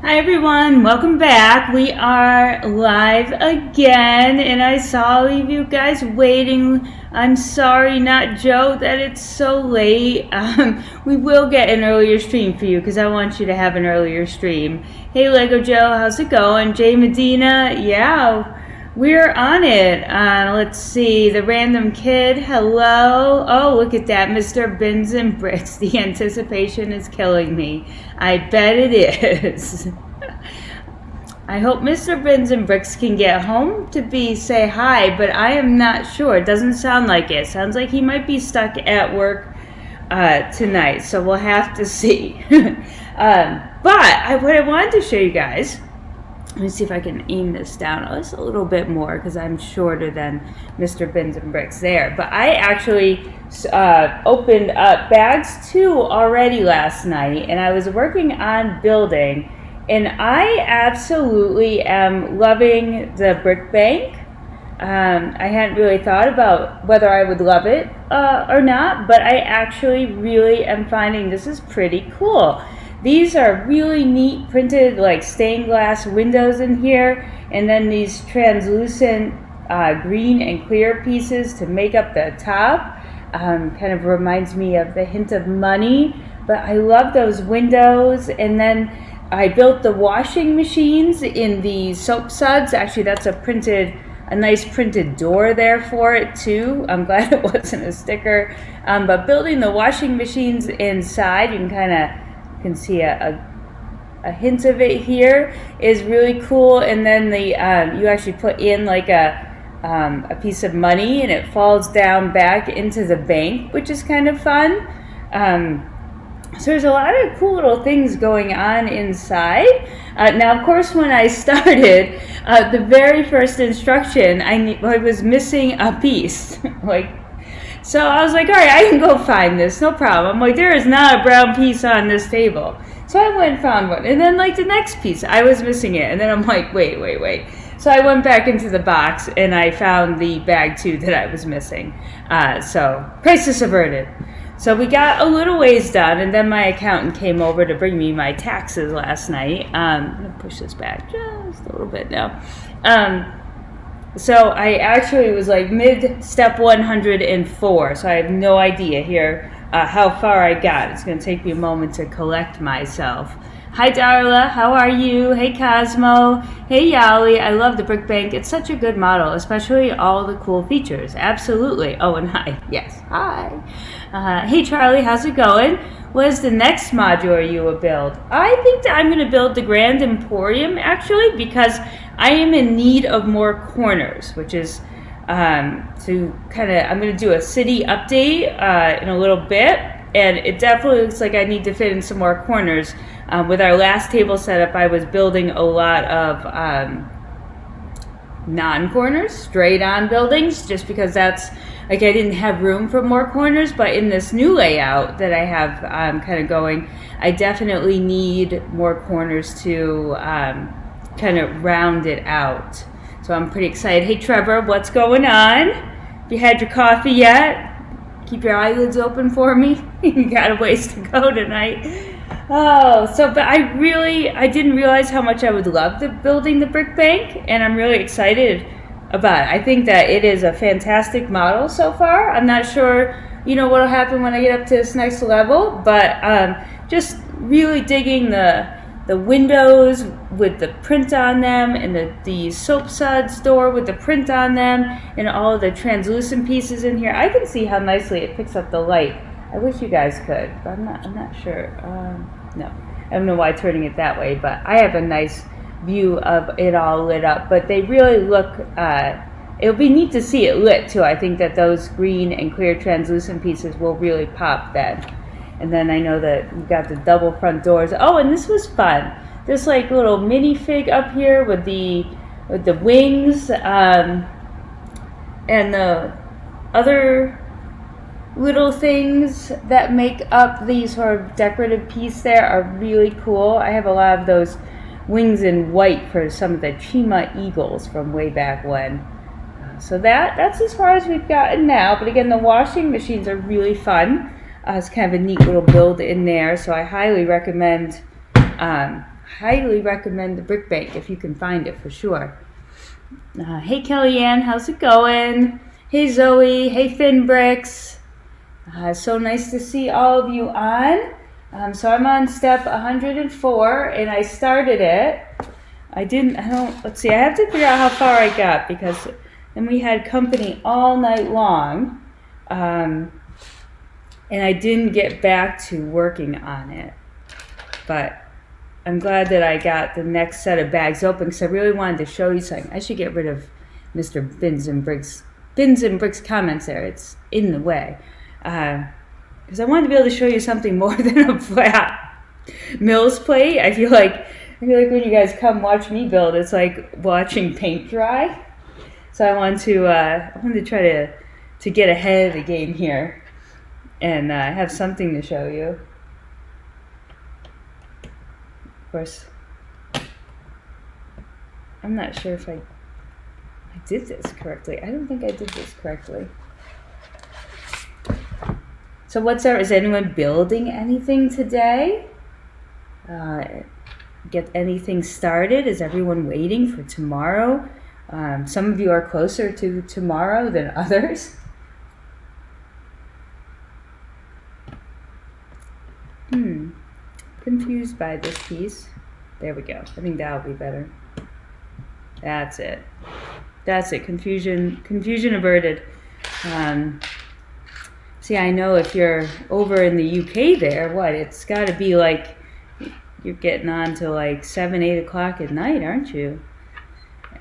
Hi everyone, welcome back. We are live again, and I saw all of you guys waiting. I'm sorry, not Joe, that it's so late. We will get an earlier stream for you because I want you to have an earlier stream. Hey Lego Joe, how's it going? Jay Medina, yeah, we're on it. Let's see, the random kid, hello. Oh, look at that, Mr. Bins and Bricks. The anticipation is killing me. I bet it is. I hope Mr. Bins and Bricks can get home to say hi, but I am not sure. It doesn't sound like it. Sounds like he might be stuck at work tonight, so we'll have to see. What I wanted to show you guys, let me see if I can aim this down just a little bit more because I'm shorter than Mr. Bins and Bricks there. But I actually opened up bags 2 already last night, and I was working on building, and I absolutely am loving the brick bank. I hadn't really thought about whether I would love it or not, but I actually really am finding this is pretty cool. These are really neat printed like stained glass windows in here, and then these translucent green and clear pieces to make up the top. Kind of reminds me of the hint of money, but I love those windows. And then I built the washing machines in the soap suds. Actually, that's a nice printed door there for it too. I'm glad it wasn't a sticker. But building the washing machines inside, you can see a hint of it here, is really cool. And then you actually put in like a piece of money, and it falls down back into the bank, which is kind of fun. So there's a lot of cool little things going on inside. Now, of course, when I started, the very first instruction, I was missing a piece. So I was like, all right, I can go find this, no problem. I'm like, there is not a brown piece on this table. So I went and found one. And then the next piece, I was missing it. And then I'm like, wait. So I went back into the box and I found the bag 2 that I was missing. So crisis averted. So we got a little ways done, and then my accountant came over to bring me my taxes last night. I'm going to push this back just a little bit now. So I actually was like mid-step 104, so I have no idea here how far I got. It's going to take me a moment to collect myself. Hi Darla, how are you? Hey Cosmo. Hey Yali, I love the brick bank. It's such a good model, especially all the cool features. Absolutely. Oh, and hi. Yes, hi. Hey Charlie, how's it going? What is the next modular you will build? I think that I'm going to build the Grand Emporium, actually, because I am in need of more corners, which is I'm going to do a city update in a little bit, and it definitely looks like I need to fit in some more corners. With our last table setup, I was building a lot of non-corners, straight-on buildings, just because that's, I didn't have room for more corners. But in this new layout that I have kind of going, I definitely need more corners to kind of round it out. So I'm pretty excited. Hey Trevor, what's going on? Have you had your coffee yet? Keep your eyelids open for me. You got a ways to go tonight. Oh, but I didn't realize how much I would love building the brick bank, and I'm really excited about it. I think that it is a fantastic model so far. I'm not sure, what'll happen when I get up to this next level, but just really digging the windows with the print on them, and the soap suds door with the print on them, and all of the translucent pieces in here. I can see how nicely it picks up the light. I wish you guys could, but I'm not sure. No, I don't know why turning it that way, but I have a nice view of it all lit up. But they really look, it'll be neat to see it lit too. I think that those green and clear translucent pieces will really pop then. And then I know that you got the double front doors. Oh, and this was fun. There's like a little minifig up here with the wings, and the other little things that make up the sort of decorative piece there are really cool. I have a lot of those wings in white for some of the Chima eagles from way back when. So that's as far as we've gotten now. But again, the washing machines are really fun. It's kind of a neat little build in there, so I highly recommend highly recommend the Brick Bank if you can find it for sure. Hey Kellyanne, how's it going? Hey Zoe, hey Finn Bricks. So nice to see all of you on. So I'm on step 104 and I started it. Let's see, I have to figure out how far I got because then we had company all night long. And I didn't get back to working on it. But I'm glad that I got the next set of bags open because I really wanted to show you something. I should get rid of Mr. Bins and Bricks comments there. It's in the way. Because I wanted to be able to show you something more than a flat Mills plate. I feel like when you guys come watch me build, it's like watching paint dry. So I wanted to try to get ahead of the game here and have something to show you. Of course, I'm not sure if I did this correctly. I don't think I did this correctly. So what's up? Is anyone building anything today? Get anything started? Is everyone waiting for tomorrow? Some of you are closer to tomorrow than others. Confused by this piece. There we go. I think that'll be better. That's it. That's it. Confusion averted. See, I know if you're over in the UK there, it's got to be like you're getting on to like 7, 8 o'clock at night, aren't you?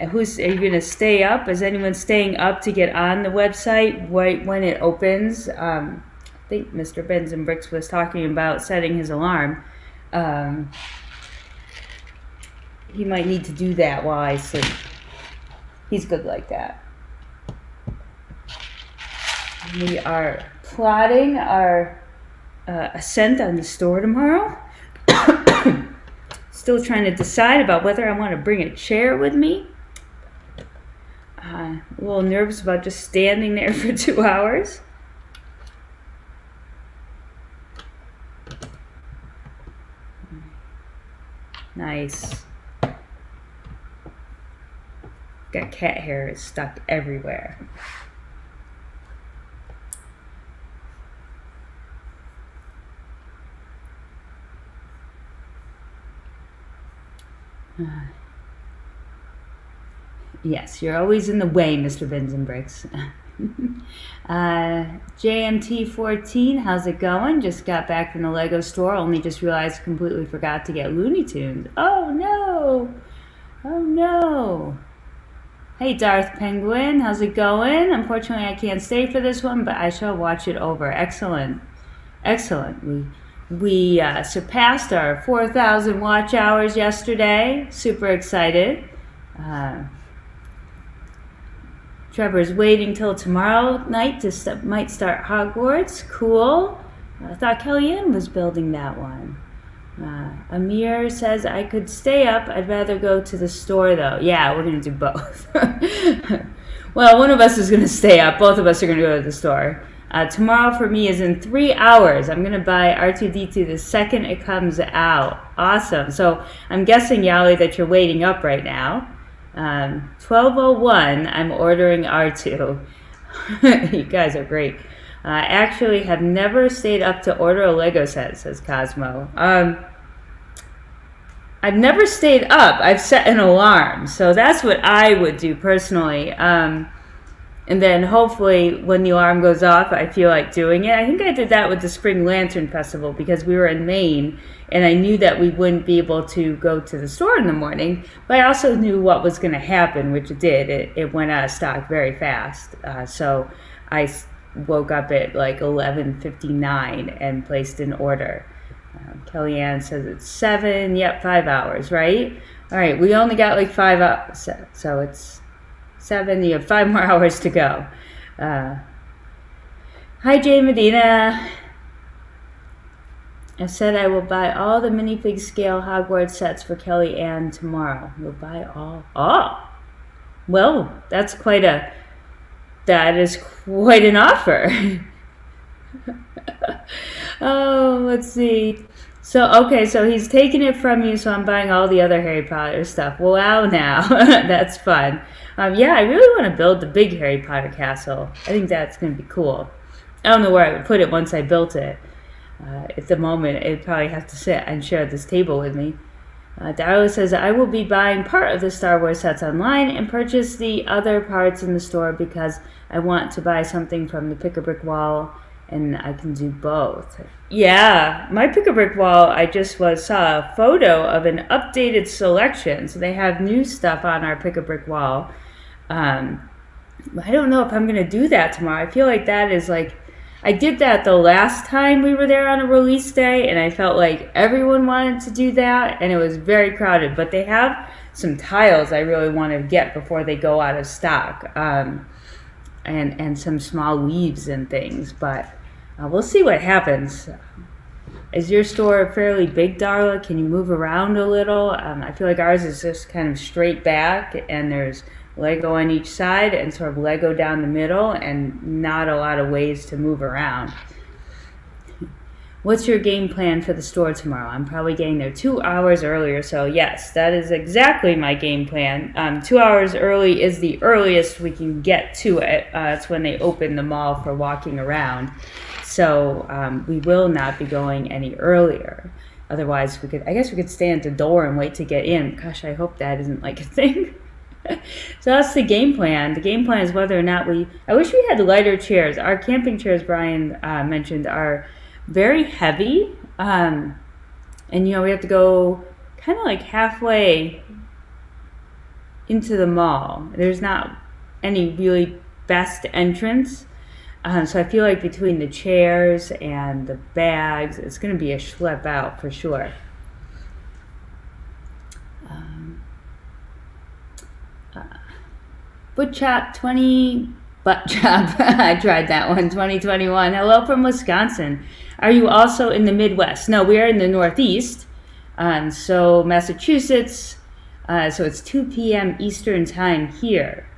Are you going to stay up? Is anyone staying up to get on the website right when it opens? I think Mr. Benz and Bricks was talking about setting his alarm. He might need to do that while I sleep. He's good like that. We are plotting our ascent on the store tomorrow. Still trying to decide about whether I want to bring a chair with me. A little nervous about just standing there for 2 hours. Nice. Got cat hair stuck everywhere. Yes, you're always in the way, Mr. Bins and Bricks. JMT14, how's it going? Just got back from the Lego store. Only just realized I completely forgot to get Looney Tunes. Oh no! Oh no! Hey Darth Penguin, how's it going? Unfortunately, I can't stay for this one, but I shall watch it over. Excellent. Excellent. We surpassed our 4,000 watch hours yesterday. Super excited. Trevor's waiting till tomorrow night to might start Hogwarts. Cool. I thought Kellyanne was building that one. Amir says I could stay up. I'd rather go to the store though. Yeah, we're going to do both. Well, one of us is going to stay up. Both of us are going to go to the store. Tomorrow for me is in 3 hours. I'm going to buy R2-D2 the second it comes out. Awesome. So I'm guessing, Yali, that you're waiting up right now. 12:01, I'm ordering R2. You guys are great. Actually have never stayed up to order a Lego set, says Cosmo. I've never stayed up. I've set an alarm. So that's what I would do personally. And then hopefully when the alarm goes off, I feel like doing it. I think I did that with the Spring Lantern Festival because we were in Maine and I knew that we wouldn't be able to go to the store in the morning, but I also knew what was going to happen, which it did. It went out of stock very fast. So I woke up at like 11:59 and placed an order. Kellyanne says it's 7, yep, 5 hours, right? All right, we only got like 5 hours, so it's 7, you have 5 more hours to go. Hi, Jay Medina. I said I will buy all the minifig scale Hogwarts sets for Kellyanne tomorrow. We'll buy all. Oh, well, that is quite an offer. Oh, let's see. So, okay, so he's taking it from you, so I'm buying all the other Harry Potter stuff. Wow, now. That's fun. Yeah, I really want to build the big Harry Potter castle. I think that's going to be cool. I don't know where I would put it once I built it. At the moment, it'd probably have to sit and share this table with me. Darla says, I will be buying part of the Star Wars sets online and purchase the other parts in the store because I want to buy something from the Pick-a-Brick wall, and I can do both. Yeah, my Pick-a-Brick wall, I just saw a photo of an updated selection. So they have new stuff on our Pick-a-Brick wall. I don't know if I'm going to do that tomorrow. I feel like that is like, I did that the last time we were there on a release day, and I felt like everyone wanted to do that, and it was very crowded. But they have some tiles I really want to get before they go out of stock, and some small leaves and things. But we'll see what happens. Is your store fairly big, Darla? Can you move around a little? I feel like ours is just kind of straight back, and there's Lego on each side and sort of Lego down the middle, and not a lot of ways to move around. What's your game plan for the store tomorrow? I'm probably getting there 2 hours earlier, so yes, that is exactly my game plan. 2 hours early is the earliest we can get to it. It's when they open the mall for walking around. So we will not be going any earlier. Otherwise, I guess we could stand at the door and wait to get in. Gosh, I hope that isn't like a thing. So that's the game plan. The game plan is whether or not I wish we had lighter chairs. Our camping chairs, Brian mentioned, are very heavy. And, we have to go kind of like halfway into the mall. There's not any really best entrance. So I feel like between the chairs and the bags, it's going to be a schlep out for sure. Butt chop. I tried that one. 2021. Hello from Wisconsin. Are you also in the Midwest? No, we are in the Northeast. So Massachusetts. So it's 2 p.m. Eastern time here.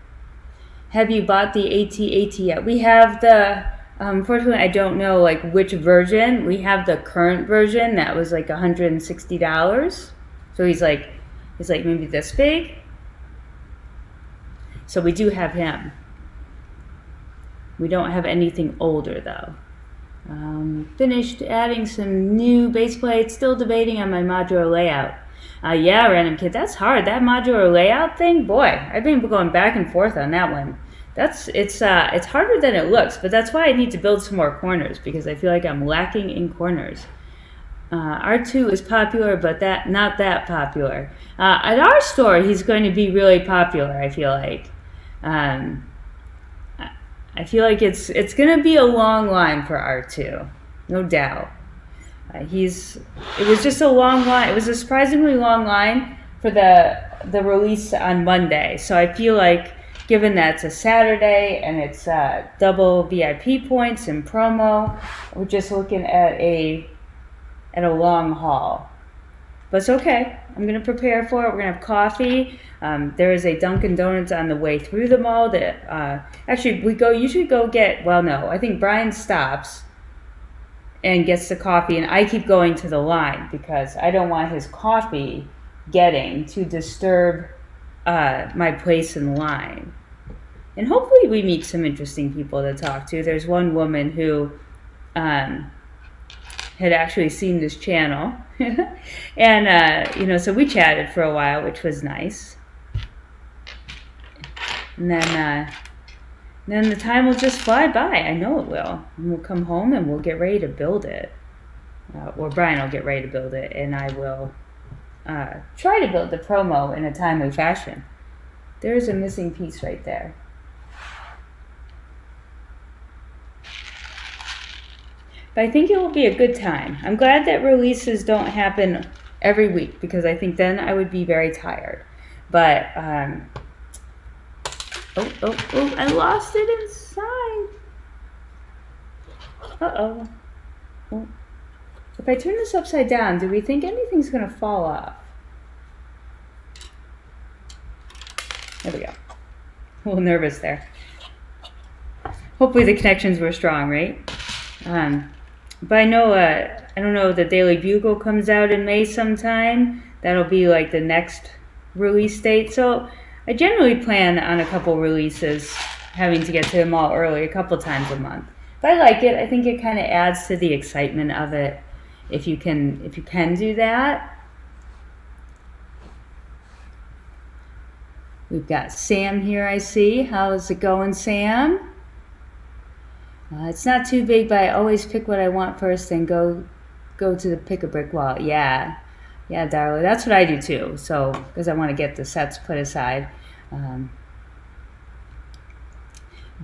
Have you bought the AT-AT yet? We have the. Unfortunately, I don't know like which version. We have the current version that was like $160. So he's like maybe this big. So we do have him. We don't have anything older though. Finished adding some new base plates. Still debating on my modular layout. Yeah, Random Kid, that's hard. That modular layout thing, boy, I've been going back and forth on that one. It's harder than it looks, but that's why I need to build some more corners because I feel like I'm lacking in corners. R2 is popular, but not that popular. At our store, he's going to be really popular, I feel like. I feel like it's going to be a long line for R2, no doubt. It was just a long line. It was a surprisingly long line for the release on Monday. So I feel like, given that it's a Saturday and it's double VIP points and promo, we're just looking at a long haul. But it's okay. I'm going to prepare for it. We're going to have coffee. There is a Dunkin' Donuts on the way through the mall that actually we usually go get. Well, no, I think Brian stops and gets the coffee, and I keep going to the line because I don't want his coffee getting to disturb my place in line. And hopefully we meet some interesting people to talk to. There's one woman who had actually seen this channel. And, so we chatted for a while, which was nice. And then the time will just fly by. I know it will. And we'll come home and we'll get ready to build it. Or Brian will get ready to build it, and I will try to build the promo in a timely fashion. There is a missing piece right there. But I think it will be a good time. I'm glad that releases don't happen every week because I think then I would be very tired. But, I lost it inside. Uh-oh. Oh. If I turn this upside down, do we think anything's going to fall off? There we go. A little nervous there. Hopefully the connections were strong, right? But I know, I don't know, the Daily Bugle comes out in May sometime. That'll be like the next release date. So I generally plan on a couple releases, having to get to the mall early a couple times a month. But I like it. I think it kind of adds to the excitement of it if you can do that. We've got Sam here, I see. How's it going, Sam? It's not too big, but I always pick what I want first and go to the pick-a-brick wall. Yeah, Darla, that's what I do too. So, because I want to get the sets put aside.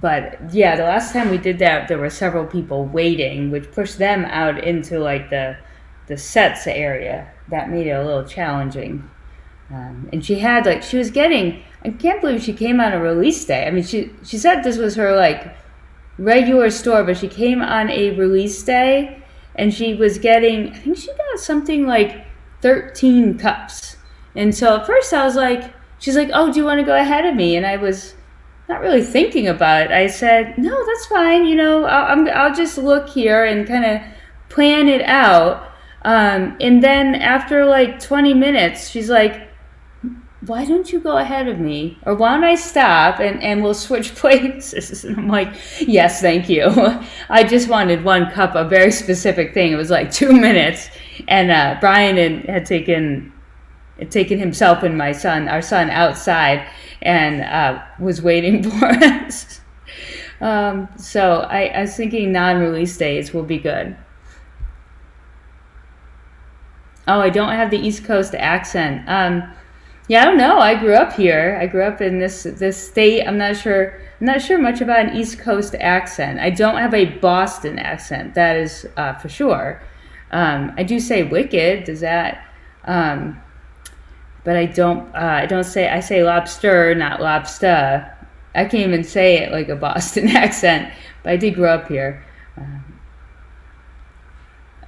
But yeah, the last time we did that, there were several people waiting, which pushed them out into like the sets area. That made it a little challenging. And she was getting, I can't believe she came on a release day. I mean, she said this was her like regular store, but she came on a release day and she was getting, I think she got something like 13 cups. And so at first I was like, she's like, oh, do you want to go ahead of me? And I was not really thinking about it. I said, no, that's fine. You know, I'll just look here and kind of plan it out. And then after like 20 minutes, she's like, why don't you go ahead of me? Or why don't I stop and we'll switch places? And I'm like, yes, thank you. I just wanted one cup, a very specific thing. It was like 2 minutes. And Brian had taken himself and our son outside and was waiting for us. So I was thinking non-release days will be good. Oh, I don't have the East Coast accent. Yeah, I don't know. I grew up here. I grew up in this state. I'm not sure much about an East Coast accent. I don't have a Boston accent. That is for sure. I do say wicked. Does that? But I don't say. I say lobster, not lobster. I can't even say it like a Boston accent. But I did grow up here.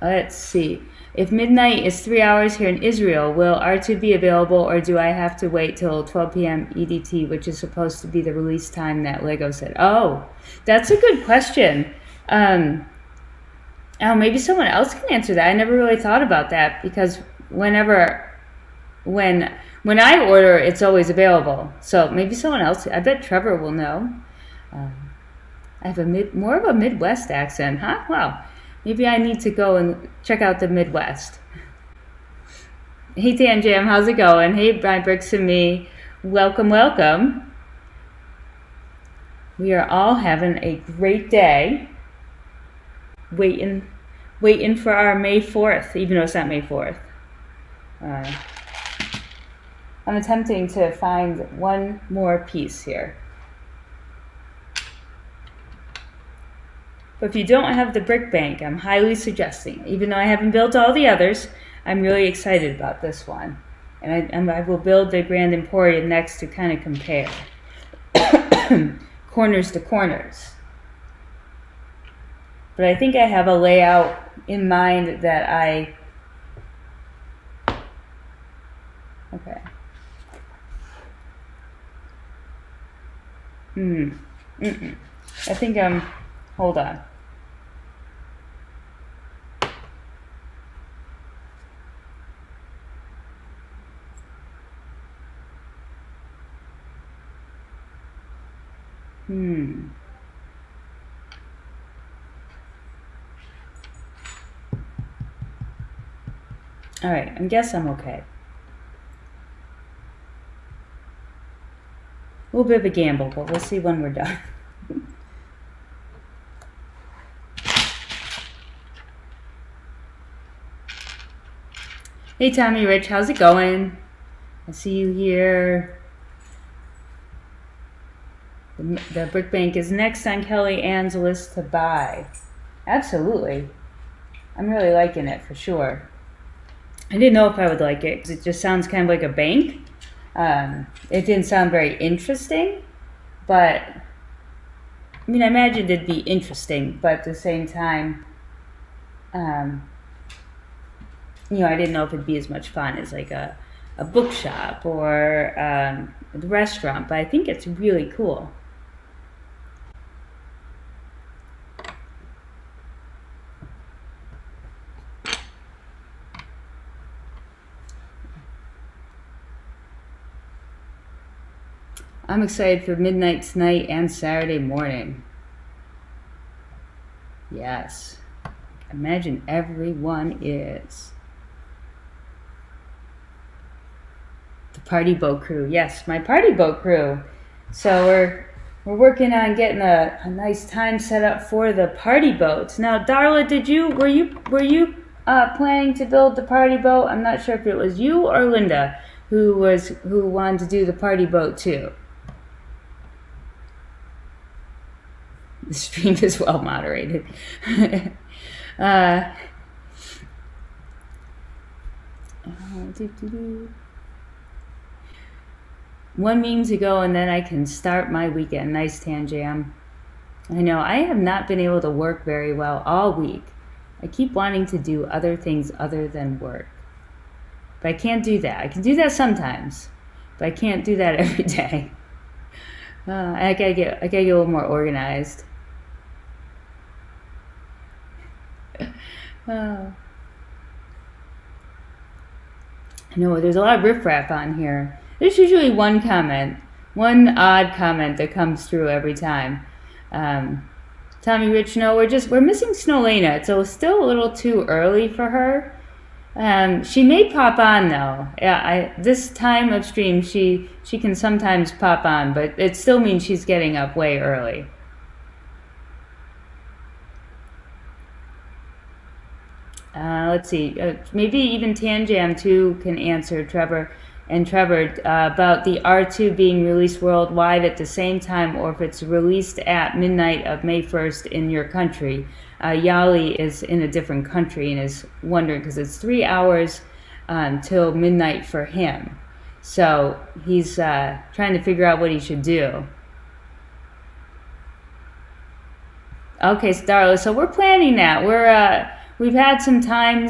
Let's see. If midnight is 3 hours here in Israel, will R2 be available, or do I have to wait till 12 p.m. EDT, which is supposed to be the release time that Lego said? Oh, that's a good question. Oh, maybe someone else can answer that. I never really thought about that, because when I order, it's always available. So maybe someone else. I bet Trevor will know. I have more of a Midwest accent, huh? Wow. Maybe I need to go and check out the Midwest. Hey, Dan Jam, how's it going? Hey, Brian Bricks and me. Welcome, welcome. We are all having a great day. Waiting for our May 4th, even though it's not May 4th. I'm attempting to find one more piece here. But if you don't have the brick bank, I'm highly suggesting, even though I haven't built all the others, I'm really excited about this one. And I will build the Grand Emporium next to kind of compare corners to corners. But I think I have a layout in mind that okay. I think hold on. All right, I guess I'm okay. A little bit of a gamble, but we'll see when we're done. Hey, Tommy Rich, how's it going? I see you here. The brick bank is next on Kelly Ann's list to buy. Absolutely. I'm really liking it for sure. I didn't know if I would like it because it just sounds kind of like a bank. It didn't sound very interesting, but I mean, I imagined it'd be interesting, but at the same time, I didn't know if it'd be as much fun as like a bookshop or a restaurant, but I think it's really cool. I'm excited for midnight tonight and Saturday morning. Yes. Imagine everyone is. The party boat crew. Yes, my party boat crew. So we're working on getting a nice time set up for the party boats. Now, Darla, were you planning to build the party boat? I'm not sure if it was you or Linda who wanted to do the party boat too. The stream is well moderated. One meme to go and then I can start my weekend. Nice, Tanjam. I know, I have not been able to work very well all week. I keep wanting to do other things other than work. But I can't do that. I can do that sometimes, but I can't do that every day. I gotta get a little more organized. No, there's a lot of riffraff on here. There's usually one odd comment that comes through every time. Tommy Rich, no, we're missing Snowlena. So it's still a little too early for her. She may pop on though. Yeah, this time of stream she can sometimes pop on, but it still means she's getting up way early. Let's see, maybe even Tanjam too can answer Trevor about the R2 being released worldwide at the same time, or if it's released at midnight of May 1st in your country. Yali is in a different country and is wondering because it's 3 hours till midnight for him. So he's trying to figure out what he should do. Okay, Starla, so we're planning that. We've had some time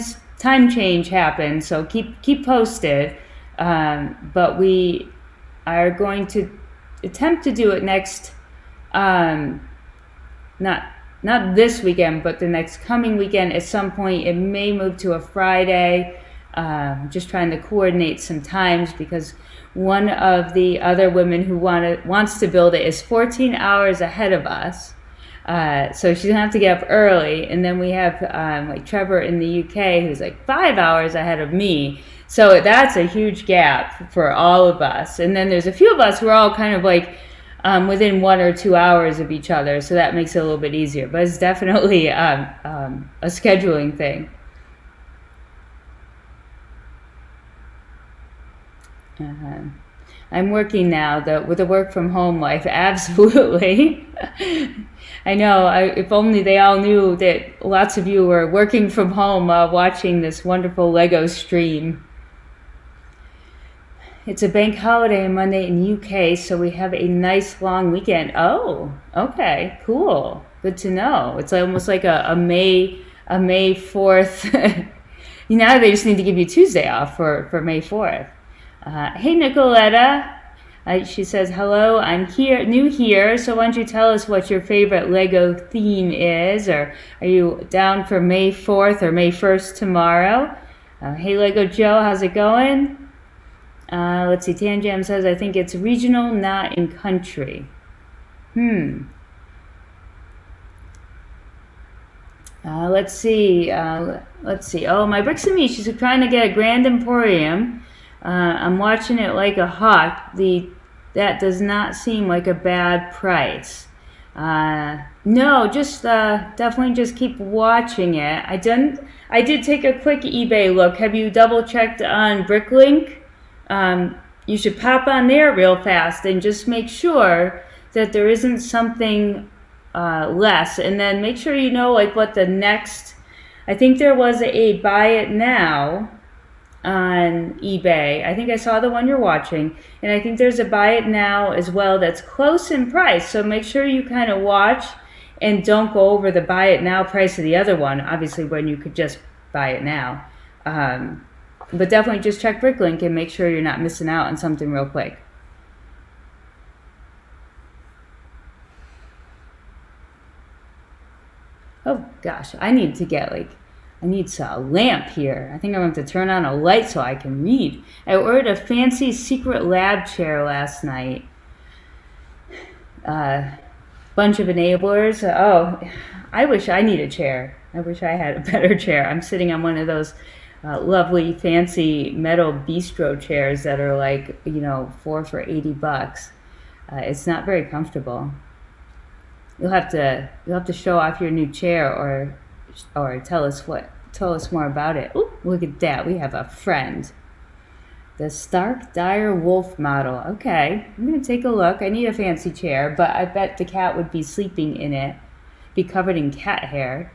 change happen, so keep posted. But we are going to attempt to do it next, not this weekend, but the next coming weekend at some point. It may move to a Friday. Just trying to coordinate some times because one of the other women who wants to build it is 14 hours ahead of us. So she's gonna have to get up early, and then we have like Trevor in the UK who's like 5 hours ahead of me. So that's a huge gap for all of us. And then there's a few of us who are all kind of like within 1 or 2 hours of each other, so that makes it a little bit easier. But it's definitely a scheduling thing. I'm working now with the work from home life. Absolutely. I know. If only they all knew that lots of you were working from home watching this wonderful Lego stream. It's a bank holiday on Monday in UK, so we have a nice long weekend. Oh, okay, cool. Good to know. It's almost like a May 4th. Now they just need to give you Tuesday off for May 4th. Hey, Nicoletta. She says, hello, I'm new here, so why don't you tell us what your favorite Lego theme is, or are you down for May 4th or May 1st tomorrow? Hey, Lego Joe, how's it going? Let's see, Tanjam says, I think it's regional, not in country. Let's see. Oh, my Bricks and Me, she's trying to get a Grand Emporium. I'm watching it like a hawk. That does not seem like a bad price. No, just definitely just keep watching it. I did take a quick eBay look. Have you double checked on Bricklink? You should pop on there real fast and just make sure that there isn't something less, and then make sure you know like what the next. I think there was a buy it now on eBay. I think I saw the one you're watching, and I think there's a buy it now as well that's close in price, so make sure you kind of watch and don't go over the buy it now price of the other one, obviously, when you could just buy it now. But definitely just check Bricklink and make sure you're not missing out on something real quick. Oh gosh, I need a lamp here. I think I'm going to turn on a light so I can read. I ordered a fancy secret lab chair last night. bunch of enablers. Oh, I wish I need a chair. I wish I had a better chair. I'm sitting on one of those lovely fancy metal bistro chairs that are like, you know, 4 for $80. It's not very comfortable. You'll have to show off your new chair or tell us more about it. Ooh, look at that. We have a friend. The Stark Dire Wolf model. Okay, I'm going to take a look. I need a fancy chair, but I bet the cat would be sleeping in it, be covered in cat hair.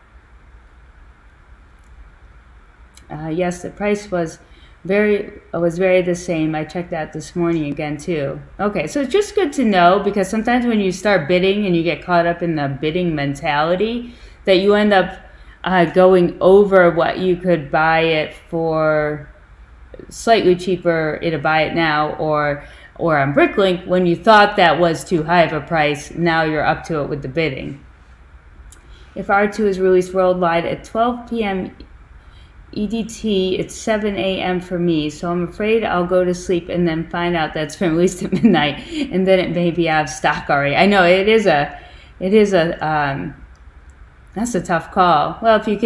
Yes, the price was very the same. I checked that this morning again too. Okay, so it's just good to know, because sometimes when you start bidding and you get caught up in the bidding mentality, that you end up going over what you could buy it for slightly cheaper to buy it now, or on Bricklink when you thought that was too high of a price. Now you're up to it with the bidding. If R2 is released worldwide at 12 p.m. EDT, it's 7 a.m. for me, so I'm afraid I'll go to sleep and then find out that's been released at midnight, and then it may be out of stock already. I know that's a tough call. Well, if you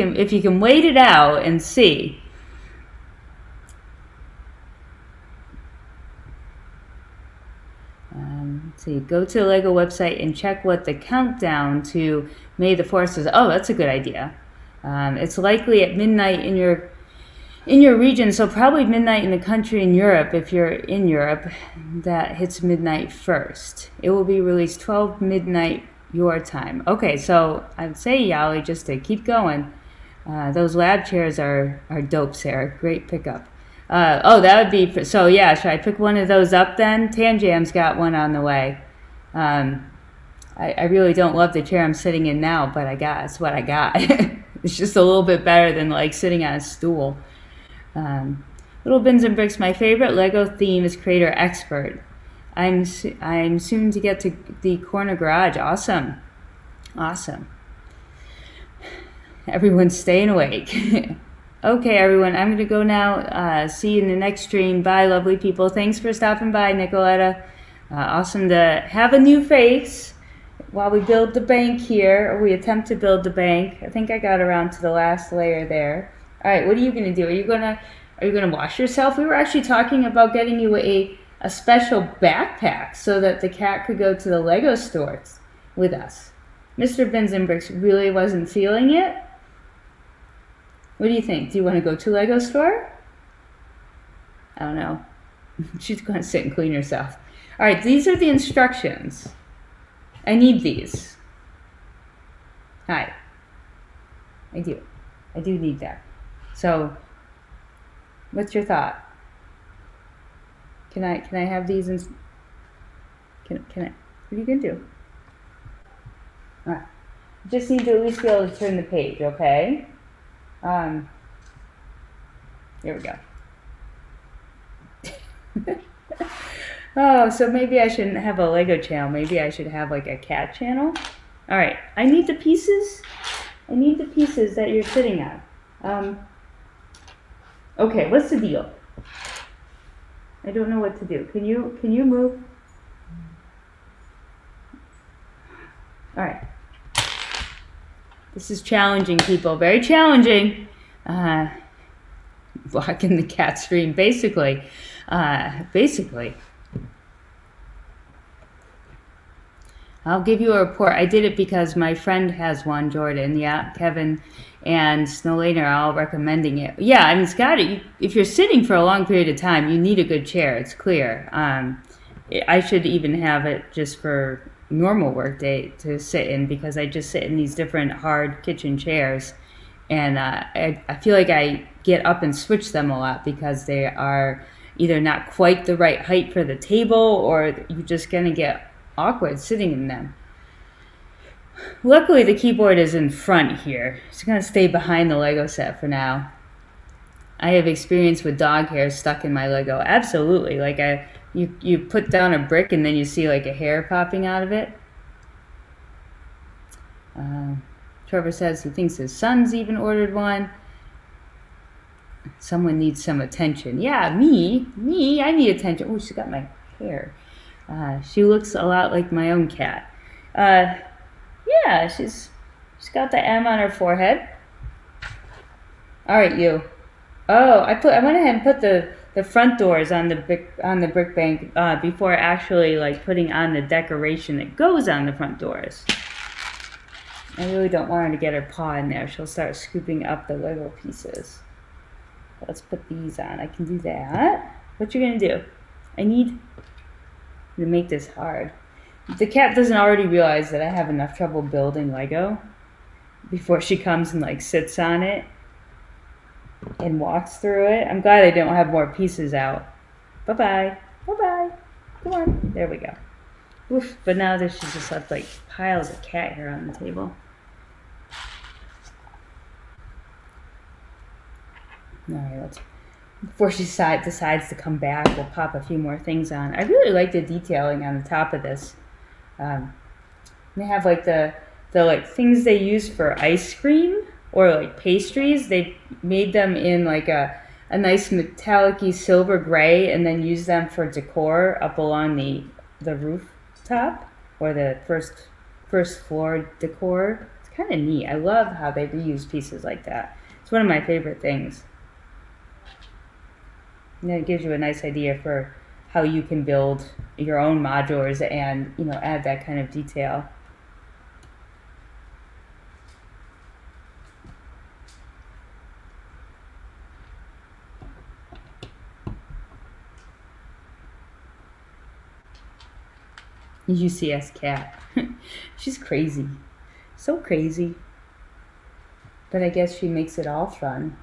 can wait it out and see. Let's see, go to the Lego website and check what the countdown to May the 4th is. Oh, that's a good idea. It's likely at midnight in your region, so probably midnight in the country in Europe. If you're in Europe, that hits midnight first. It will be released 12 midnight your time. Okay, so I'd say, Yali, just to keep going. Those lab chairs are dope, Sarah. Great pickup. Oh, that would be, so yeah, should I pick one of those up then? Tanjam's got one on the way. I really don't love the chair I'm sitting in now, but that's what I got. It's just a little bit better than like sitting on a stool. Little Bins and Bricks, my favorite Lego theme is Creator Expert. I'm soon to get to the corner garage. Awesome. Awesome. Everyone's staying awake. Okay, everyone, I'm going to go now. See you in the next stream. Bye, lovely people. Thanks for stopping by, Nicoletta. Awesome to have a new face while we build the bank here, or we attempt to build the bank. I think I got around to the last layer there. All right, what are you going to do? Are you going to wash yourself? We were actually talking about getting you a special backpack so that the cat could go to the Lego stores with us. Mr. Bins and Bricks really wasn't feeling it. What do you think? Do you want to go to Lego store? I don't know. She's going to sit and clean herself. All right, these are the instructions. I need these. Hi. I do need that. So, what's your thought? Can I have these? Can I? What are you gonna do? All right. Just need to at least be able to turn the page, okay? Here we go. Oh, so maybe I shouldn't have a Lego channel. Maybe I should have like a cat channel. All right, I need the pieces. I need the pieces that you're sitting on. Okay, what's the deal? I don't know what to do. Can you move? All right. This is challenging, people. Very challenging. Blocking the cat stream, basically. I'll give you a report. I did it because my friend has one, Jordan. Yeah, Kevin and Snowlaner are all recommending it. Yeah, I mean, Scott, if you're sitting for a long period of time, you need a good chair. It's clear. I should even have it just for normal work day to sit in, because I just sit in these different hard kitchen chairs, and I feel like I get up and switch them a lot because they are either not quite the right height for the table, or you're just going to get awkward sitting in them. Luckily, the keyboard is in front here. It's going to stay behind the Lego set for now. I have experience with dog hair stuck in my Lego. Absolutely. Like you put down a brick and then you see like a hair popping out of it. Trevor says he thinks his son's even ordered one. Someone needs some attention. Yeah, me, I need attention. Oh, she got my hair. She looks a lot like my own cat. Yeah, she's got the M on her forehead. All right, you. Oh, I went ahead and put the front doors on the brick bank before actually like putting on the decoration that goes on the front doors. I really don't want her to get her paw in there. She'll start scooping up the Lego pieces. Let's put these on. I can do that. What you gonna do? I need to make this hard. The cat doesn't already realize that I have enough trouble building Lego before she comes and like sits on it and walks through it. I'm glad I don't have more pieces out. Bye-bye. Bye-bye. Come on. There we go. Oof. But now there's just left like piles of cat hair on the table. All right, before she decides to come back, we'll pop a few more things on. I really like the detailing on the top of this. They have like the like things they use for ice cream or like pastries. They made them in like a nice metallic-y silver gray and then use them for decor up along the rooftop or the first floor decor. It's kind of neat. I love how they reuse pieces like that. It's one of my favorite things. And it gives you a nice idea for how you can build your own modulars and, you know, add that kind of detail. UCS cat. She's crazy. So crazy. But I guess she makes it all fun.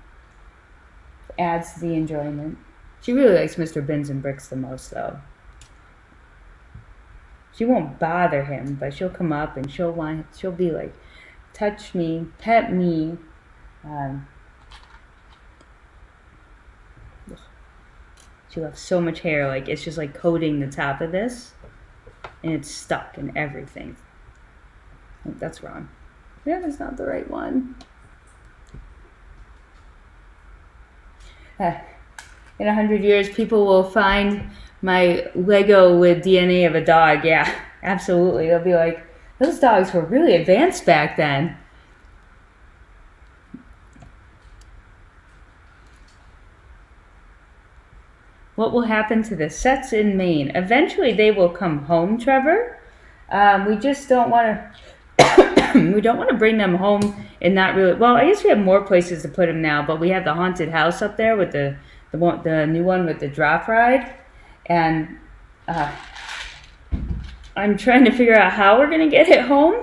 Adds to the enjoyment. She really likes Mr. Bins and Bricks the most, though. She won't bother him, but she'll come up and she'll be like, touch me, pet me. She left so much hair, like it's just like coating the top of this, and it's stuck in everything. I think that's wrong. Yeah, that's not the right one. In 100 years, people will find my Lego with DNA of a dog. Yeah, absolutely. They'll be like, those dogs were really advanced back then. What will happen to the sets in Maine? Eventually, they will come home, Trevor. We just don't want to. We don't want to bring them home and not really. Well, I guess we have more places to put them now, but we have the haunted house up there with the new one with the drop ride, and I'm trying to figure out how we're going to get it home.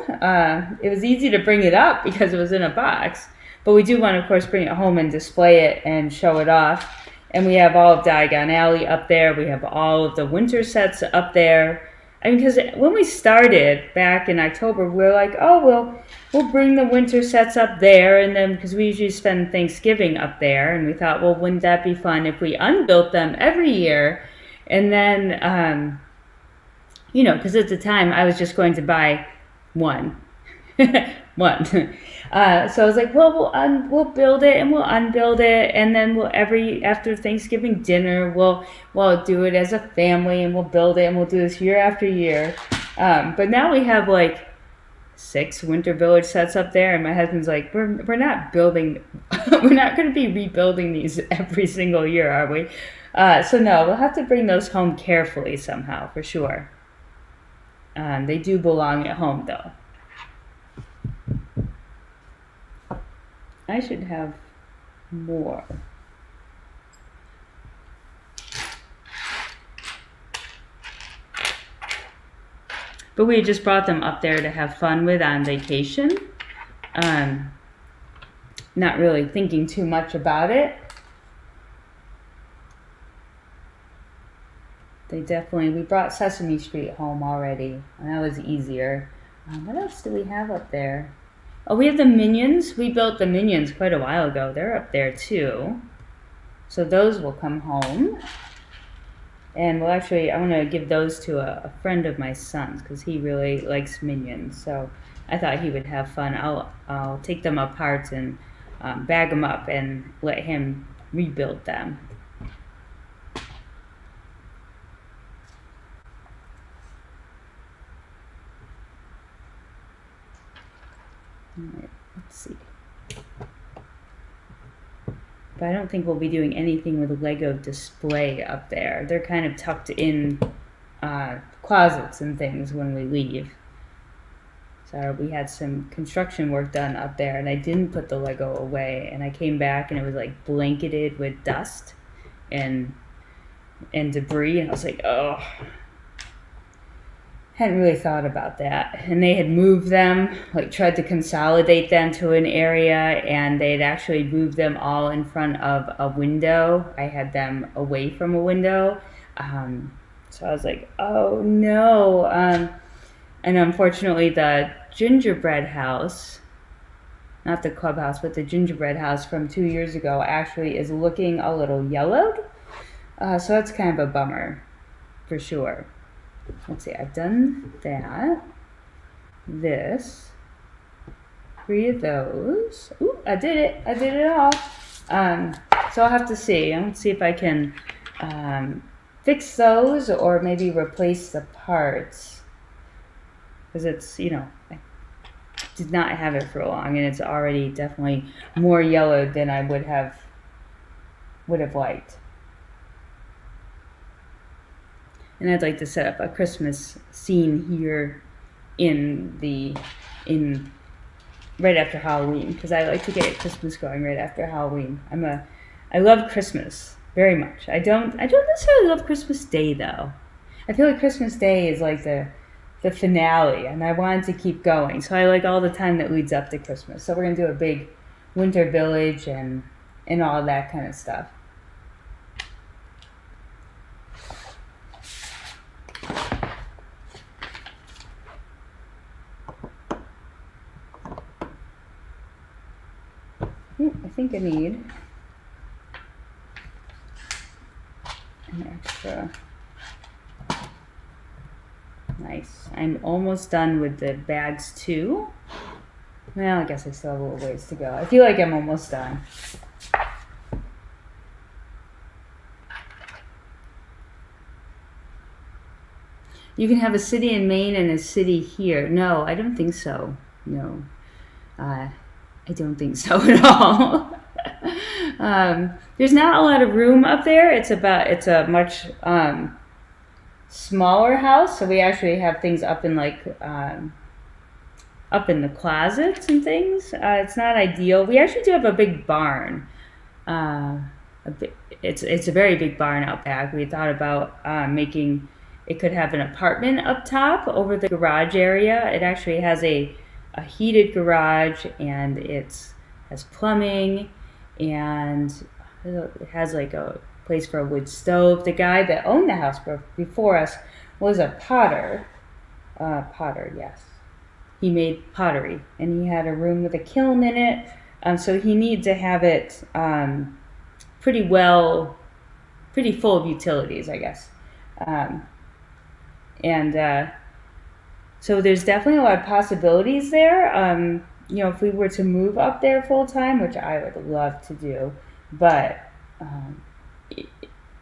It was easy to bring it up because it was in a box, but we do want to, of course, bring it home and display it and show it off. And we have all of Diagon Alley up there. We have all of the winter sets up there. I mean, because when we started back in October, we were like, oh, we'll bring the winter sets up there, and then because we usually spend Thanksgiving up there, and we thought, well, wouldn't that be fun if we unbuilt them every year? And then, you know, because at the time I was just going to buy one. One. So I was like, well, we'll build it and we'll unbuild it, and then after Thanksgiving dinner, we'll do it as a family, and we'll build it, and we'll do this year after year. But now we have like 6 Winter Village sets up there, and my husband's like, we're not building, we're not going to be rebuilding these every single year, are we? So no, we'll have to bring those home carefully somehow, for sure. They do belong at home, though. I should have more. But we just brought them up there to have fun with on vacation. Not really thinking too much about it. We brought Sesame Street home already, and that was easier. What else do we have up there? Oh, we have the Minions. We built the Minions quite a while ago. They're up there too. So those will come home. And I want to give those to a friend of my son's because he really likes Minions. So I thought he would have fun. I'll take them apart and bag them up and let him rebuild them. see. But I don't think we'll be doing anything with Lego display up there. They're kind of tucked in closets and things when we leave. So we had some construction work done up there, and I didn't put the Lego away, and I came back and it was like blanketed with dust and debris, and I was like, oh, hadn't really thought about that. And they had moved them, like tried to consolidate them to an area, and they'd actually moved them all in front of a window. I had them away from a window. So I was like, oh no. And unfortunately the gingerbread house, not the clubhouse, but the gingerbread house from 2 years ago actually is looking a little yellowed. So that's kind of a bummer for sure. Let's see, I've done that, this, 3 of those. Ooh, I did it all. So I'll have to see. I'll see if I can fix those or maybe replace the parts. Because it's, you know, I did not have it for long, and it's already definitely more yellowed than I would have liked. And I'd like to set up a Christmas scene here in right after Halloween, because I like to get Christmas going right after Halloween. I love Christmas very much. I don't necessarily love Christmas Day though. I feel like Christmas Day is like the finale, and I wanted to keep going. So I like all the time that leads up to Christmas. So we're gonna do a big winter village and all that kind of stuff. I think I need an extra. Nice. I'm almost done with the bags too. Well, I guess I still have a little ways to go. I feel like I'm almost done. You can have a city in Maine and a city here. No, I don't think so. No. I don't think so at all. There's not a lot of room up there. It's a much smaller house, so we actually have things up in like up in the closets and things. It's not ideal. We actually do have a big barn. It's a very big barn out back. We thought about making it could have an apartment up top over the garage area. It actually has a heated garage, and it has plumbing, and it has like a place for a wood stove. The guy that owned the house before us was a potter. Yes. He made pottery, and he had a room with a kiln in it. So he needed to have it pretty full of utilities, I guess. So there's definitely a lot of possibilities there. You know, if we were to move up there full time, which I would love to do, but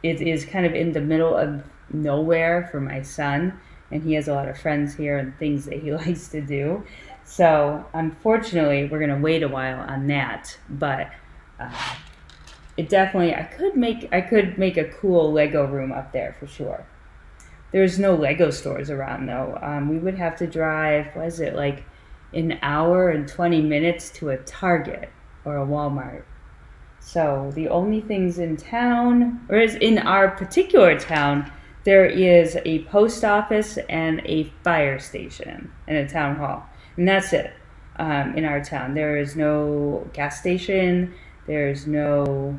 it is kind of in the middle of nowhere for my son, and he has a lot of friends here and things that he likes to do. So unfortunately, we're gonna wait a while on that. But it definitely, I could make a cool Lego room up there for sure. There's no Lego stores around though. We would have to drive, what is it, like an hour and 20 minutes to a Target or a Walmart. So the only things in town, or is in our particular town, there is a post office and a fire station and a town hall. And that's it in our town. There is no gas station. There's no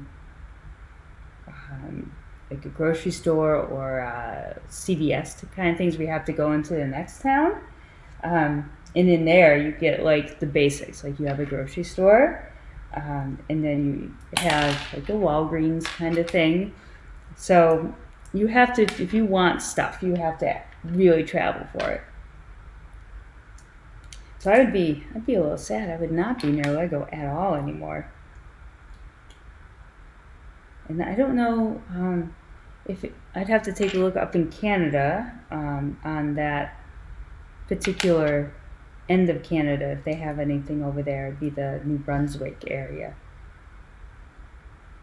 like a grocery store or CVS kind of things. We have to go into the next town. And in there you get like the basics, like you have a grocery store, and then you have like a Walgreens kind of thing. So you have to, if you want stuff, you have to really travel for it. So I'd be a little sad. I would not be near Lego at all anymore. And I don't know I'd have to take a look up in Canada on that particular end of Canada, if they have anything over there, it'd be the New Brunswick area.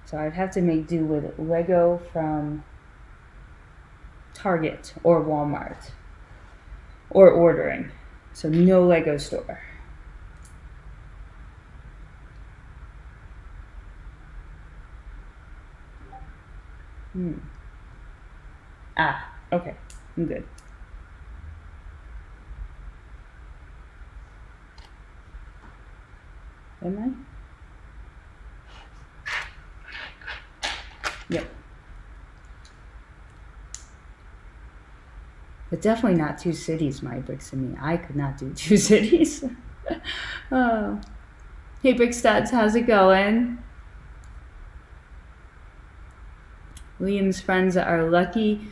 So I'd have to make do with Lego from Target or Walmart, or ordering. So no Lego store. Okay, I'm good. Am I? Yep. But definitely not two cities, my Bricks and me. I could not do two cities. Oh. Hey, Brick Studs, how's it going? Liam's friends are lucky.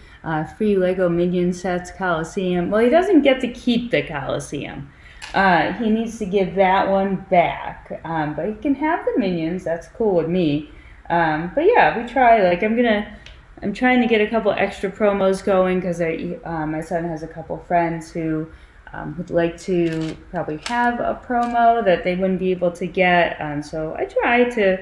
Free Lego Minion sets, Coliseum. Well, he doesn't get to keep the Coliseum. He needs to give that one back. But he can have the Minions. That's cool with me. But yeah, we try. Like I'm trying to get a couple extra promos going because my son has a couple friends who would like to probably have a promo that they wouldn't be able to get. So I try to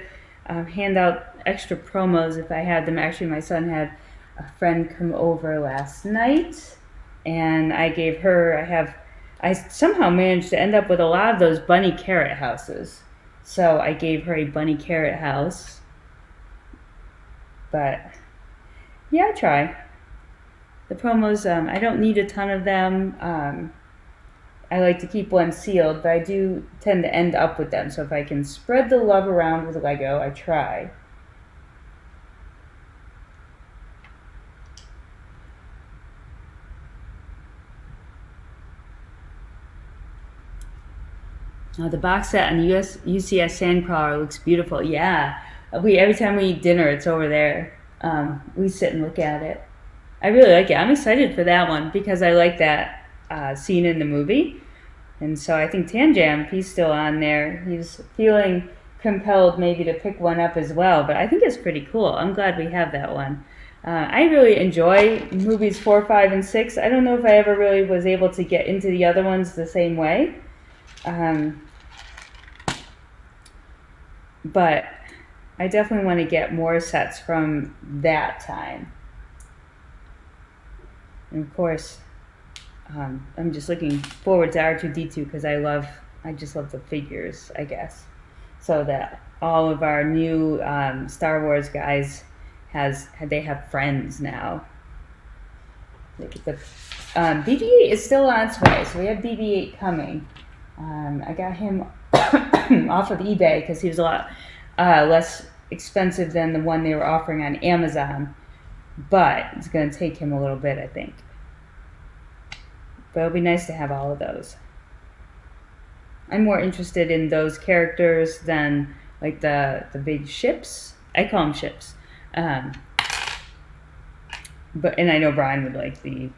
hand out extra promos if I had them. Actually, my son had a friend come over last night, and I gave her. I somehow managed to end up with a lot of those bunny carrot houses. So I gave her a bunny carrot house. But yeah, I try. The promos, I don't need a ton of them. I like to keep one sealed, but I do tend to end up with them. So if I can spread the love around with Lego, I try. The box set on the UCS Sandcrawler looks beautiful. Yeah, every time we eat dinner, it's over there. We sit and look at it. I really like it. I'm excited for that one because I like that scene in the movie. And so I think Tanjam, if he's still on there, he's feeling compelled maybe to pick one up as well. But I think it's pretty cool. I'm glad we have that one. I really enjoy movies 4, 5, and 6. I don't know if I ever really was able to get into the other ones the same way. But I definitely want to get more sets from that time. And of course, I'm just looking forward to R2-D2 because I just love the figures, I guess. So that all of our new Star Wars guys they have friends now. Look at the BB-8 is still on its way, so we have BB-8 coming. I got him off of eBay because he was a lot less expensive than the one they were offering on Amazon, but it's going to take him a little bit, I think. But it'll be nice to have all of those. I'm more interested in those characters than like the big ships. I call them ships. And I know Brian would like the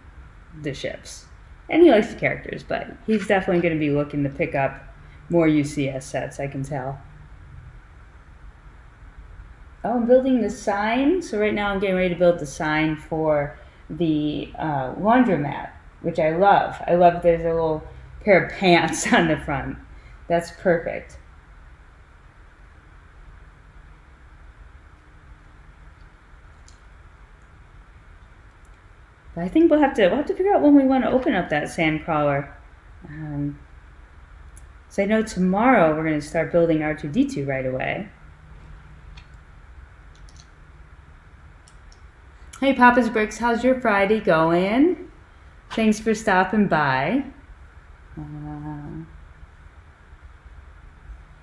ships. And he likes the characters, but he's definitely going to be looking to pick up more UCS sets, I can tell. Oh, I'm building the sign. So right now I'm getting ready to build the sign for the laundromat, which I love. I love there's a little pair of pants on the front. That's perfect. But I think we'll have to figure out when we want to open up that sand crawler. So I know tomorrow we're going to start building R2-D2 right away. Hey Papa's Bricks, how's your Friday going? Thanks for stopping by.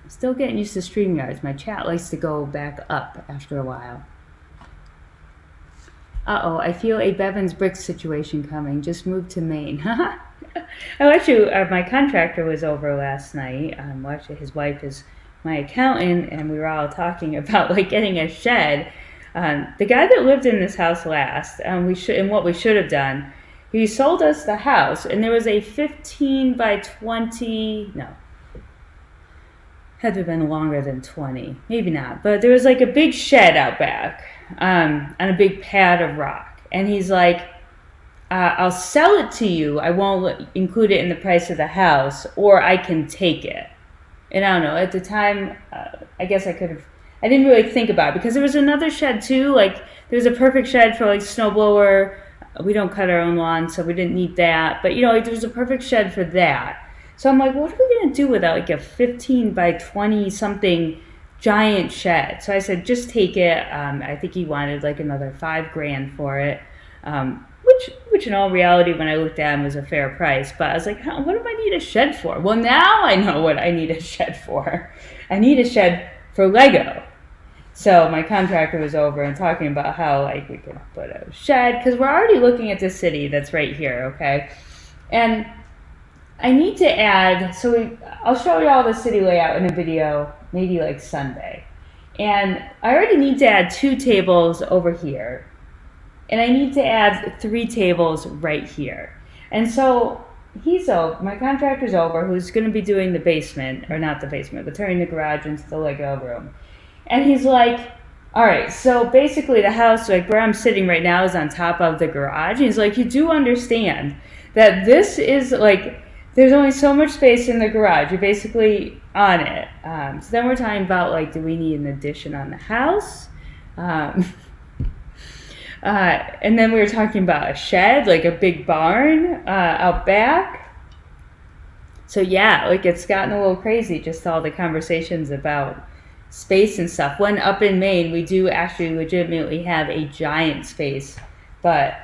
Still getting used to StreamYards. My chat likes to go back up after a while. Uh-oh, I feel a Bevan's Bricks situation coming. Just moved to Maine. Oh, actually, my contractor was over last night. Well, actually, his wife is my accountant, and we were all talking about like getting a shed. The guy that lived in this house last, what we should have done, he sold us the house, and there was a 15 by 20, no, had to have been longer than 20, maybe not, but there was like a big shed out back on a big pad of rock. And he's like, I'll sell it to you. I won't include it in the price of the house, or I can take it. And I don't know, at the time, I guess I didn't really think about it because there was another shed too. Like, there was a perfect shed for like snowblower. We don't cut our own lawn, so we didn't need that. But, like, there was a perfect shed for that. So I'm like, what are we going to do without like a 15 by 20 something giant shed? So I said, just take it. I think he wanted like another $5,000 for it. Which in all reality, when I looked at him, was a fair price. But I was like, what do I need a shed for? Well, now I know what I need a shed for. I need a shed for Lego. So my contractor was over and talking about how like we could put a shed, because we're already looking at the city that's right here, okay? And I need to add, I'll show you all the city layout in a video, maybe like Sunday. And I already need to add 2 tables over here. And I need to add 3 tables right here. And so my contractor's over, who's going to be doing the basement, or not the basement, but turning the garage into the Lego room. And he's like, all right, so basically the house, like where I'm sitting right now, is on top of the garage. And he's like, you do understand that this is like, there's only so much space in the garage. You're basically on it. So then we're talking about like, do we need an addition on the house? And then we were talking about a shed, like a big barn out back. So yeah, like it's gotten a little crazy, just all the conversations about space and stuff. When up in Maine, we do actually legitimately have a giant space, but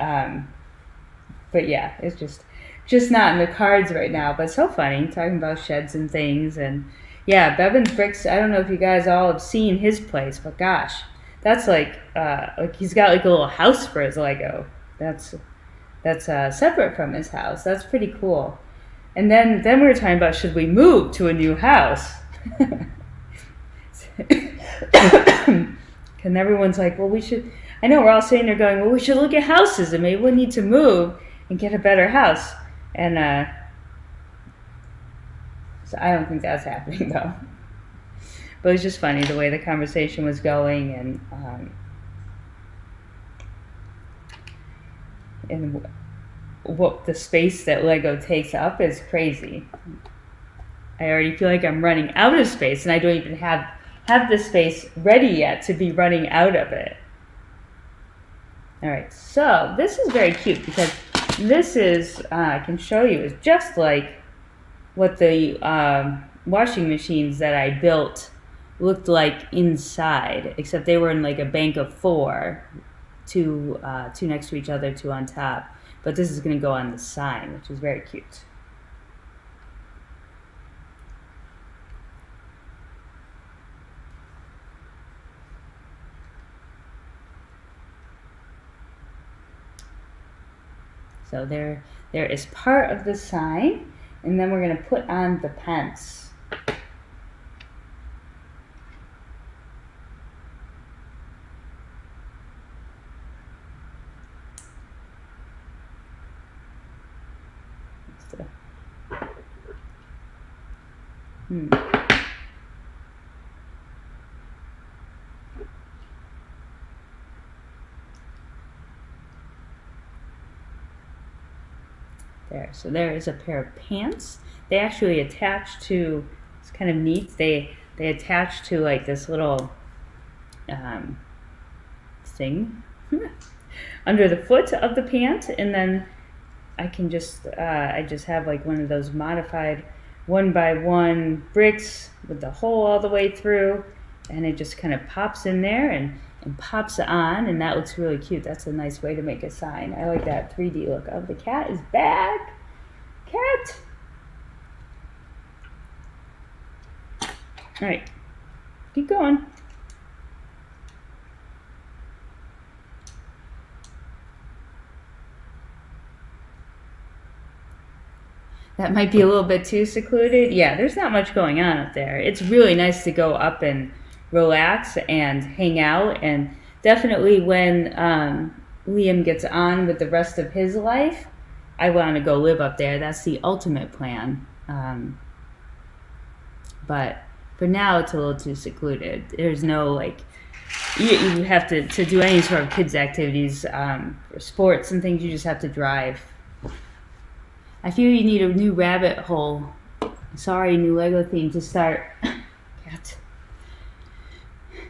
yeah, it's just not in the cards right now. But so funny talking about sheds and things. And yeah, Bevan's Bricks, I don't know if you guys all have seen his place, but gosh, that's like he's got like a little house for his Lego. That's separate from his house. That's pretty cool. And then we were talking about, should we move to a new house? And everyone's like, well, we should. I know we're all sitting there going, well, we should look at houses and maybe we need to move and get a better house. And so I don't think that's happening though. But it was just funny the way the conversation was going, and what the space that Lego takes up is crazy. I already feel like I'm running out of space, and I don't even have the space ready yet to be running out of it. All right, so this is very cute because this is, I can show you, is just like what the washing machines that I built looked like inside, except they were in like a bank of 4, 2 next to each other, 2 on top. But this is going to go on the sign, which is very cute. So there is part of the sign, and then we're going to put on the pence. There, so there is a pair of pants. They actually attach to, it's kind of neat, they attach to like this little thing under the foot of the pant, and then I can just, I just have like one of those modified 1x1 bricks with the hole all the way through, and it just kind of pops in there and pops on, and that looks really cute. That's a nice way to make a sign. I like that 3D look. Oh, the cat is back. Cat. All right, keep going. That might be a little bit too secluded. Yeah, there's not much going on up there. It's really nice to go up and relax and hang out. And definitely when Liam gets on with the rest of his life, I want to go live up there. That's the ultimate plan. But for now, it's a little too secluded. There's no like you have to do any sort of kids activities, for sports and things, you just have to drive. I feel you need a new rabbit hole. Sorry, new Lego theme to start.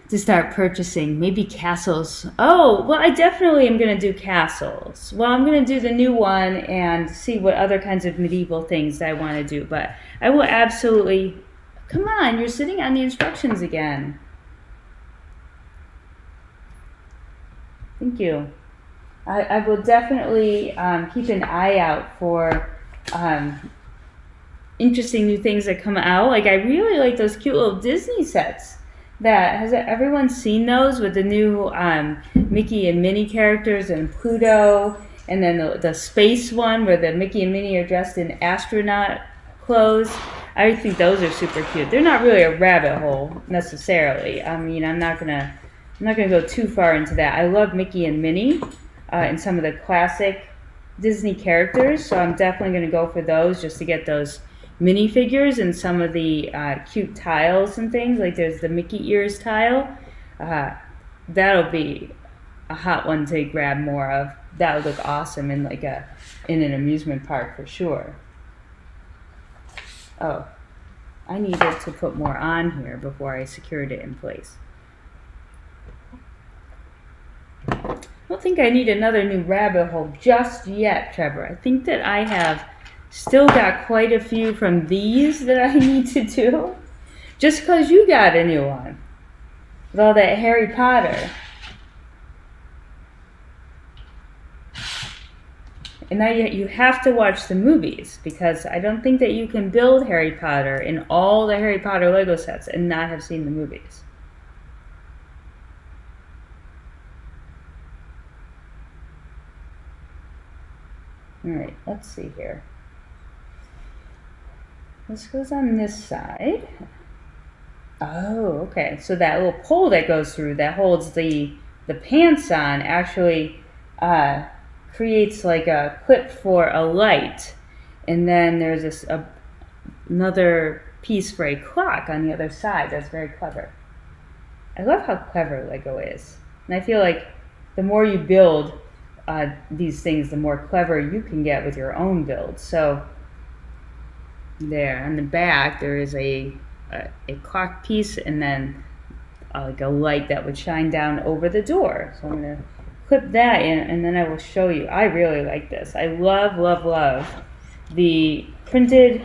To start purchasing. Maybe castles. Oh, well, I definitely am going to do castles. Well, I'm going to do the new one and see what other kinds of medieval things I want to do. But I will absolutely... Come on, you're sitting on the instructions again. Thank you. I will definitely keep an eye out for interesting new things that come out. Like, I really like those cute little Disney sets. Has everyone seen those with the new Mickey and Minnie characters and Pluto, and then the space one where the Mickey and Minnie are dressed in astronaut clothes? I think those are super cute. They're not really a rabbit hole necessarily. I mean, I'm not gonna go too far into that. I love Mickey and Minnie and some of the classic Disney characters, so I'm definitely gonna go for those just to get those minifigures and some of the cute tiles and things. Like there's the Mickey ears tile. That'll be a hot one to grab more of. That would look awesome in in an amusement park for sure. Oh, I needed to put more on here before I secured it in place. I don't think I need another new rabbit hole just yet, Trevor. I think that I have still got quite a few from these that I need to do. Just because you got a new one. With all that Harry Potter. And now you have to watch the movies, because I don't think that you can build Harry Potter in all the Harry Potter Lego sets and not have seen the movies. Alright, let's see here. This goes on this side. Oh, okay. So that little pole that goes through that holds the pants on actually creates like a clip for a light, and then there's another piece for a clock on the other side. That's very clever. I love how clever Lego is, and I feel like the more you build these things, the more clever you can get with your own build. So there on the back there is a clock piece, and then like a light that would shine down over the door. So I'm going to clip that in, and then I will show you. I really like this. I love, love, love the printed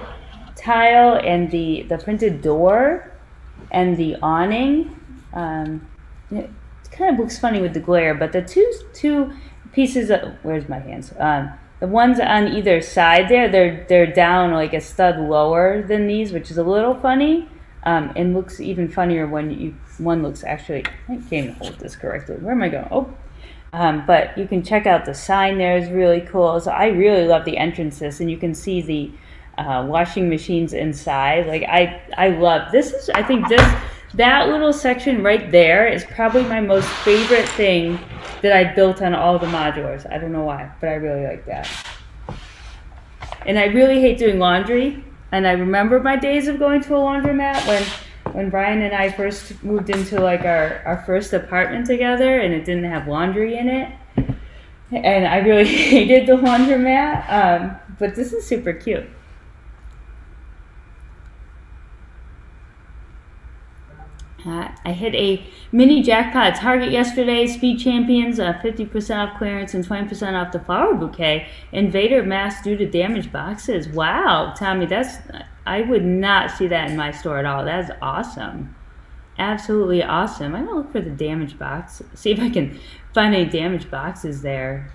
tile and the printed door and the awning. It kind of looks funny with the glare, but the two pieces of, where's my hands? The ones on either side they're down like a stud lower than these, which is a little funny, and looks even funnier when one looks actually, I can't even hold this correctly. Where am I going? Oh. But you can check out the sign there is really cool. So I really love the entrances, and you can see the washing machines inside. Like I love this. I think that little section right there is probably my most favorite thing that I built on all the modulars. I don't know why, but I really like that. And I really hate doing laundry. And I remember my days of going to a laundromat when Brian and I first moved into like our first apartment together, and it didn't have laundry in it. And I really hated the laundromat. But this is super cute. I hit a mini jackpot at Target yesterday. Speed Champions, 50% off clearance and 20% off the flower bouquet. Invader mask due to damaged boxes. Wow, Tommy, I would not see that in my store at all. That's awesome. Absolutely awesome. I'm gonna look for the damaged box. See if I can find any damaged boxes there.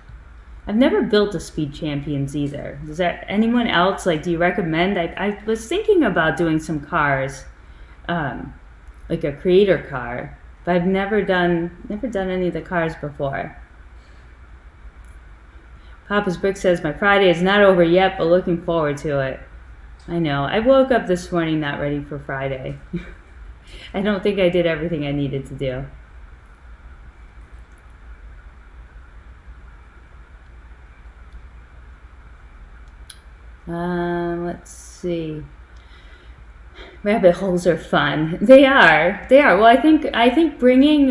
I've never built a Speed Champions either. Does that anyone else do you recommend? I was thinking about doing some cars. Like a creator car, but I've never done any of the cars before. Papa's Brick says, my Friday is not over yet, but looking forward to it. I know. I woke up this morning not ready for Friday. I don't think I did everything I needed to do. Let's see. Rabbit holes are fun. They are. They are. Well, I think bringing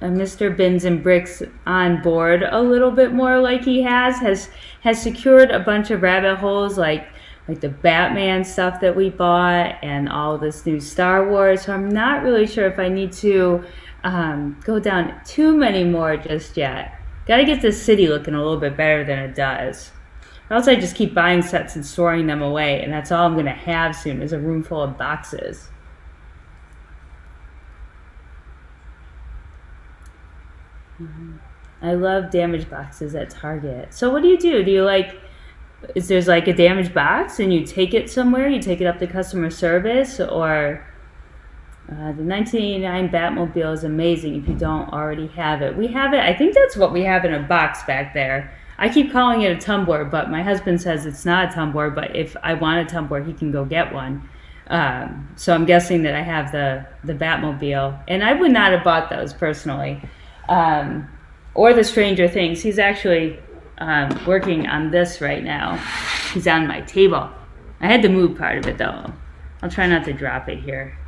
Mr. Bins and Bricks on board a little bit more, like he has secured a bunch of rabbit holes, like the Batman stuff that we bought and all this new Star Wars. So I'm not really sure if I need to go down too many more just yet. Got to get this city looking a little bit better than it does. Or else I just keep buying sets and storing them away, and that's all I'm going to have soon is a room full of boxes. I love damaged boxes at Target. So what do you do? Do you is there's like a damaged box and you take it somewhere? You take it up to customer service? Or the 1989 Batmobile is amazing if you don't already have it. We have it. I think that's what we have in a box back there. I keep calling it a tumbler, but my husband says it's not a tumbler, but if I want a tumbler, he can go get one. So I'm guessing that I have the Batmobile. And I would not have bought those personally. Or the Stranger Things. He's actually working on this right now. He's on my table. I had to move part of it though. I'll try not to drop it here.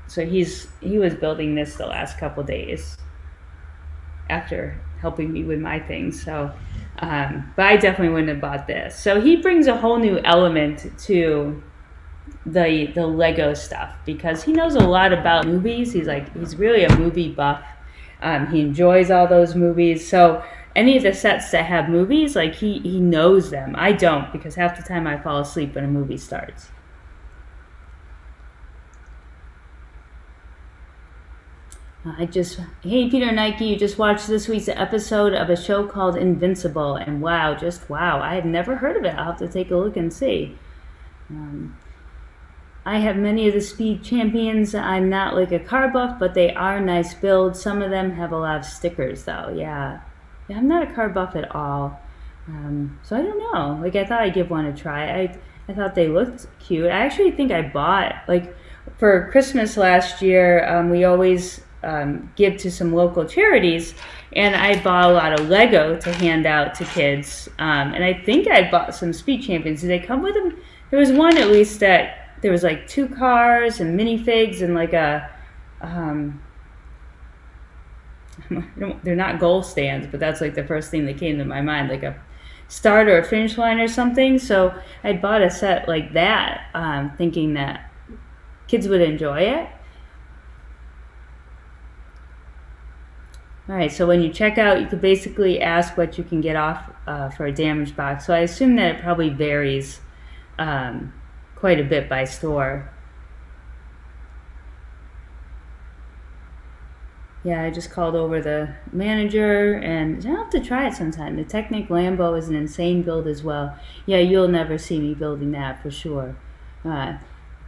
So he was building this the last couple days after helping me with my things. So, but I definitely wouldn't have bought this. So he brings a whole new element to the Lego stuff because he knows a lot about movies. He's really a movie buff. He enjoys all those movies. So any of the sets that have movies, he knows them. I don't, because half the time I fall asleep when a movie starts. Hey Peter Nike, you just watched this week's episode of a show called Invincible, and wow, I had never heard of it. I'll have to take a look and see. I have many of the Speed Champions. I'm not like a car buff, but they are nice builds. Some of them have a lot of stickers though. Yeah, I'm not a car buff at all. So I don't know. I thought I'd give one a try. I thought they looked cute. I actually think I bought, for Christmas last year, we always give to some local charities, and I bought a lot of Lego to hand out to kids. And I think I bought some Speed Champions. Did they come with them? There was one at least that there was 2 cars and minifigs and they're not goal stands, but that's the first thing that came to my mind, like a start or a finish line or something. So I bought a set like that, thinking that kids would enjoy it. All right, so when you check out, you could basically ask what you can get off for a damaged box. So I assume that it probably varies quite a bit by store. Yeah, I just called over the manager, and I'll have to try it sometime. The Technic Lambo is an insane build as well. Yeah, you'll never see me building that for sure. Hi,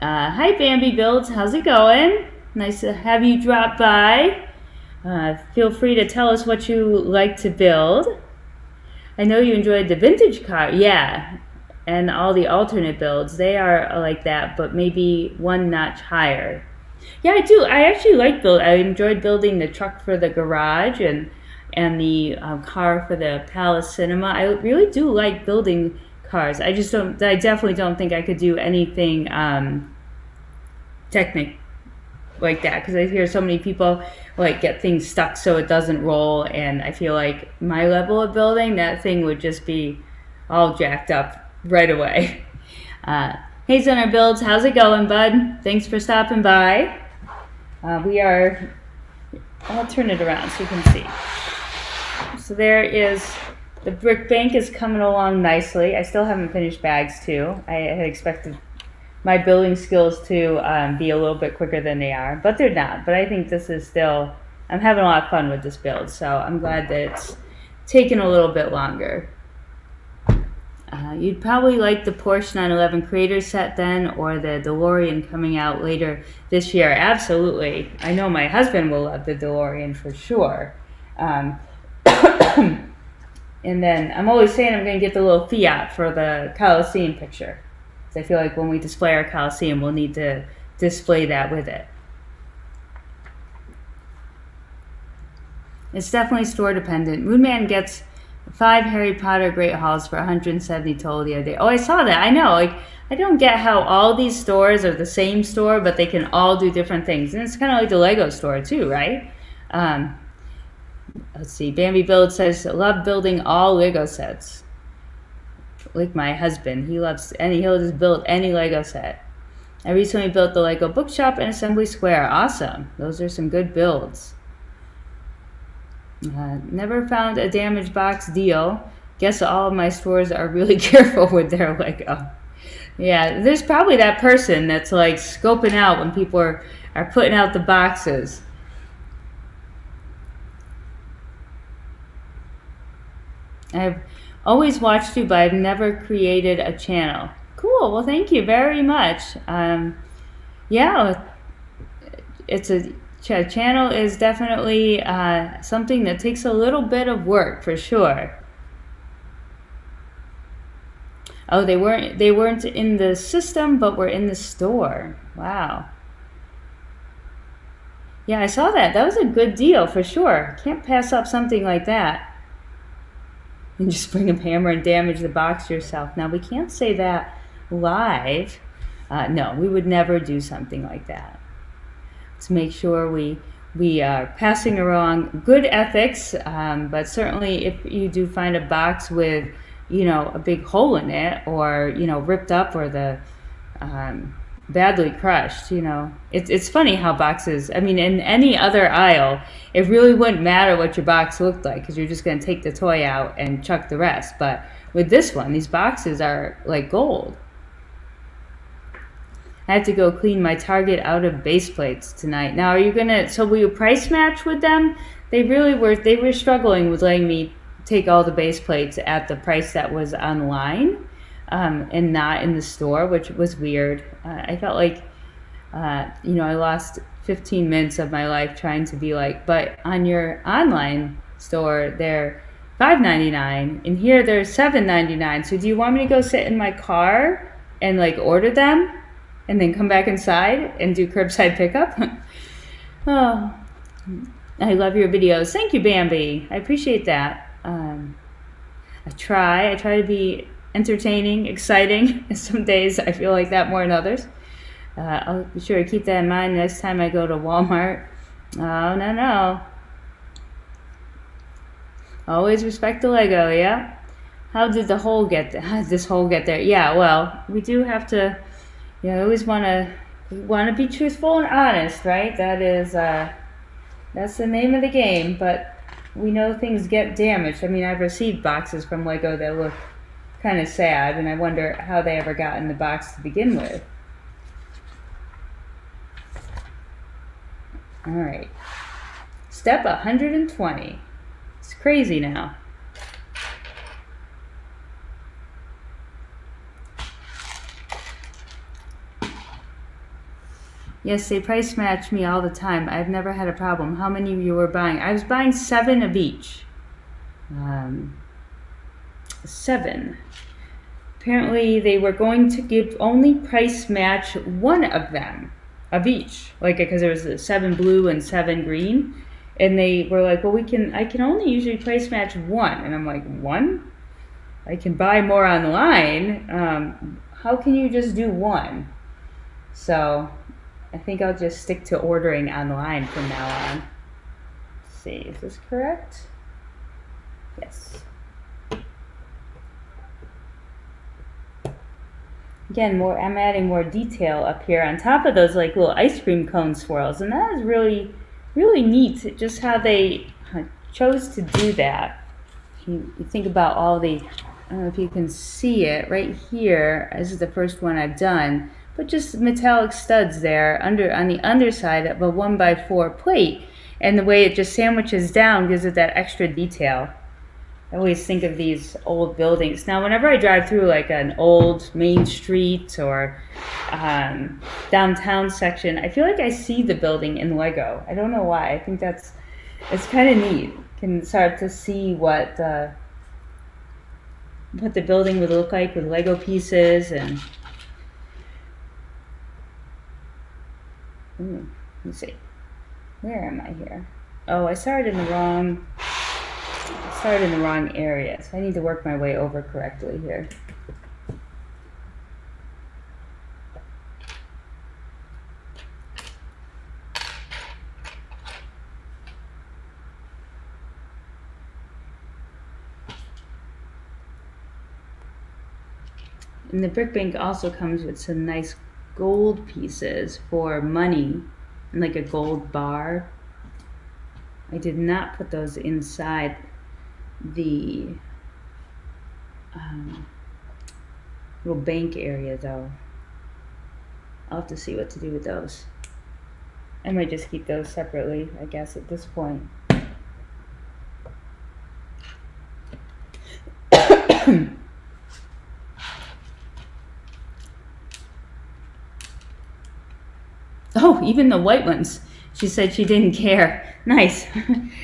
Bambi Builds. How's it going? Nice to have you drop by. Feel free to tell us what you like to build. I know you enjoyed the vintage car. Yeah, and all the alternate builds. They are like that, but maybe one notch higher. Yeah, I do. I actually I enjoyed building the truck for the garage and the car for the Palace Cinema. I really do like building cars. I definitely don't think I could do anything Technic like that, because I hear so many people get things stuck so it doesn't roll, and I feel like my level of building, that thing would just be all jacked up right away. Hey Center Builds, how's it going, bud? Thanks for stopping by. I'll turn it around so you can see. So there is, the brick bank is coming along nicely. I still haven't finished bags too. I had expected my building skills to be a little bit quicker than they are, but they're not. But I think this is still, I'm having a lot of fun with this build, so I'm glad that it's taken a little bit longer. You'd probably like the Porsche 911 Creator set then, or the DeLorean coming out later this year. Absolutely. I know my husband will love the DeLorean for sure. And then I'm always saying I'm going to get the little Fiat for the Coliseum picture. I feel like when we display our Coliseum, we'll need to display that with it. It's definitely store dependent. Moonman gets 5 Harry Potter Great Halls for 170 total the other day. Oh, I saw that. I know. Like, I don't get how all these stores are the same store, but they can all do different things. And it's kind of like the Lego store too, right? Let's see. Bambi Build says, love building all Lego sets. Like my husband, he'll just build any Lego set. I recently built the Lego Bookshop and Assembly Square. Awesome. Those are some good builds. Never found a damaged box deal. Guess all of my stores are really careful with their Lego. Yeah, there's probably that person that's like scoping out when people are putting out the boxes. I've always watched you, but I've never created a channel. Cool. Well, thank you very much. Yeah, it's a channel is definitely something that takes a little bit of work for sure. Oh, they weren't in the system, but were in the store. Wow. Yeah, I saw that. That was a good deal for sure. Can't pass up something like that. And just bring a hammer and damage the box yourself. Now, we can't say that live. No, we would never do something like that. Let's make sure we are passing along good ethics, but certainly if you do find a box with, a big hole in it, or, ripped up, or the badly crushed, it's funny how boxes, I mean, in any other aisle, it really wouldn't matter what your box looked like, because you're just going to take the toy out and chuck the rest. But with this one, these boxes are like gold. I have to go clean my Target out of base plates tonight. Now, are you gonna? So will you price match with them? They were struggling with letting me take all the base plates at the price that was online, and not in the store, which was weird. I felt like, I lost 15 minutes of my life trying to be like, but on your online store, they're $5.99, and here they're $7.99. So do you want me to go sit in my car and like order them? And then come back inside and do curbside pickup? Oh, I love your videos. Thank you, Bambi. I appreciate that. I try to be entertaining, exciting. Some days I feel like that more than others. I'll be sure to keep that in mind next time I go to Walmart. Oh, no. Always respect the Lego, yeah? How did the hole get there? How did this hole get there? Yeah, well, we do have to... I always want to be truthful and honest, right? That is that's the name of the game. But we know things get damaged. I mean, I've received boxes from Lego that look kind of sad, and I wonder how they ever got in the box to begin with. All right, step 120. It's crazy now. Yes, they price match me all the time. I've never had a problem. How many of you were buying? I was buying 7 of each. 7. Apparently, they were going to only price match 1 of them, of each. Like, because there was 7 blue and 7 green. And they were like, well, I can only usually price match 1. And I'm like, 1? I can buy more online. How can you just do 1? So... I think I'll just stick to ordering online from now on. Let's see, is this correct? Yes. Again, I'm adding more detail up here on top of those like little ice cream cone swirls, and that is really, really neat. Just how they chose to do that. You think about all the, I don't know if you can see it right here. This is the first one I've done. But just metallic studs there on the underside of a 1x4 plate, and the way it just sandwiches down gives it that extra detail. I always think of these old buildings. Now, whenever I drive through like an old main street or downtown section, I feel like I see the building in Lego. I don't know why. I think it's kind of neat. You can start to see what the building would look like with Lego pieces and. Let me see. Where am I here? Oh, I started in the wrong started in the wrong area, so I need to work my way over correctly here. And the brick bank also comes with some nice gold pieces for money, and like a gold bar. I did not put those inside the little bank area though. I'll have to see what to do with those. I might just keep those separately, I guess, at this point. Oh, even the white ones. She said she didn't care. Nice.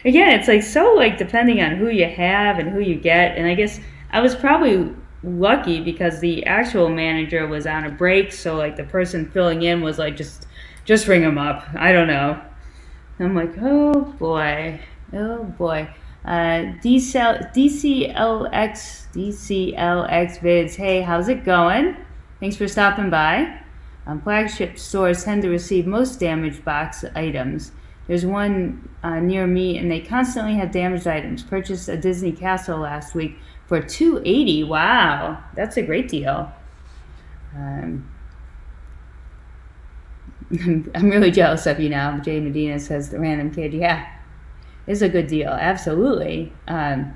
Again, it's like so like depending on who you have and who you get. And I guess I was probably lucky because the actual manager was on a break, so like the person filling in was like just ring them up. I don't know. I'm like, oh boy. DCLX vids. Hey, how's it going? Thanks for stopping by. Flagship stores tend to receive most damaged box items. There's one near me, and they constantly have damaged items. Purchased a Disney castle last week for $280. Wow, that's a great deal. I'm really jealous of you now. Jay Medina says, the random kid. Yeah, it's a good deal. Absolutely. No,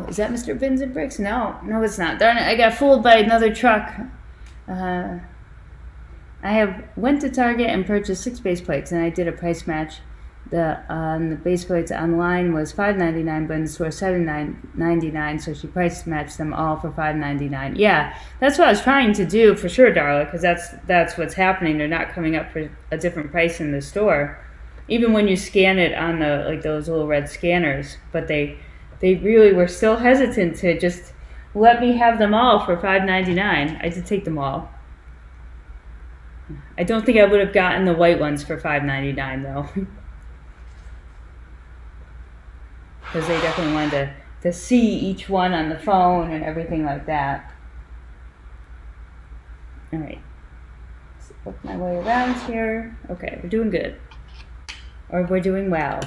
is that Mr. Bins and Bricks? No, it's not. Darn it, I got fooled by another truck. I went to Target and purchased 6 base plates, and I did a price match. The base plates online was $5.99, but in the store $7.99, so she price matched them all for $5.99. Yeah, that's what I was trying to do for sure, Darla, because that's what's happening. They're not coming up for a different price in the store, even when you scan it on the like those little red scanners. But they really were still hesitant to just let me have them all for $5.99. I did take them all. I don't think I would have gotten the white ones for $5.99 though. Because they definitely wanted to see each one on the phone and everything like that. Alright. Let's work my way around here. Okay, we're doing good. Or we're doing well.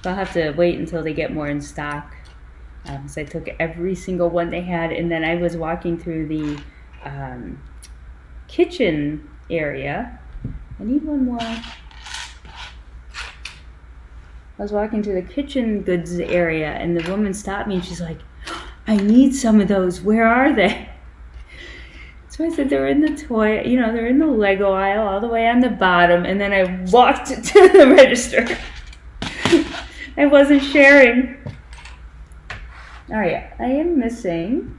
So I'll have to wait until they get more in stock. So I took every single one they had, and then I was walking through the kitchen area. I need one more. I was walking through the kitchen goods area, and the woman stopped me, and she's like, I need some of those. Where are they? So I said, they're in the toy, they're in the Lego aisle all the way on the bottom, and then I walked to the register. I wasn't sharing. All right, I am missing.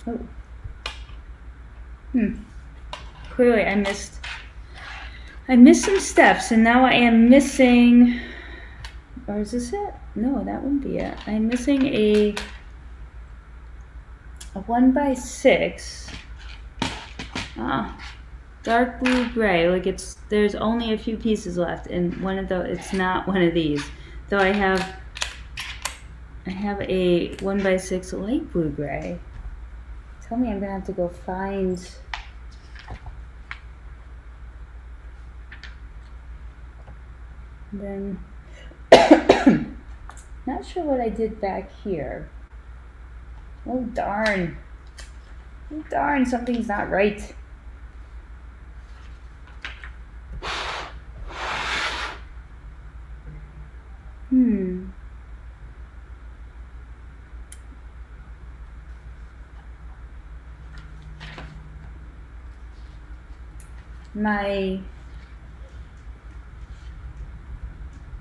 Oh. Clearly I missed some steps, and now I am missing, or is this it? No, that wouldn't be it. I'm missing a 1x6. Dark blue gray. Like there's only a few pieces left, and it's not one of these. Though I have a 1x6 light blue gray. Tell me I'm gonna have to go find. Then not sure what I did back here. Oh darn. Oh darn, something's not right.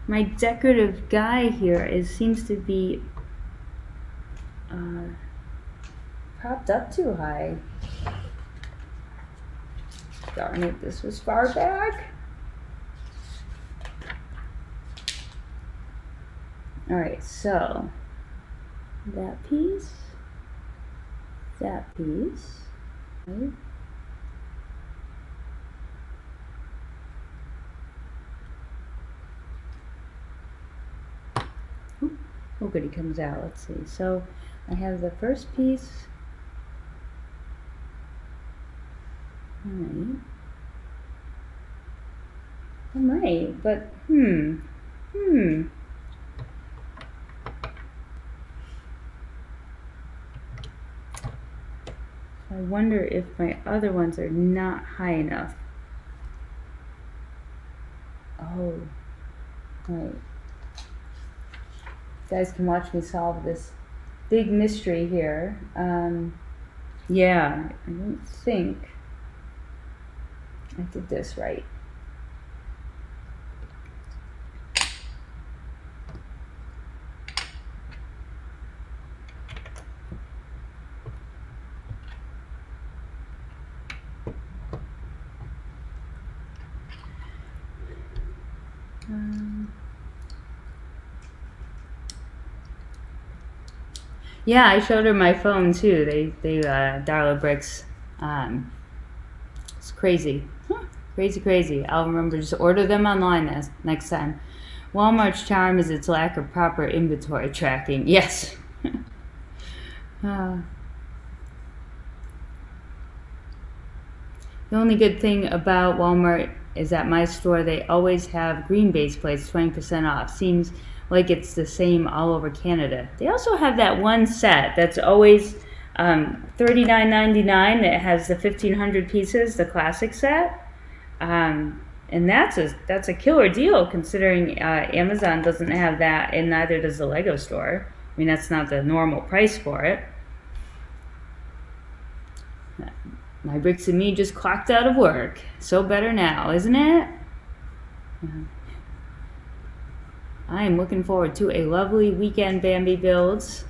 My decorative guy here seems to be propped up too high. Darn it, this was far back. Alright, so that piece, right? Oh, good, he comes out. Let's see. So I have the first piece. Alright, but I wonder if my other ones are not high enough. Oh, right. You guys can watch me solve this big mystery here. Yeah, I don't think I did this right. Yeah, I showed her my phone too. They Darla Bricks. It's crazy. Crazy. I'll remember, just order them online next time. Walmart's charm is its lack of proper inventory tracking. Yes. The only good thing about Walmart is at my store they always have green base plates 20% off. Seems like it's the same all over Canada. They also have that one set that's always $39.99 that has the 1,500 pieces, the classic set. And that's a killer deal considering Amazon doesn't have that, and neither does the Lego store. I mean, that's not the normal price for it. My Bricks and Me just clocked out of work. So better now, isn't it? I am looking forward to a lovely weekend Bambi builds.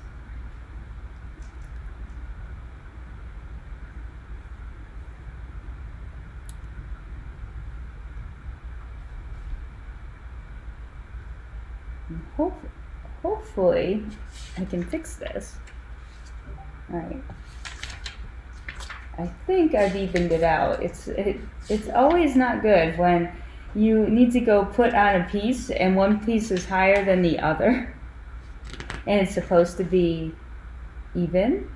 Hopefully I can fix this. All right. I think I've evened it out. It's always not good when you need to go put on a piece and one piece is higher than the other and it's supposed to be even.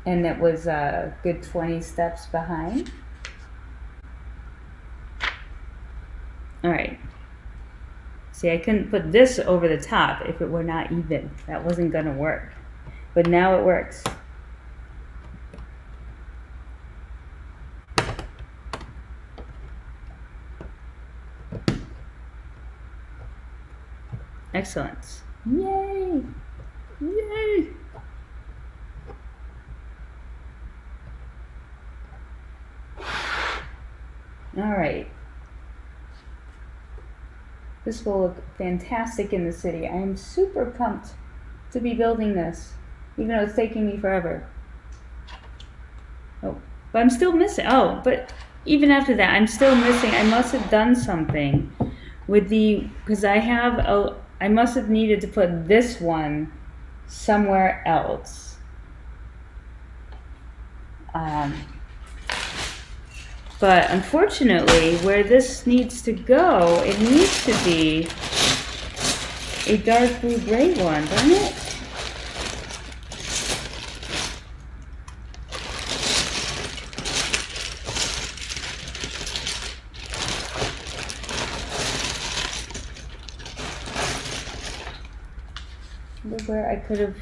And it was a good 20 steps behind. All right. See, I couldn't put this over the top if it were not even. That wasn't gonna work. But now it works. Excellent. Yay! Yay! All right. This will look fantastic in the city. I am super pumped to be building this, even though it's taking me forever. Oh, but I'm still missing. Oh, but even after that, I'm still missing. I must have done something with because I must have needed to put this one somewhere else. But unfortunately, where this needs to go, it needs to be a dark blue-gray one, doesn't it? Look where I could have.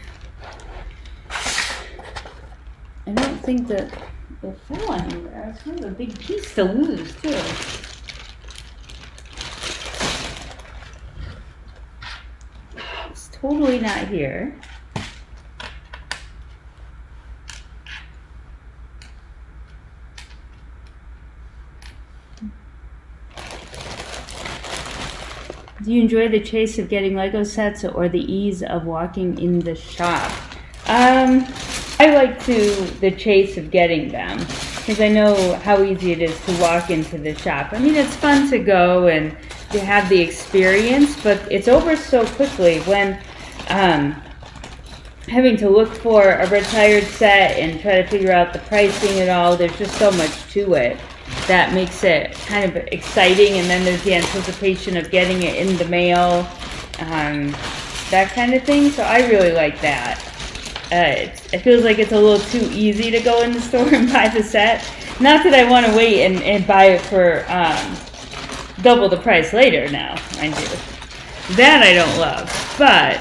I don't think that it fell anywhere. It's kind of a big piece to lose, too. It's totally not here. Do you enjoy the chase of getting Lego sets or the ease of walking in the shop? I like the chase of getting them because I know how easy it is to walk into the shop. I mean, it's fun to go and to have the experience, but it's over so quickly when having to look for a retired set and try to figure out the pricing and all. There's just so much to it that makes it kind of exciting, and then there's the anticipation of getting it in the mail, that kind of thing. So I really like that. It feels like it's a little too easy to go in the store and buy the set. Not that I want to wait and buy it for double the price later now, mind you. That I don't love, but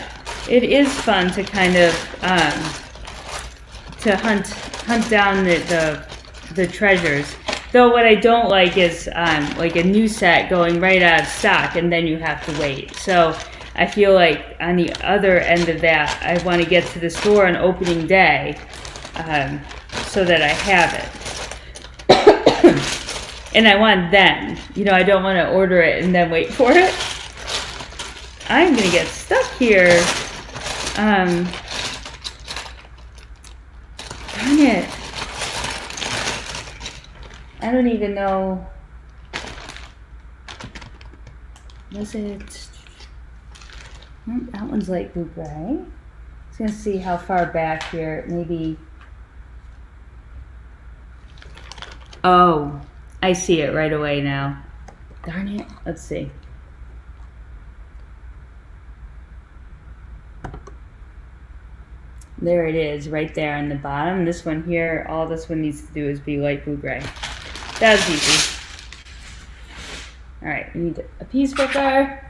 it is fun to kind of to hunt down the treasures. Though what I don't like is like a new set going right out of stock and then you have to wait. So I feel like on the other end of that, I want to get to the store on opening day so that I have it. And I want then. You know, I don't want to order it and then wait for it. I'm going to get stuck here. Darn it. I don't even know. Was it? That one's light blue gray. I'm just going to see how far back here. Maybe. Oh, I see it right away now. Darn it. Let's see. There it is, right there on the bottom. This one here, all this one needs to do is be light blue gray. That was easy. All right, we need a piece picker.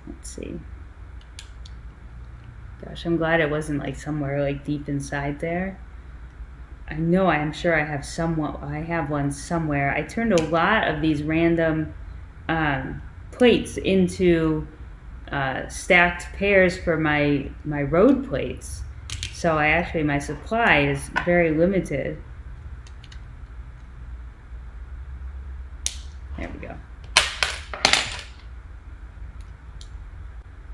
Let's see. Gosh, I'm glad it wasn't like somewhere like deep inside there. I'm sure I have one somewhere. I turned a lot of these random plates into stacked pairs for my road plates. So my supply is very limited. There we go.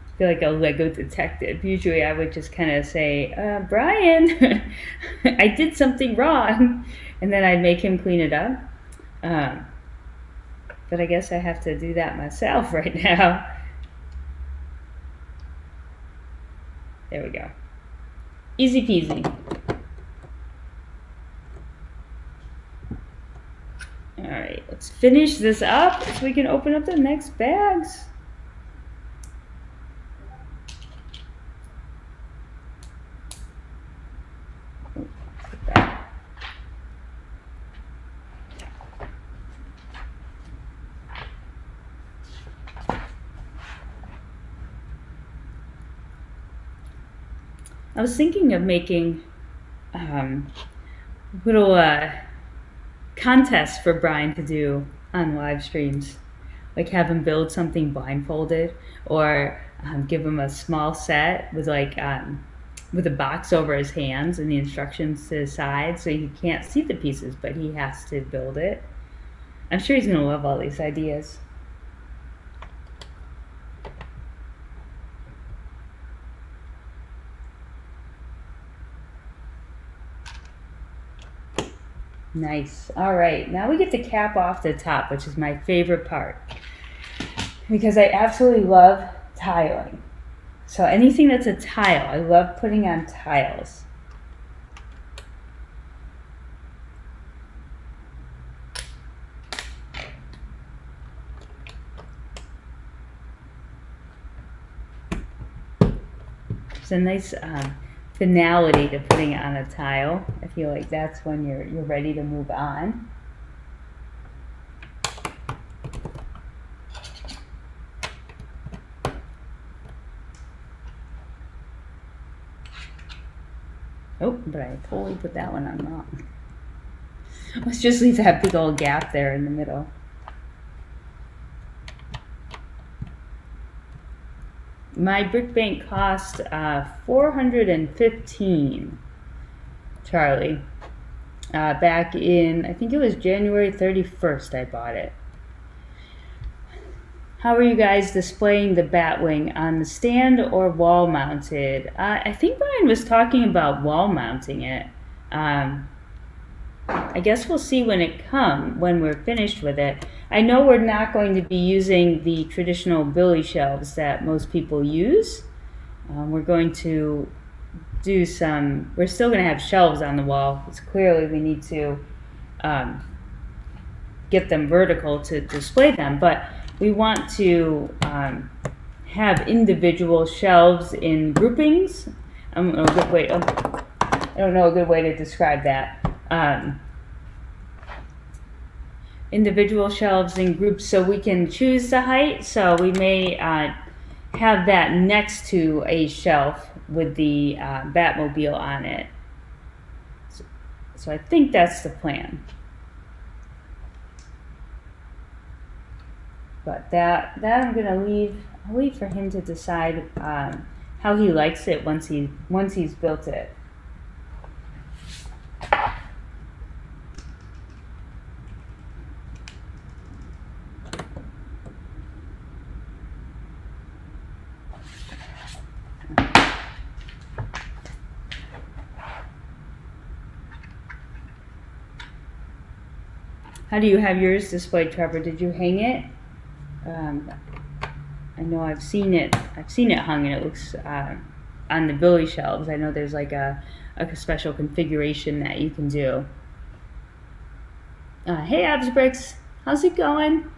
I feel like a Lego detective. Usually I would just kind of say, Brian, I did something wrong. And then I'd make him clean it up. But I guess I have to do that myself right now. There we go. Easy peasy. All right, let's finish this up so we can open up the next bags. I was thinking of making little contests for Brian to do on live streams, like have him build something blindfolded, or give him a small set with with a box over his hands and the instructions to his side, so he can't see the pieces, but he has to build it. I'm sure he's gonna love all these ideas. Nice. All right, now we get to cap off the top, which is my favorite part, because I absolutely love tiling. So anything that's a tile, I love putting on tiles. It's a nice finality to putting it on a tile. I feel like that's when you're ready to move on. Oh, but I totally put that one on wrong. Let's just leave that big old gap there in the middle. My brick bank cost $415, Charlie. Back in, I think it was January 31st I bought it. how are you guys displaying the Batwing, on the stand or wall mounted? I think Brian was talking about wall mounting it. I guess we'll see when we're finished with it. I know we're not going to be using the traditional billy shelves that most people use. We're going to do we're still going to have shelves on the wall. It's clearly we need to get them vertical to display them, but we want to have individual shelves in groupings. I don't know a good way to describe that. Individual shelves in groups so we can choose the height. So we may have that next to a shelf with the Batmobile on it. So I think that's the plan. But that I'm gonna I'll leave for him to decide how he likes it once he's built it. How do you have yours displayed, Trevor? Did you hang it? I know I've seen it hung, and it looks on the billy shelves. I know there's like a special configuration that you can do. Hey Abs Bricks, how's it going?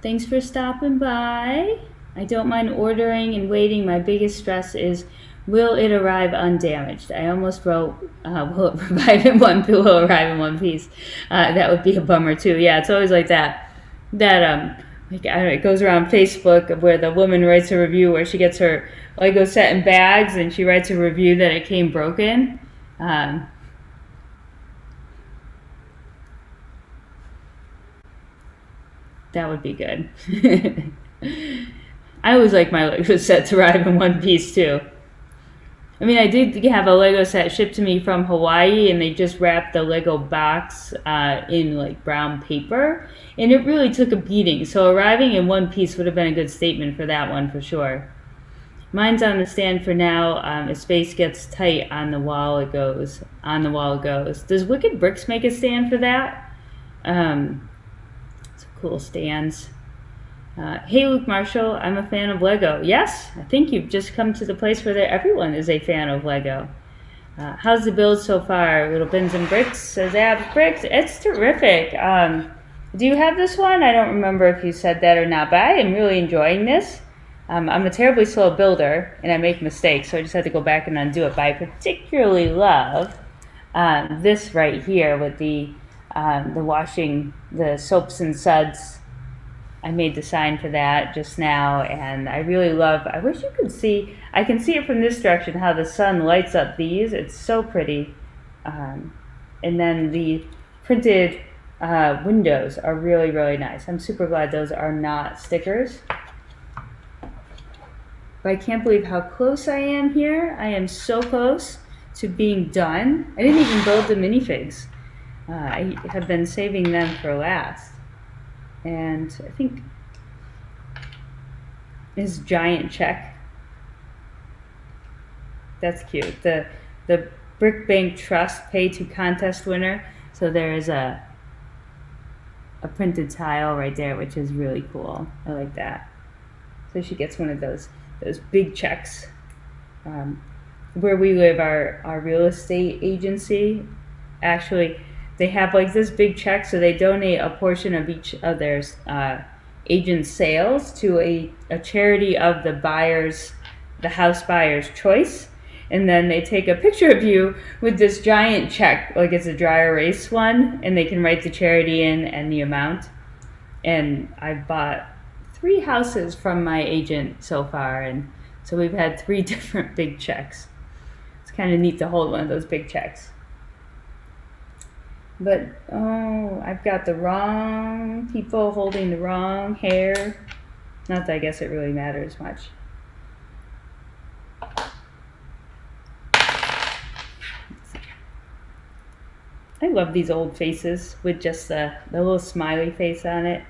Thanks for stopping by. I don't mind ordering and waiting. My biggest stress is, will it arrive undamaged? I almost wrote, will it arrive in one piece? That would be a bummer too. Yeah, it's always like that. Like, I don't know, it goes around Facebook where the woman writes a review where she gets her Lego set in bags and she writes a review that it came broken. That would be good. I always like my Lego set to arrive in one piece too. I mean, I did have a Lego set shipped to me from Hawaii, and they just wrapped the Lego box in like brown paper, and it really took a beating. So arriving in one piece would have been a good statement for that one for sure. Mine's on the stand for now. If space gets tight on the wall, it goes. On the wall it goes. Does Wicked Bricks make a stand for that? Some cool stands. Hey Luke Marshall, I'm a fan of Lego. Yes, I think you've just come to the place where everyone is a fan of Lego. How's the build so far? Little Bins and Bricks, says Abs Bricks. It's terrific. Do you have this one? I don't remember if you said that or not, but I am really enjoying this. I'm a terribly slow builder, and I make mistakes, so I just had to go back and undo it. But I particularly love this right here with the washing, the soaps and suds. I made the sign for that just now, and I really love, I wish you could see, I can see it from this direction, how the sun lights up these. It's so pretty. And then the printed windows are really, really nice. I'm super glad those are not stickers. But I can't believe how close I am here. I am so close to being done. I didn't even build the minifigs. I have been saving them for last. And I think this giant check. That's cute. The Brick Bank Trust Pay to Contest winner. So there is a printed tile right there, which is really cool. I like that. So she gets one of those big checks. Where we live, our real estate agency, actually, they have like this big check, so they donate a portion of each of their agent sales to a charity of the house buyer's choice. And then they take a picture of you with this giant check, like it's a dry erase one, and they can write the charity in and the amount. And I've bought 3 houses from my agent so far, and so we've had 3 different big checks. It's kind of neat to hold one of those big checks. But, oh, I've got the wrong people holding the wrong hair. Not that I guess it really matters much. I love these old faces with just the little smiley face on it.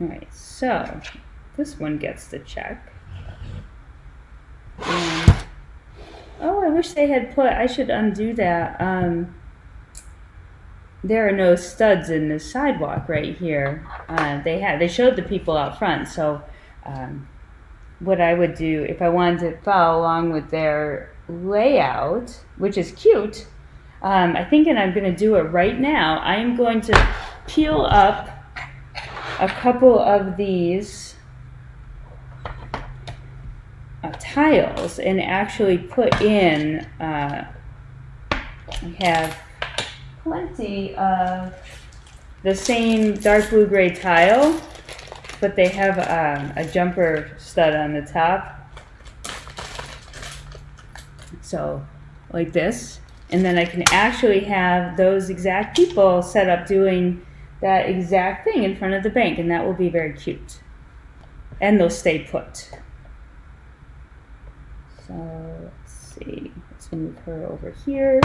Alright, so this one gets the check. And, oh, I wish they had put, I should undo that. There are no studs in the sidewalk right here. They showed the people out front, so what I would do if I wanted to follow along with their layout, which is cute, I think, and I'm going to do it right now, I am going to peel up a couple of these tiles and actually put in, I have plenty of the same dark blue gray tile, but they have a jumper stud on the top. So like this, and then I can actually have those exact people set up doing that exact thing in front of the bank, and that will be very cute. And they'll stay put. So let's see, let's move her over here.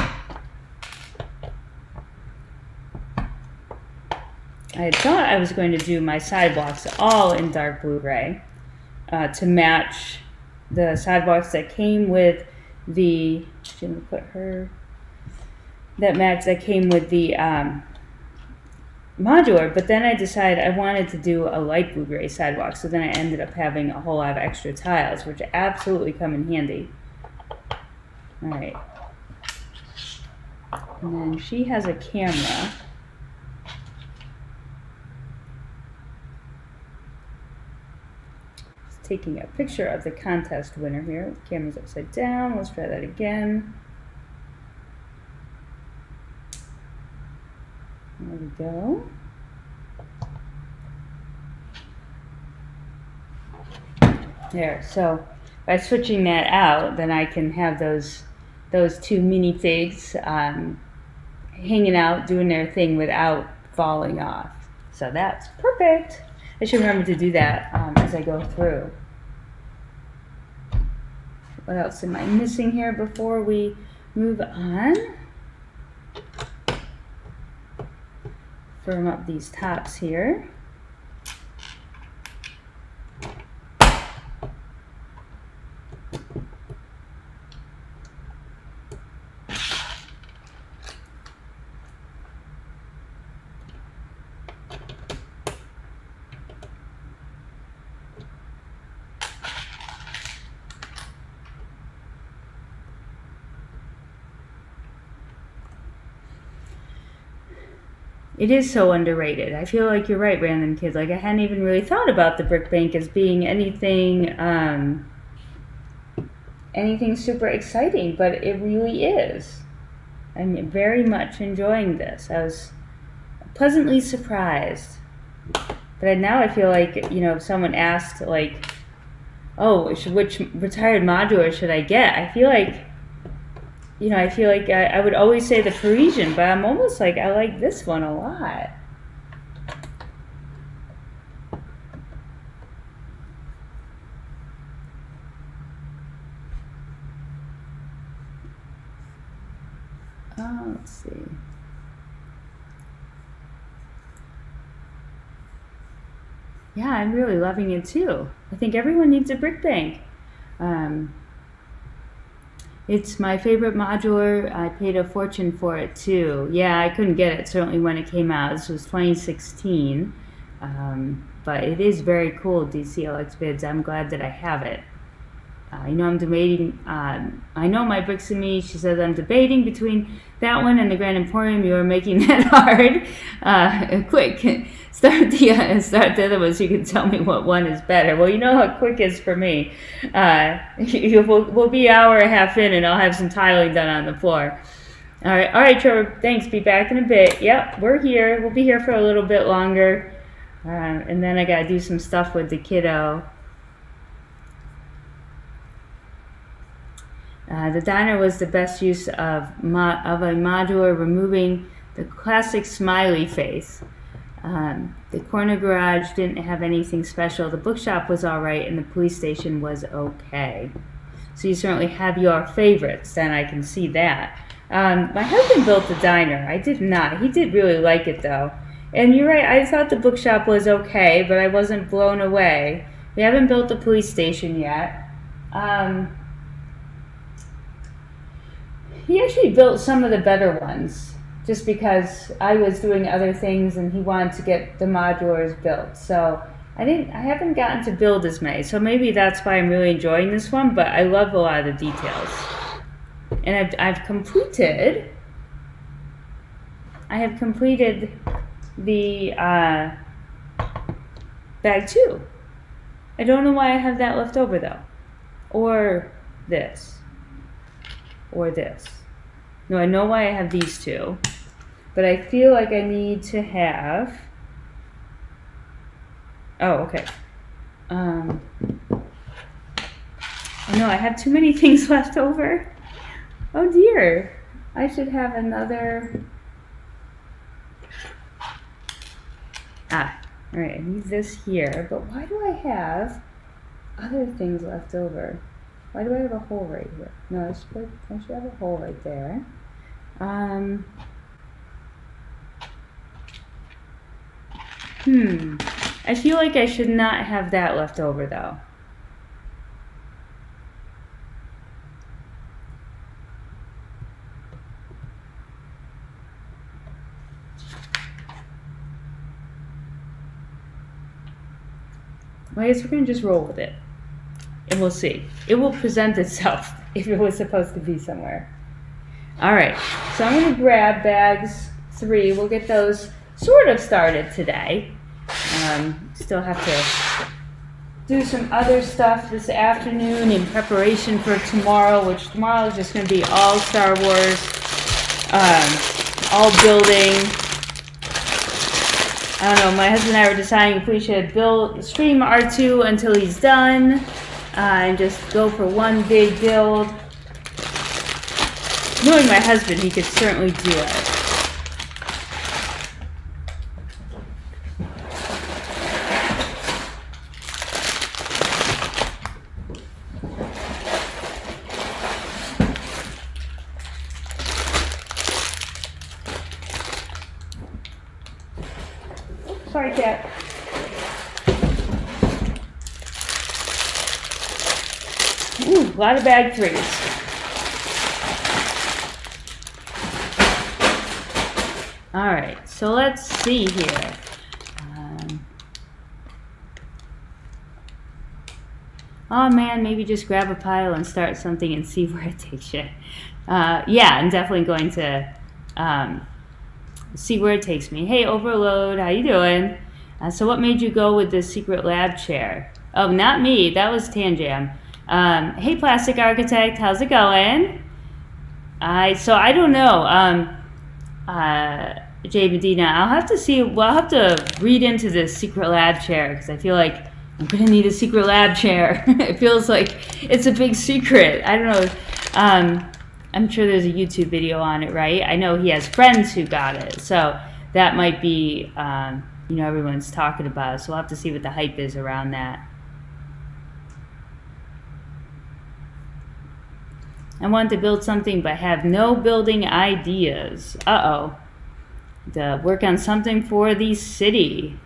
I had thought I was going to do my sidewalks all in dark blue gray to match the sidewalks that came with the, shouldn't put her, that came with the modular, but then I decided I wanted to do a light blue gray sidewalk, so then I ended up having a whole lot of extra tiles, which absolutely come in handy. Alright. And then she has a camera. Just taking a picture of the contest winner here. The camera's upside down. Let's try that again. There we go. There, so by switching that out, then I can have those two minifigs hanging out, doing their thing without falling off. So that's perfect. I should remember to do that as I go through. What else am I missing here before we move on? Firm up these tops here. It is so underrated. I feel like you're right, Random Kid. Like, I hadn't even really thought about the brick bank as being anything anything super exciting, but it really is. I'm very much enjoying this. I was pleasantly surprised. But now I feel like, you know, if someone asked, like, oh, which retired modular should I get? I feel like, you know, I would always say the Parisian, but I'm almost like, I like this one a lot. Oh, let's see. Yeah, I'm really loving it too. I think everyone needs a brick bank. It's my favorite modular. I paid a fortune for it too. Yeah, I couldn't get it certainly when it came out. This was 2016. But it is very cool, DCLX Bids. I'm glad that I have it. You know, I'm debating, I know my Bricks and Me, she says I'm debating between that one and the Grand Emporium. You are making that hard. Quick, start the other one so you can tell me what one is better. Well, you know how quick is for me. We'll be an hour and a half in and I'll have some tiling done on the floor. All right, Trevor, thanks. Be back in a bit. Yep, we're here. We'll be here for a little bit longer. And then I got to do some stuff with the kiddo. The diner was the best use of a modular, removing the classic smiley face. The corner garage didn't have anything special. The bookshop was all right, and the police station was okay. So you certainly have your favorites, and I can see that. My husband built the diner. I did not. He did really like it, though. And you're right, I thought the bookshop was okay, but I wasn't blown away. We haven't built the police station yet. He actually built some of the better ones, just because I was doing other things and he wanted to get the modulars built. So I haven't gotten to build as many, so maybe that's why I'm really enjoying this one, but I love a lot of the details. And I've completed the bag 2. I don't know why I have that left over though. Or this. Or this. No, I know why I have these 2. But I feel like I need to have... Oh, okay. Oh no, I have too many things left over. Oh dear. I should have another... Alright, I need this here, but why do I have other things left over? Why do I have a hole right here? No, I should have a hole right there. I feel like I should not have that left over though. Well, I guess we're going to just roll with it. And we'll see. It will present itself if it was supposed to be somewhere. Alright, so I'm going to grab bags 3. We'll get those sort of started today. Still have to do some other stuff this afternoon in preparation for tomorrow, which tomorrow is just going to be all Star Wars, all building. I don't know, my husband and I were deciding if we should stream R2 until he's done, and just go for one big build. Knowing my husband, he could certainly do it. Sorry, cat. Ooh, a lot of bag 3s. All right, so let's see here. Oh man, maybe just grab a pile and start something and see where it takes you. Yeah, I'm definitely going to see where it takes me. Hey, Overload, how you doing? So what made you go with the secret lab chair? Oh, not me. That was Tanjam. Hey, Plastic Architect, how's it going? So I don't know. Jay Medina, I'll have to see. Well, I'll have to read into this secret lab chair because I feel like I'm gonna need a secret lab chair. It feels like it's a big secret. I don't know. I'm sure there's a YouTube video on it, right? I know he has friends who got it, so that might be, you know, everyone's talking about it. So we'll have to see what the hype is around that. I want to build something but have no building ideas. Uh-oh. To work on something for the city.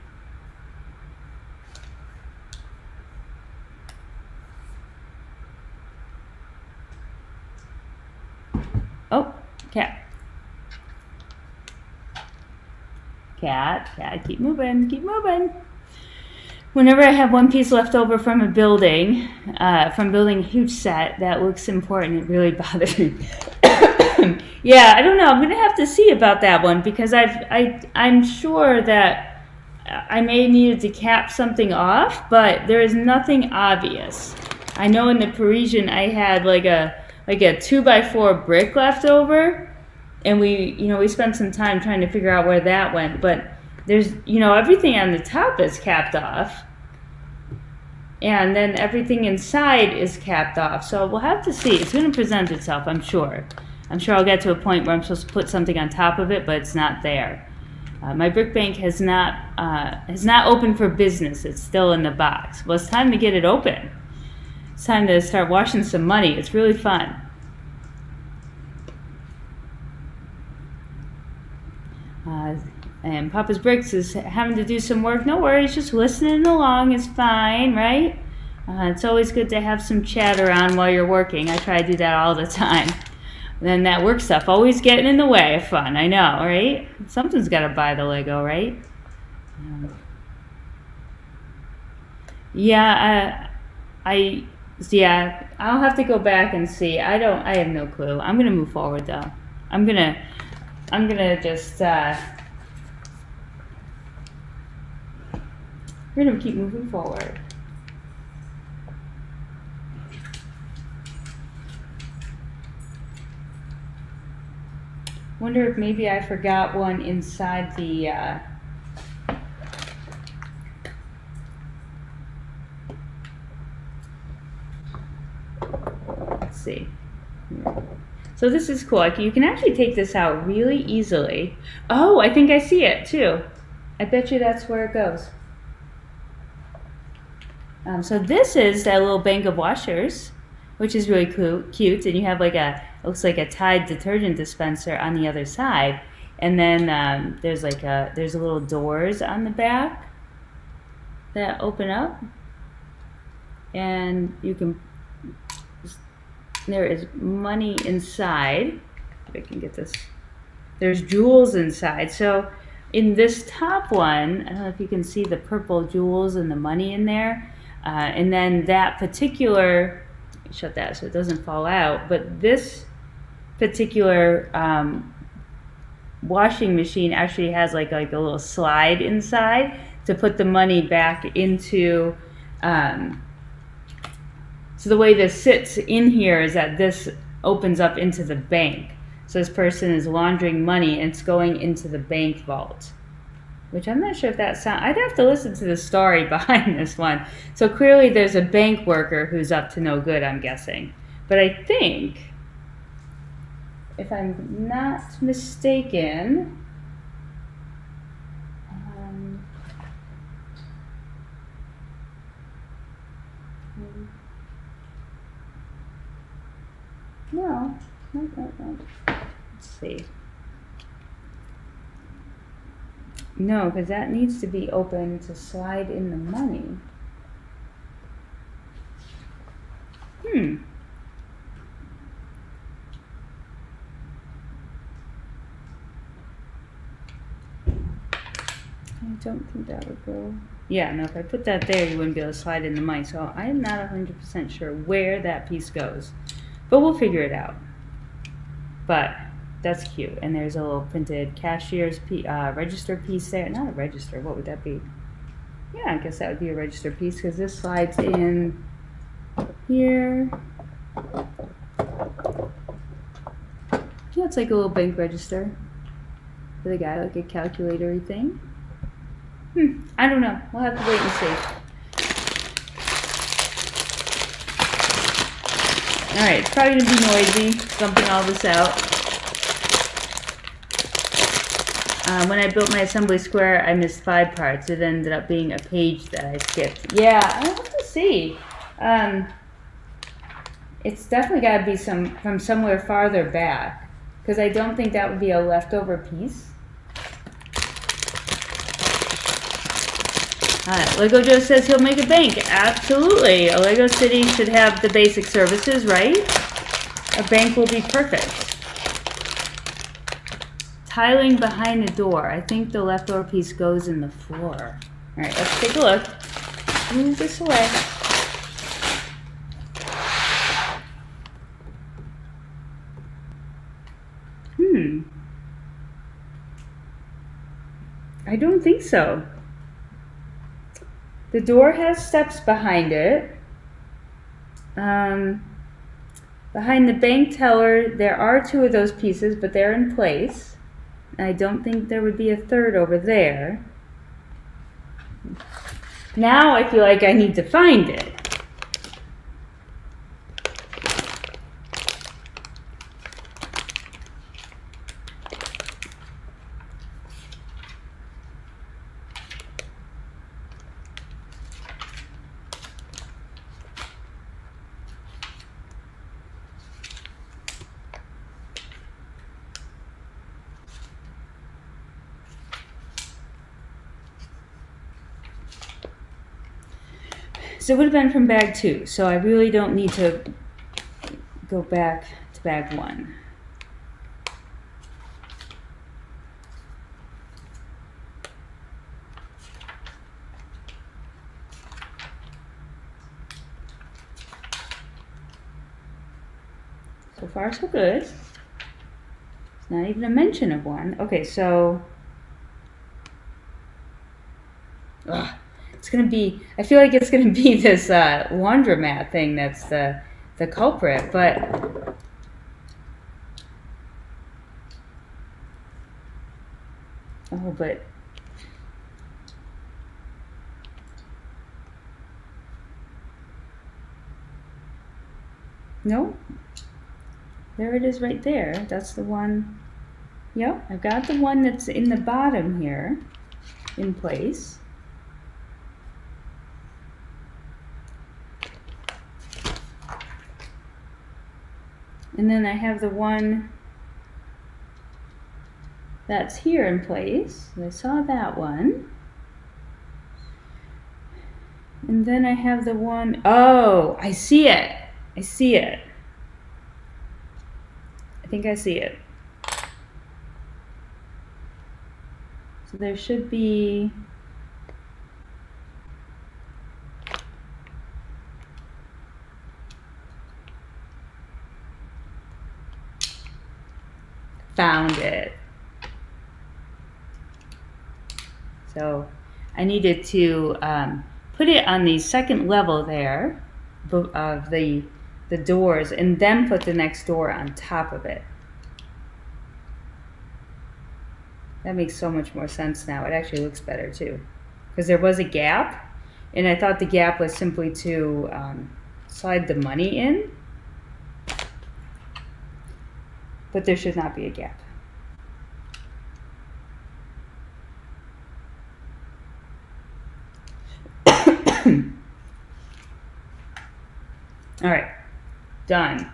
Oh, cat. Cat, keep moving, keep moving. Whenever I have one piece left over from a building, from building a huge set that looks important, it really bothers me. Yeah, I don't know. I'm gonna have to see about that one because I'm sure that I may need to cap something off, but there is nothing obvious. I know in the Parisian I had like a 2x4 brick left over, and we spent some time trying to figure out where that went, but there's, everything on the top is capped off, and then everything inside is capped off, so we'll have to see. It's going to present itself, I'm sure. I'm sure I'll get to a point where I'm supposed to put something on top of it, but it's not there. My brick bank has not opened for business. It's still in the box. Well, it's time to get it open. It's time to start washing some money. It's really fun. And Papa's Bricks is having to do some work. No worries, just listening along is fine, right? It's always good to have some chat around while you're working. I try to do that all the time. Then that work stuff always getting in the way of fun. I know, right? Something's got to buy the Lego, right? Yeah, I'll have to go back and see. I have no clue. I'm gonna move forward though. I'm gonna just we're gonna keep moving forward. Wonder if maybe I forgot one inside the let's see. So this is cool. You can actually take this out really easily. Oh, I think I see it too. I bet you that's where it goes. So this is that little bank of washers, which is really cute. And you have like looks like a Tide detergent dispenser on the other side. And then there's little doors on the back that open up. And you can, there is money inside. If I can get this. There's jewels inside. So in this top one, I don't know if you can see the purple jewels and the money in there. And then that particular, shut that so it doesn't fall out, but this particular washing machine actually has like a little slide inside to put the money back into, so the way this sits in here is that this opens up into the bank. So this person is laundering money and it's going into the bank vault. Which I'm not sure if that sounds, I'd have to listen to the story behind this one. So clearly there's a bank worker who's up to no good, I'm guessing. But I think, if I'm not mistaken, no. Let's see. No, because that needs to be open to slide in the money. I don't think that would go. Yeah, no, if I put that there, you wouldn't be able to slide in the money. So I'm not 100% sure where that piece goes. But we'll figure it out. But that's cute. And there's a little printed cashier's register piece there. Not a register. What would that be? Yeah, I guess that would be a register piece because this slides in here. Yeah, it's like a little bank register for the guy, like a calculatory thing. I don't know. We'll have to wait and see. Alright, it's probably going to be noisy, dumping all this out. When I built my assembly square, I missed 5 parts. It ended up being a page that I skipped. Yeah, I'll have to see. It's definitely got to be from somewhere farther back, because I don't think that would be a leftover piece. Lego Joe says he'll make a bank. Absolutely. A Lego City should have the basic services, right? A bank will be perfect. Tiling behind the door. I think the leftover piece goes in the floor. All right, let's take a look. Move this away. I don't think so. The door has steps behind it. Behind the bank teller, there are 2 of those pieces, but they're in place. I don't think there would be a third over there. Now I feel like I need to find it. So it would have been from bag 2. So I really don't need to go back to bag 1. So far, so good. It's not even a mention of one. Okay, so it's gonna be. I feel like it's gonna be this laundromat thing that's the culprit, but but no. There it is right there. That's the one. Yep, I've got the one that's in the bottom here in place. And then I have the one that's here in place. I saw that one. And then I have the one, oh, I see it. I see it. I think I see it. So there should be found it. So I needed to put it on the second level there of the doors, and then put the next door on top of it. That makes so much more sense now. It actually looks better too, because there was a gap, and I thought the gap was simply to slide the money in, but there should not be a gap. All right, done.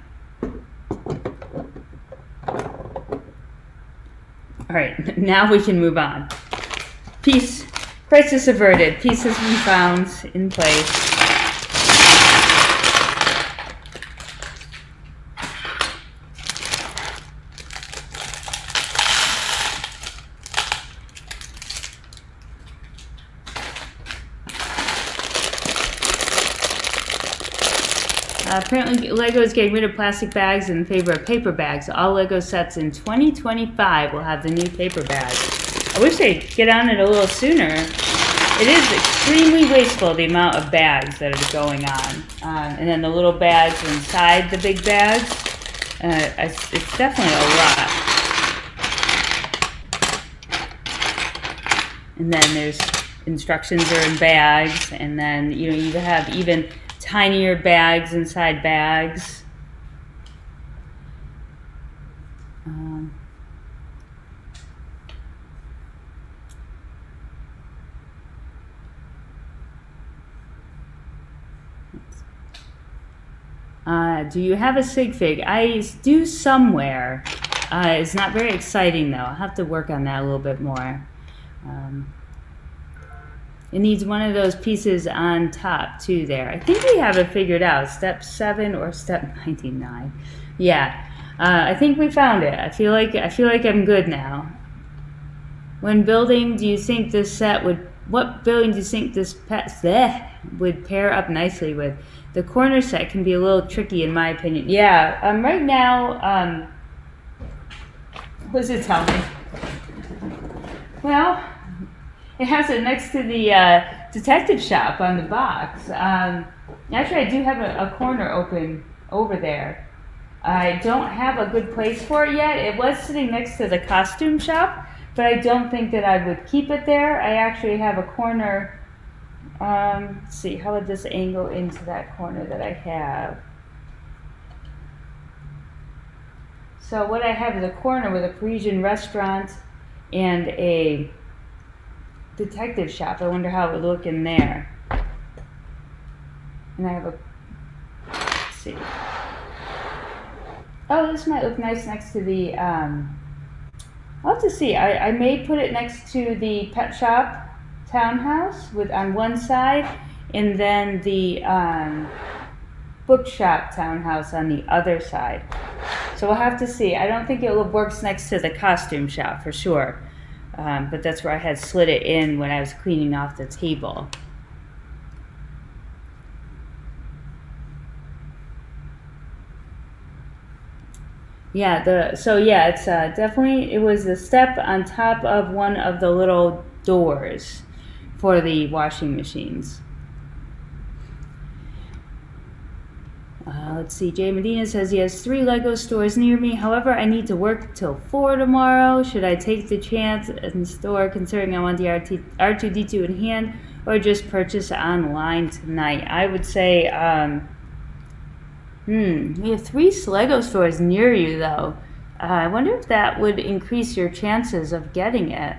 All right, now we can move on. Peace, crisis averted. Peace has been found in place. Apparently, LEGO is getting rid of plastic bags in favor of paper bags. All LEGO sets in 2025 will have the new paper bags. I wish they'd get on it a little sooner. It is extremely wasteful, the amount of bags that are going on. And then the little bags inside the big bags. It's definitely a lot. And then there's instructions are in bags. And then, you know, you have even tinier bags inside bags. Do you have a sig fig? I do somewhere. It's not very exciting though. I'll have to work on that a little bit more. It needs one of those pieces on top too there. I think we have it figured out. Step 7 or step 99. Yeah, I think we found it. I feel like I'm good now. When building, do you think this set would? What building do you think this would pair up nicely with? The corner set can be a little tricky in my opinion. Yeah. Right now, what does it tell me? Well, it has it next to the detective shop on the box. Actually, I do have a corner open over there. I don't have a good place for it yet. It was sitting next to the costume shop, but I don't think that I would keep it there. I actually have a corner. Let's see, how would this angle into that corner that I have? So what I have is a corner with a Parisian restaurant and a detective shop. I wonder how it would look in there. And I have a, let's see. Oh, this might look nice next to the, I'll have to see. I may put it next to the pet shop townhouse with on one side, and then the bookshop townhouse on the other side. So we'll have to see. I don't think it works next to the costume shop for sure, but that's where I had slid it in when I was cleaning off the table. Yeah, it's definitely, it was the step on top of one of the little doors for the washing machines. Let's see, Jay Medina says he has 3 Lego stores near me. However, I need to work till 4 tomorrow. Should I take the chance in store considering I want the R2-D2 in hand, or just purchase online tonight? I would say, we have 3 Lego stores near you though. I wonder if that would increase your chances of getting it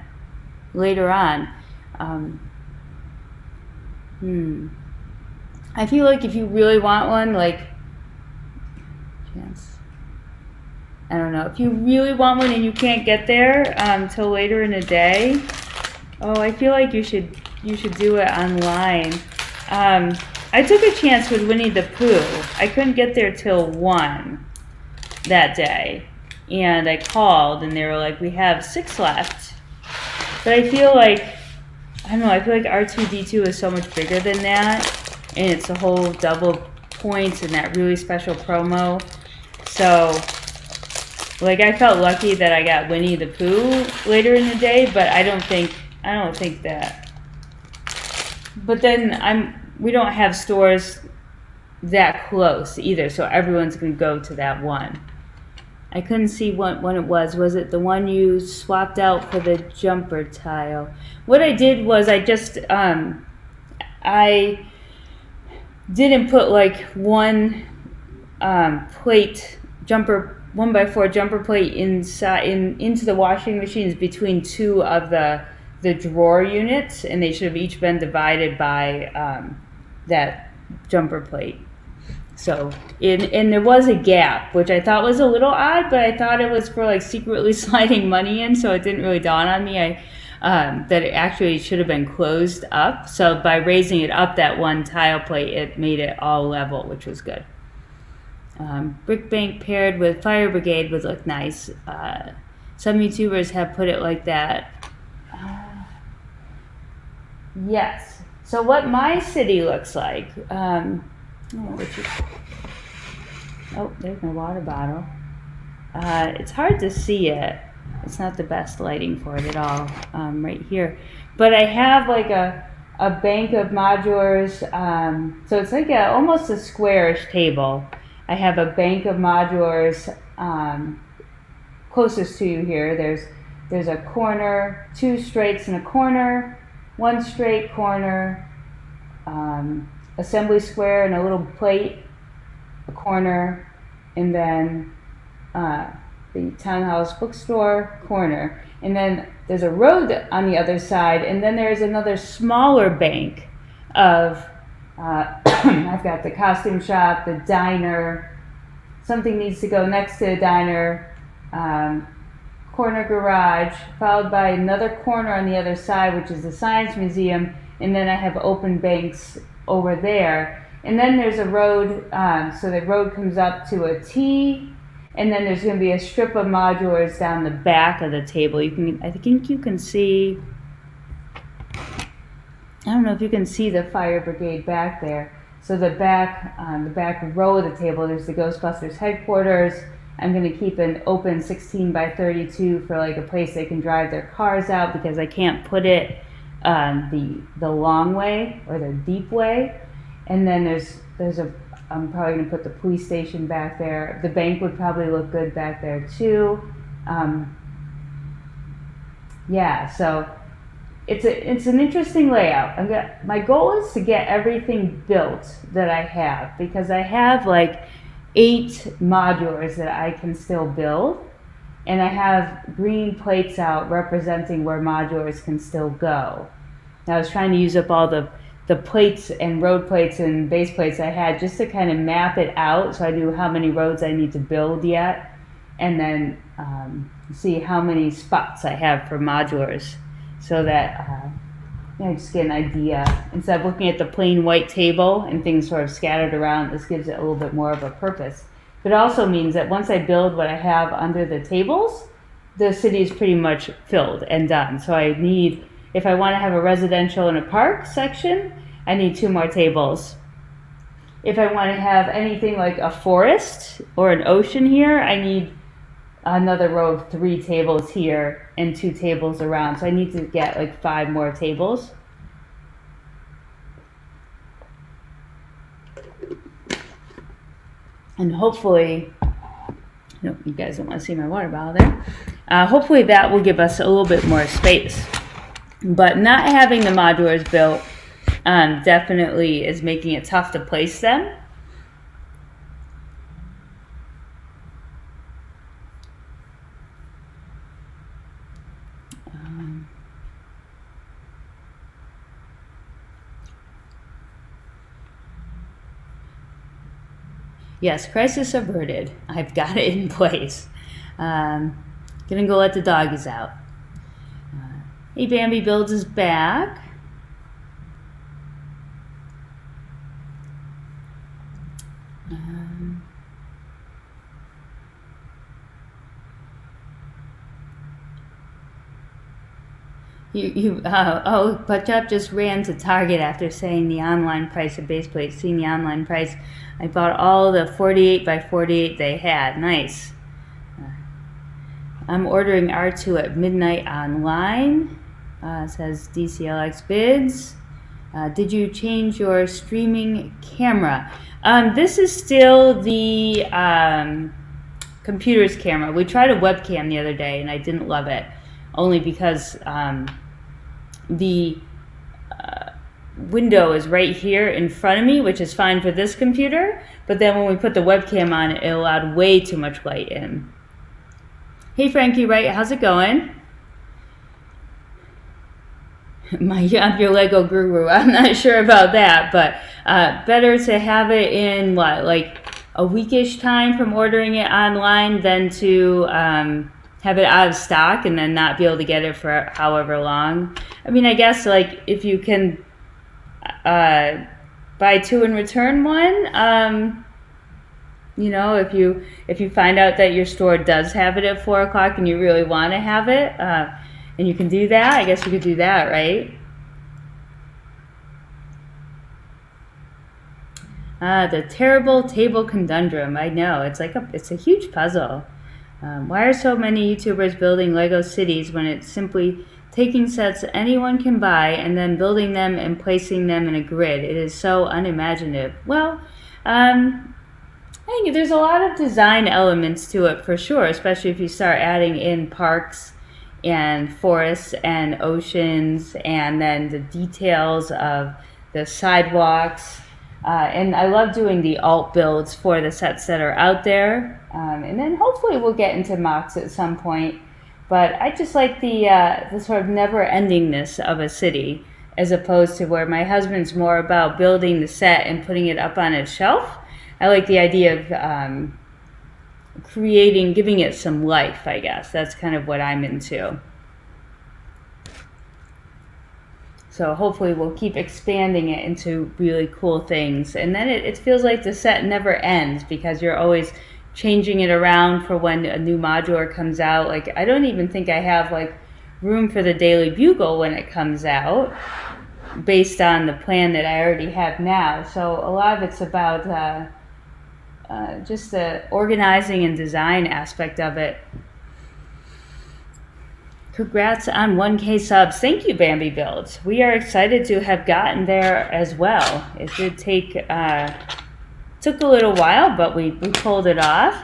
later on. I feel like if you really want one, like, I don't know, if you really want one and you can't get there till later in the day, I feel like you should do it online. I took a chance with Winnie the Pooh. I couldn't get there till 1 that day, and I called and they were like, we have 6 left. But I feel like, I don't know, I feel like R2-D2 is so much bigger than that, and it's a whole double points and that really special promo. So, like, I felt lucky that I got Winnie the Pooh later in the day, but I don't think that. But then we don't have stores that close either, so everyone's gonna go to that one. I couldn't see what one it was. Was it the one you swapped out for the jumper tile? What I did was I just I didn't put like one plate jumper 1x4 jumper plate into the washing machines between 2 of the drawer units, and they should have each been divided by that jumper plate. So, and there was a gap, which I thought was a little odd, but I thought it was for like secretly sliding money in, so it didn't really dawn on me that it actually should have been closed up. So by raising it up that one tile plate, it made it all level, which was good. Brick bank paired with fire brigade would look nice. Some YouTubers have put it like that. Yes. So what my city looks like. There's my water bottle. It's hard to see it. It's not the best lighting for it at all right here. But I have like a bank of modulars. So it's like almost a squarish table. I have a bank of modulars closest to you here. There's a corner, 2 straights in a corner, 1 straight corner, assembly square and a little plate, a corner, and then the townhouse bookstore corner. And then there's a road on the other side, and then there's another smaller bank of I've got the costume shop, the diner, something needs to go next to the diner, corner garage, followed by another corner on the other side, which is the science museum, and then I have open banks over there. And then there's a road, so the road comes up to a T, and then there's going to be a strip of modulars down the back of the table. I think you can see, I don't know if you can see the fire brigade back there. So the back row of the table, there's the Ghostbusters headquarters. I'm going to keep an open 16x32 for like a place they can drive their cars out, because I can't put it the long way or the deep way. And then I'm probably going to put the police station back there. The bank would probably look good back there too. So it's an interesting layout. My goal is to get everything built that I have, because I have like 8 modulars that I can still build, and I have green plates out representing where modulars can still go. Now, I was trying to use up all the plates and road plates and base plates I had just to kind of map it out, so I knew how many roads I need to build yet, and then see how many spots I have for modulars, so that just get an idea. Instead of looking at the plain white table and things sort of scattered around, this gives it a little bit more of a purpose. But it also means that once I build what I have under the tables, the city is pretty much filled and done. So I need, if I want to have a residential and a park section, I need 2 more tables. If I want to have anything like a forest or an ocean here, I need another row of 3 tables here and 2 tables around. So I need to get like 5 more tables. And hopefully, no, you guys don't want to see my water bottle there. Hopefully that will give us a little bit more space. But not having the modulars built definitely is making it tough to place them. Yes, crisis averted. I've got it in place. Gonna go let the doggies out. Hey, Bambi Builds is back. Butchup just ran to Target after saying the online price of base plates. Seeing the online price, I bought all the 48 by 48 they had. Nice. I'm ordering R2 at midnight online. Says DCLX bids. Did you change your streaming camera? This is still the computer's camera. We tried a webcam the other day and I didn't love it. Only because the window is right here in front of me, which is fine for this computer, but then when we put the webcam on, it allowed way too much light in. Hey Frankie, right, how's it going? I'm your Lego guru. I'm not sure about that, but better to have it in what, like a weekish time from ordering it online than to have it out of stock and then not be able to get it for however long. I mean, I guess like if you can buy 2 and return 1, you know, if you find out that your store does have it at 4 o'clock and you really want to have it, and you can do that, I guess you could do that, right? The terrible table conundrum. I know, it's a huge puzzle. Why are so many YouTubers building Lego cities when it's simply taking sets anyone can buy and then building them and placing them in a grid? It is so unimaginative. Well, I think there's a lot of design elements to it for sure, especially if you start adding in parks and forests and oceans and then the details of the sidewalks. And I love doing the alt builds for the sets that are out there. And then hopefully we'll get into mocks at some point. But I just like the sort of never-endingness of a city, as opposed to where my husband's more about building the set and putting it up on its shelf. I like the idea of giving it some life, I guess. That's kind of what I'm into. So hopefully we'll keep expanding it into really cool things. And then it feels like the set never ends because you're always changing it around for when a new modular comes out. Like, I don't even think I have like room for the Daily Bugle when it comes out based on the plan that I already have now. So a lot of it's about just the organizing and design aspect of it. Congrats on 1K subs. Thank you, Bambi Builds. We are excited to have gotten there as well. It did take, took a little while, but we pulled it off.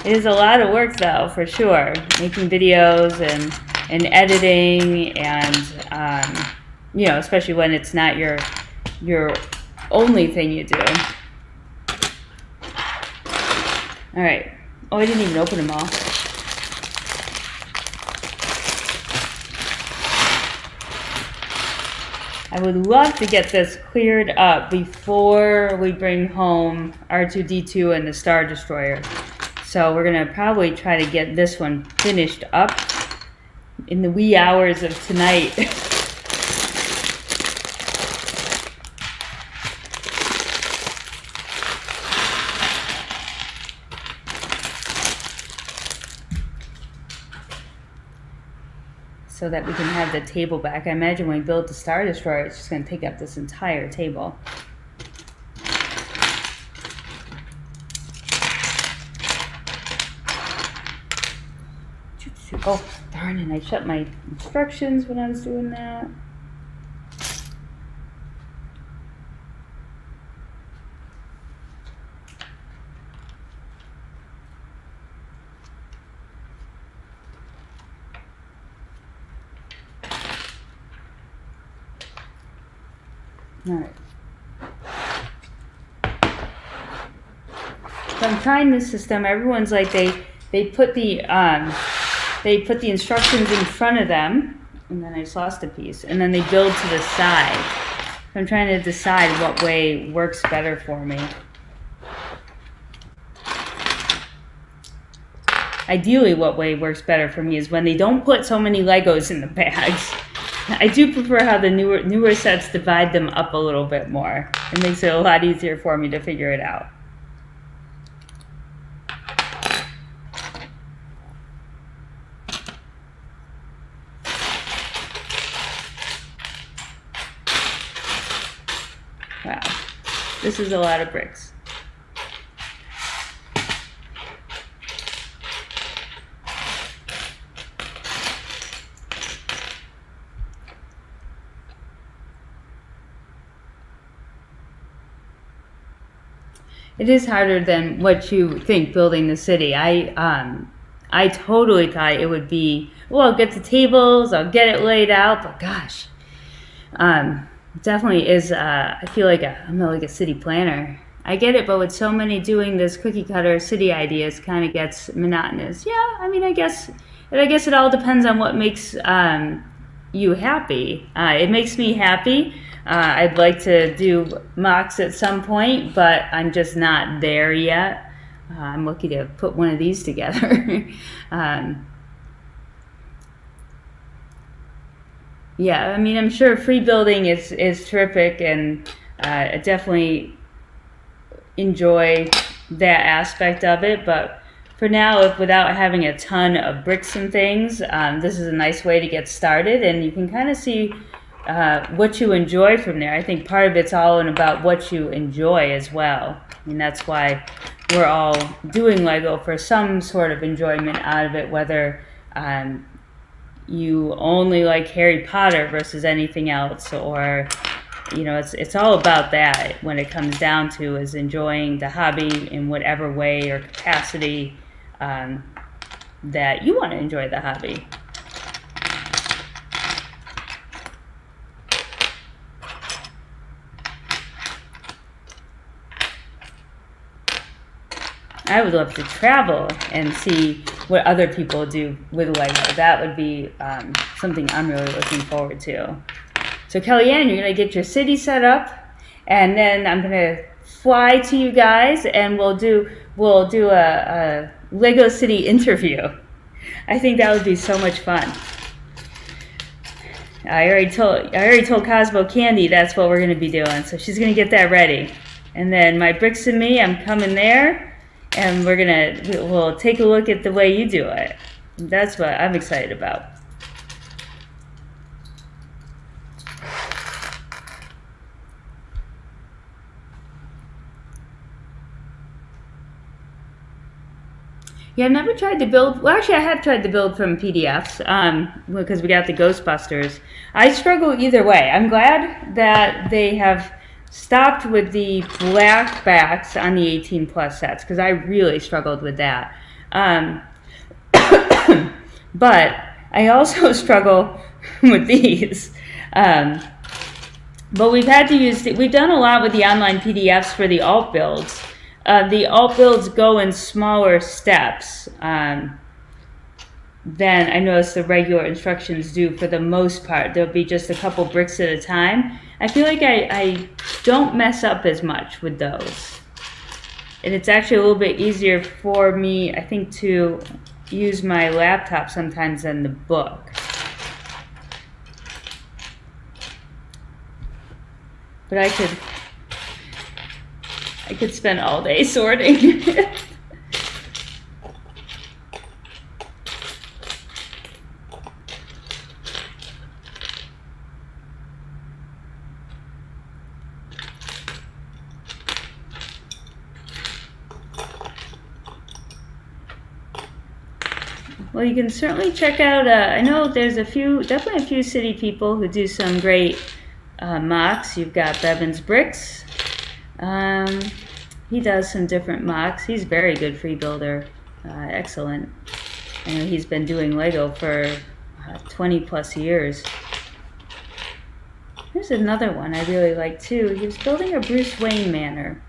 It is a lot of work though, for sure. Making videos and editing and, you know, especially when it's not your only thing you do. All right. Oh, I didn't even open them all. I would love to get this cleared up before we bring home R2-D2 and the Star Destroyer. So we're going to probably try to get this one finished up in the wee hours of tonight. so that we can have the table back. I imagine when we build the Star Destroyer, it's just going to take up this entire table. Oh, darn it, I shut my instructions when I was doing that. All right. So I'm trying this system. Everyone's like they put the instructions in front of them, and then I just lost a piece, and then they build to the side. So I'm trying to decide what way works better for me. Ideally, what way works better for me is when they don't put so many Legos in the bags. I do prefer how the newer sets divide them up a little bit more. It makes it a lot easier for me to figure it out. Wow, this is a lot of bricks. It is harder than what you think building the city. I totally thought it would be, well, I'll get the tables, I'll get it laid out, but gosh, definitely is, I feel like I'm not like a city planner. I get it, but with so many doing this cookie cutter city ideas, kind of gets monotonous. Yeah, I mean, I guess it all depends on what makes you happy. It makes me happy. I'd like to do mocks at some point, but I'm just not there yet. I'm lucky to put one of these together. Yeah, I mean, I'm sure free building is terrific, and I definitely enjoy that aspect of it. But for now, without having a ton of bricks and things, this is a nice way to get started, and you can kind of see what you enjoy from there. I think part of it's all about what you enjoy as well. I mean, that's why we're all doing Lego, for some sort of enjoyment out of it, whether you only like Harry Potter versus anything else, or you know, it's all about that when it comes down to is enjoying the hobby in whatever way or capacity that you want to enjoy the hobby. I would love to travel and see what other people do with Lego. That would be something I'm really looking forward to. So Kellyanne, you're going to get your city set up, and then I'm going to fly to you guys, and we'll do a Lego City interview. I think that would be so much fun. I already told Cosmo Candy that's what we're going to be doing, so she's going to get that ready. And then my bricks and me, I'm coming there. And we'll take a look at the way you do it. That's what I'm excited about. Yeah, I've never tried to build, well actually I have tried to build from PDFs because we got the Ghostbusters. I struggle either way. I'm glad that they have stopped with the black backs on the 18 plus sets, because I really struggled with that. But I also struggle with these. But we've done a lot with the online PDFs for the alt builds. The alt builds go in smaller steps than I noticed the regular instructions do for the most part. There'll be just a couple bricks at a time. I feel like I don't mess up as much with those. And it's actually a little bit easier for me, I think, to use my laptop sometimes than the book. But I could spend all day sorting. Well, you can certainly check out, I know there's definitely a few city people who do some great mocks. You've got Bevan's Bricks. He does some different mocks. He's a very good free builder. Excellent. I know he's been doing Lego for 20 plus years. Here's another one I really like too. He was building a Bruce Wayne manor,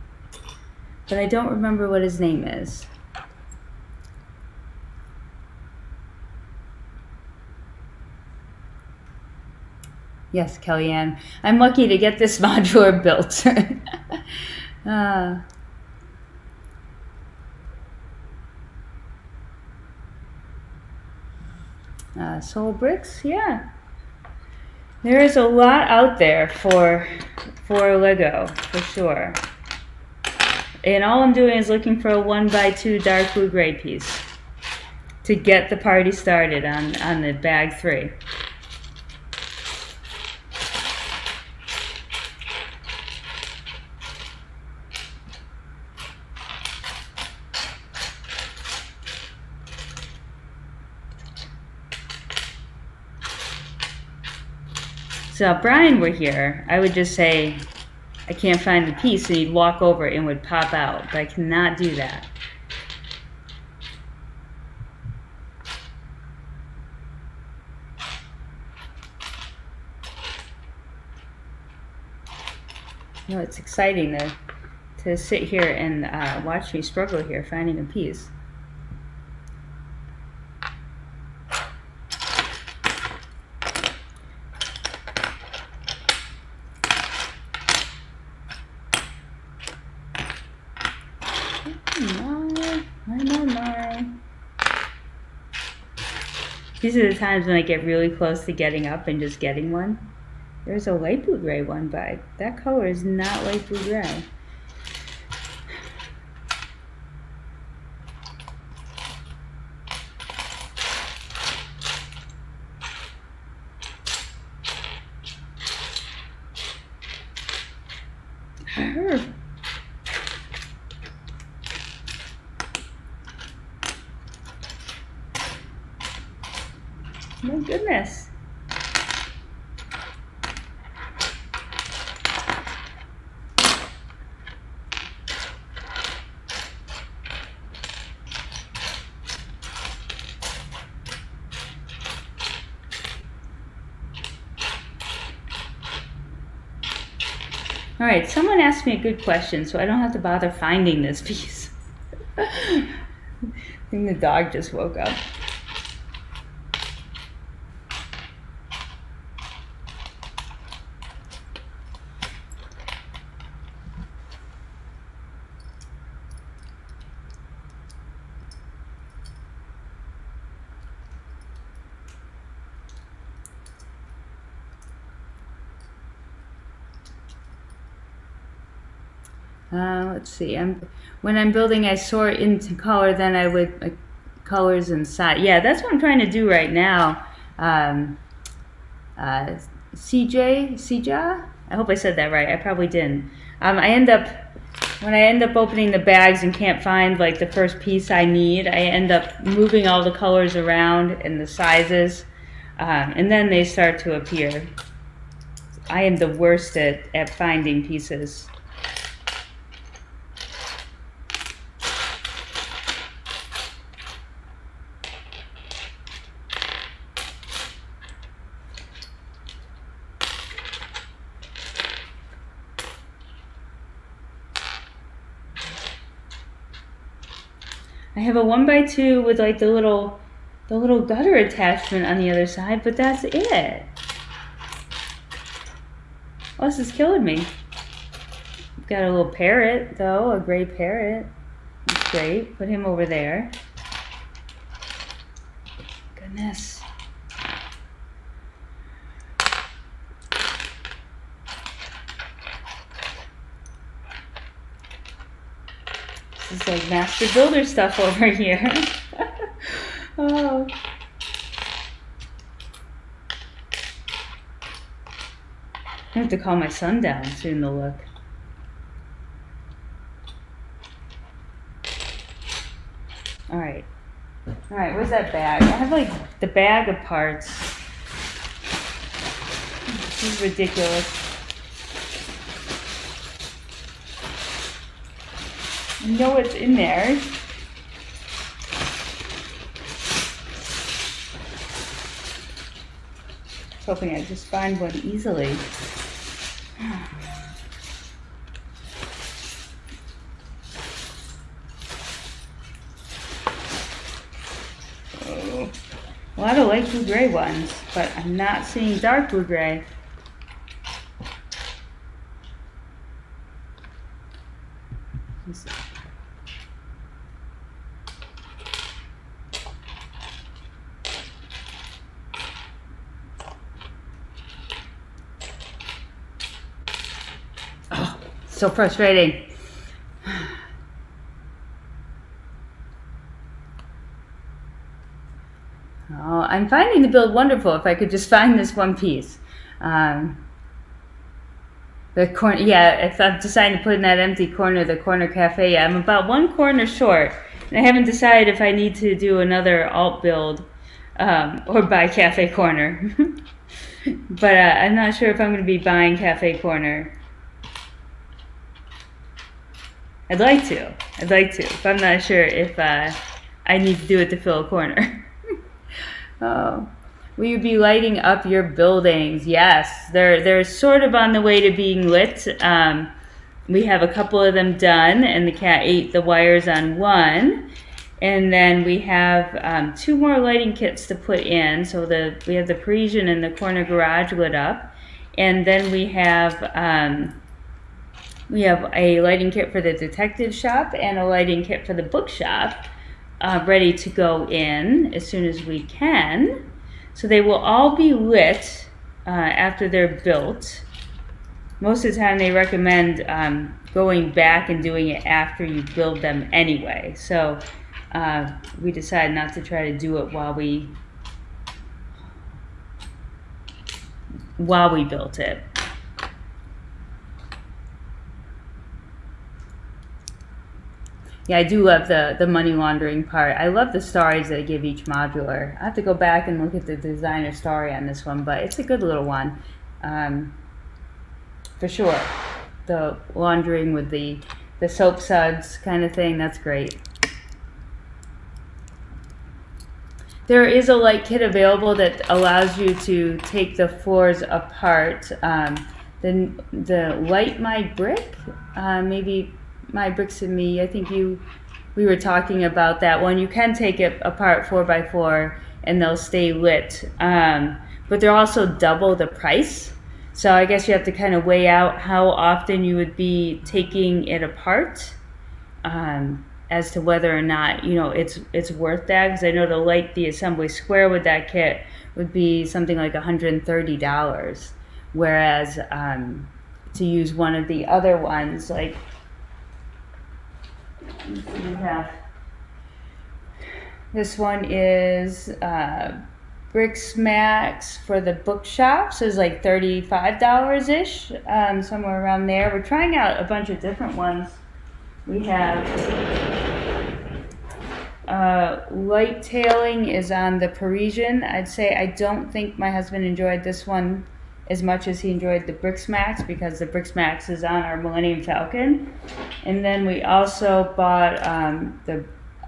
but I don't remember what his name is. Yes, Kellyanne. I'm lucky to get this modular built. Soul Bricks, yeah. There is a lot out there for Lego, for sure. And all I'm doing is looking for a 1x2 dark blue gray piece to get the party started on the bag 3. So if Brian were here, I would just say, I can't find the piece, and he'd walk over and would pop out, but I cannot do that. You know, it's exciting to sit here and watch me struggle here finding a piece. These are the times when I get really close to getting up and just getting one. There's a light blue gray one, but that color is not light blue gray. My goodness. All right, someone asked me a good question, so I don't have to bother finding this piece. I think the dog just woke up. Let's see. When I'm building, I sort into color. Then I would colors inside. Yeah, that's what I'm trying to do right now. CJ. I hope I said that right. I probably didn't. When I end up opening the bags and can't find like the first piece I need, I end up moving all the colors around and the sizes, and then they start to appear. I am the worst at finding pieces. I have a 1x2 with like the little gutter attachment on the other side, but that's it. Oh, this is killing me. I've got a little parrot though, a gray parrot. That's great. Put him over there. Goodness. This is like master builder stuff over here. Oh. I have to calm my son down soon to look. All right. All right, where's that bag? I have like the bag of parts. This is ridiculous. You know what's in there. Hoping I just find one easily. Oh. A lot of light blue gray ones, but I'm not seeing dark blue gray. Oh, so frustrating. Oh, I'm finding the build wonderful if I could just find this one piece. The corner, yeah, if I'm deciding to put in that empty corner, the corner cafe, yeah, I'm about one corner short. And I haven't decided if I need to do another alt build or buy cafe corner. But I'm not sure if I'm going to be buying cafe corner. I'd like to, but I'm not sure if I need to do it to fill a corner. Oh. Will you be lighting up your buildings? Yes, they're sort of on the way to being lit. We have a couple of them done, and the cat ate the wires on one. And then we have 2 more lighting kits to put in. So we have the Parisian and the corner garage lit up, and then we have a lighting kit for the detective shop and a lighting kit for the bookshop ready to go in as soon as we can. So they will all be lit after they're built. Most of the time they recommend going back and doing it after you build them anyway. So we decided not to try to do it while we built it. Yeah, I do love the money laundering part. I love the stories they give each modular. I have to go back and look at the designer story on this one, but it's a good little one. For sure. The laundering with the soap suds kind of thing, that's great. There is a light kit available that allows you to take the floors apart. The Light My Brick, maybe My Bricks and Me, I think we were talking about that one. You can take it apart 4x4 and they'll stay lit, but they're also double the price. So I guess you have to kind of weigh out how often you would be taking it apart as to whether or not it's worth that. Because I know to light the assembly square with that kit would be something like $130, whereas to use one of the other ones, like we have this one is Bricks Max for the bookshop, so it's like $35 ish, somewhere around there. We're trying out a bunch of different ones. We have light tailing is on the Parisian. I'd say I don't think my husband enjoyed this one as much as he enjoyed the Bricks Max, because the Bricks Max is on our Millennium Falcon. And then we also bought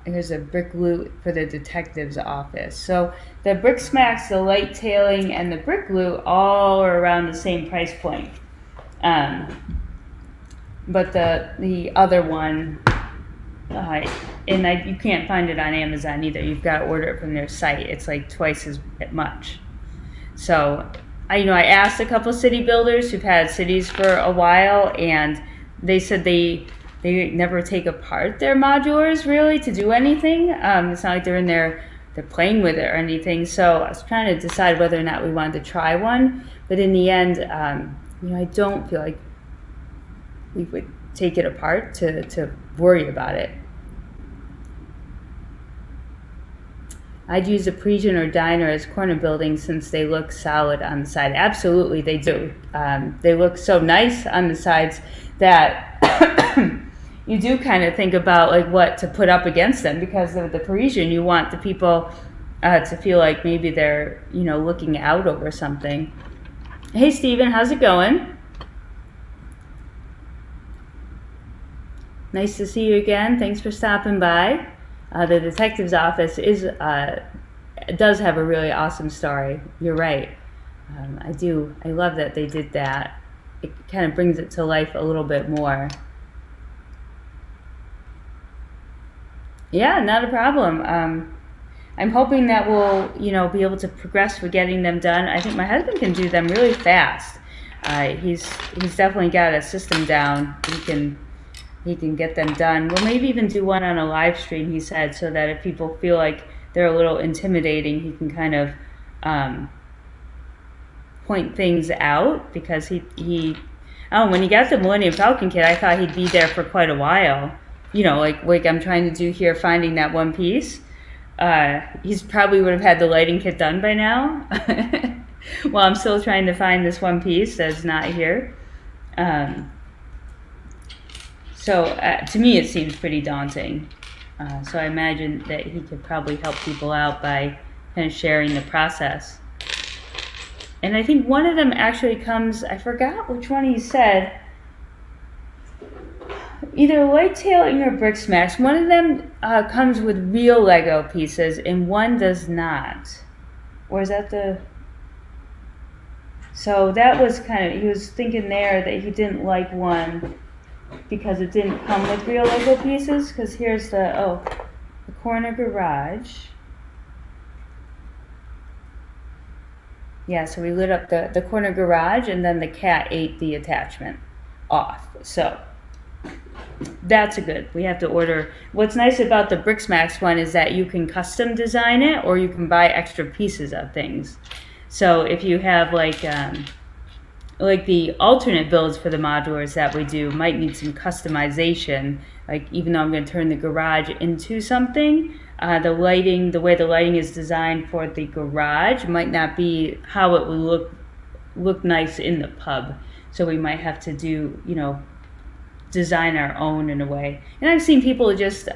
here's a brick loot for the detective's office. So the Bricks Max, the light tailing, and the brick loot all are around the same price point. But the other one, you can't find it on Amazon either. You've got to order it from their site. It's like twice as much. So I asked a couple city builders who've had cities for a while, and they said they never take apart their modulars really to do anything. It's not like they're in there, they're playing with it or anything. So I was trying to decide whether or not we wanted to try one, but in the end, I don't feel like we would take it apart to worry about it. I'd use a Parisian or diner as corner buildings since they look solid on the side. Absolutely, they do. They look so nice on the sides that you do kind of think about like what to put up against them, because of the Parisian, you want the people to feel like maybe they're, you know, looking out over something. Hey Steven, how's it going? Nice to see you again. Thanks for stopping by. The detective's office does have a really awesome story. You're right. I love that they did that. It kind of brings it to life a little bit more. Yeah, not a problem. I'm hoping that we'll, you know, be able to progress with getting them done. I think my husband can do them really fast. He's definitely got a system down. He can get them done. We'll maybe even do one on a live stream, he said, so that if people feel like they're a little intimidating, he can kind of point things out, because when he got the Millennium Falcon kit, I thought he'd be there for quite a while. You know, like I'm trying to do here, finding that one piece. He's probably would have had the lighting kit done by now. While I'm still trying to find this one piece that's not here. So to me, it seems pretty daunting. So I imagine that he could probably help people out by kind of sharing the process. And I think one of them actually comes, I forgot which one he said, either light tailing or brick smash. One of them comes with real Lego pieces and one does not. Or is that the... So that was kind of, he was thinking there that he didn't like one because it didn't come with real Lego pieces. Because here's the corner garage. Yeah, so we lit up the corner garage and then the cat ate the attachment off. So that's a good. We have to order. What's nice about the Brixmax one is that you can custom design it or you can buy extra pieces of things. So if you have like the alternate builds for the modulars that we do might need some customization. Like even though I'm going to turn the garage into something, the way the lighting is designed for the garage might not be how it would look nice in the pub. So we might have to do, you know, design our own in a way. And I've seen people just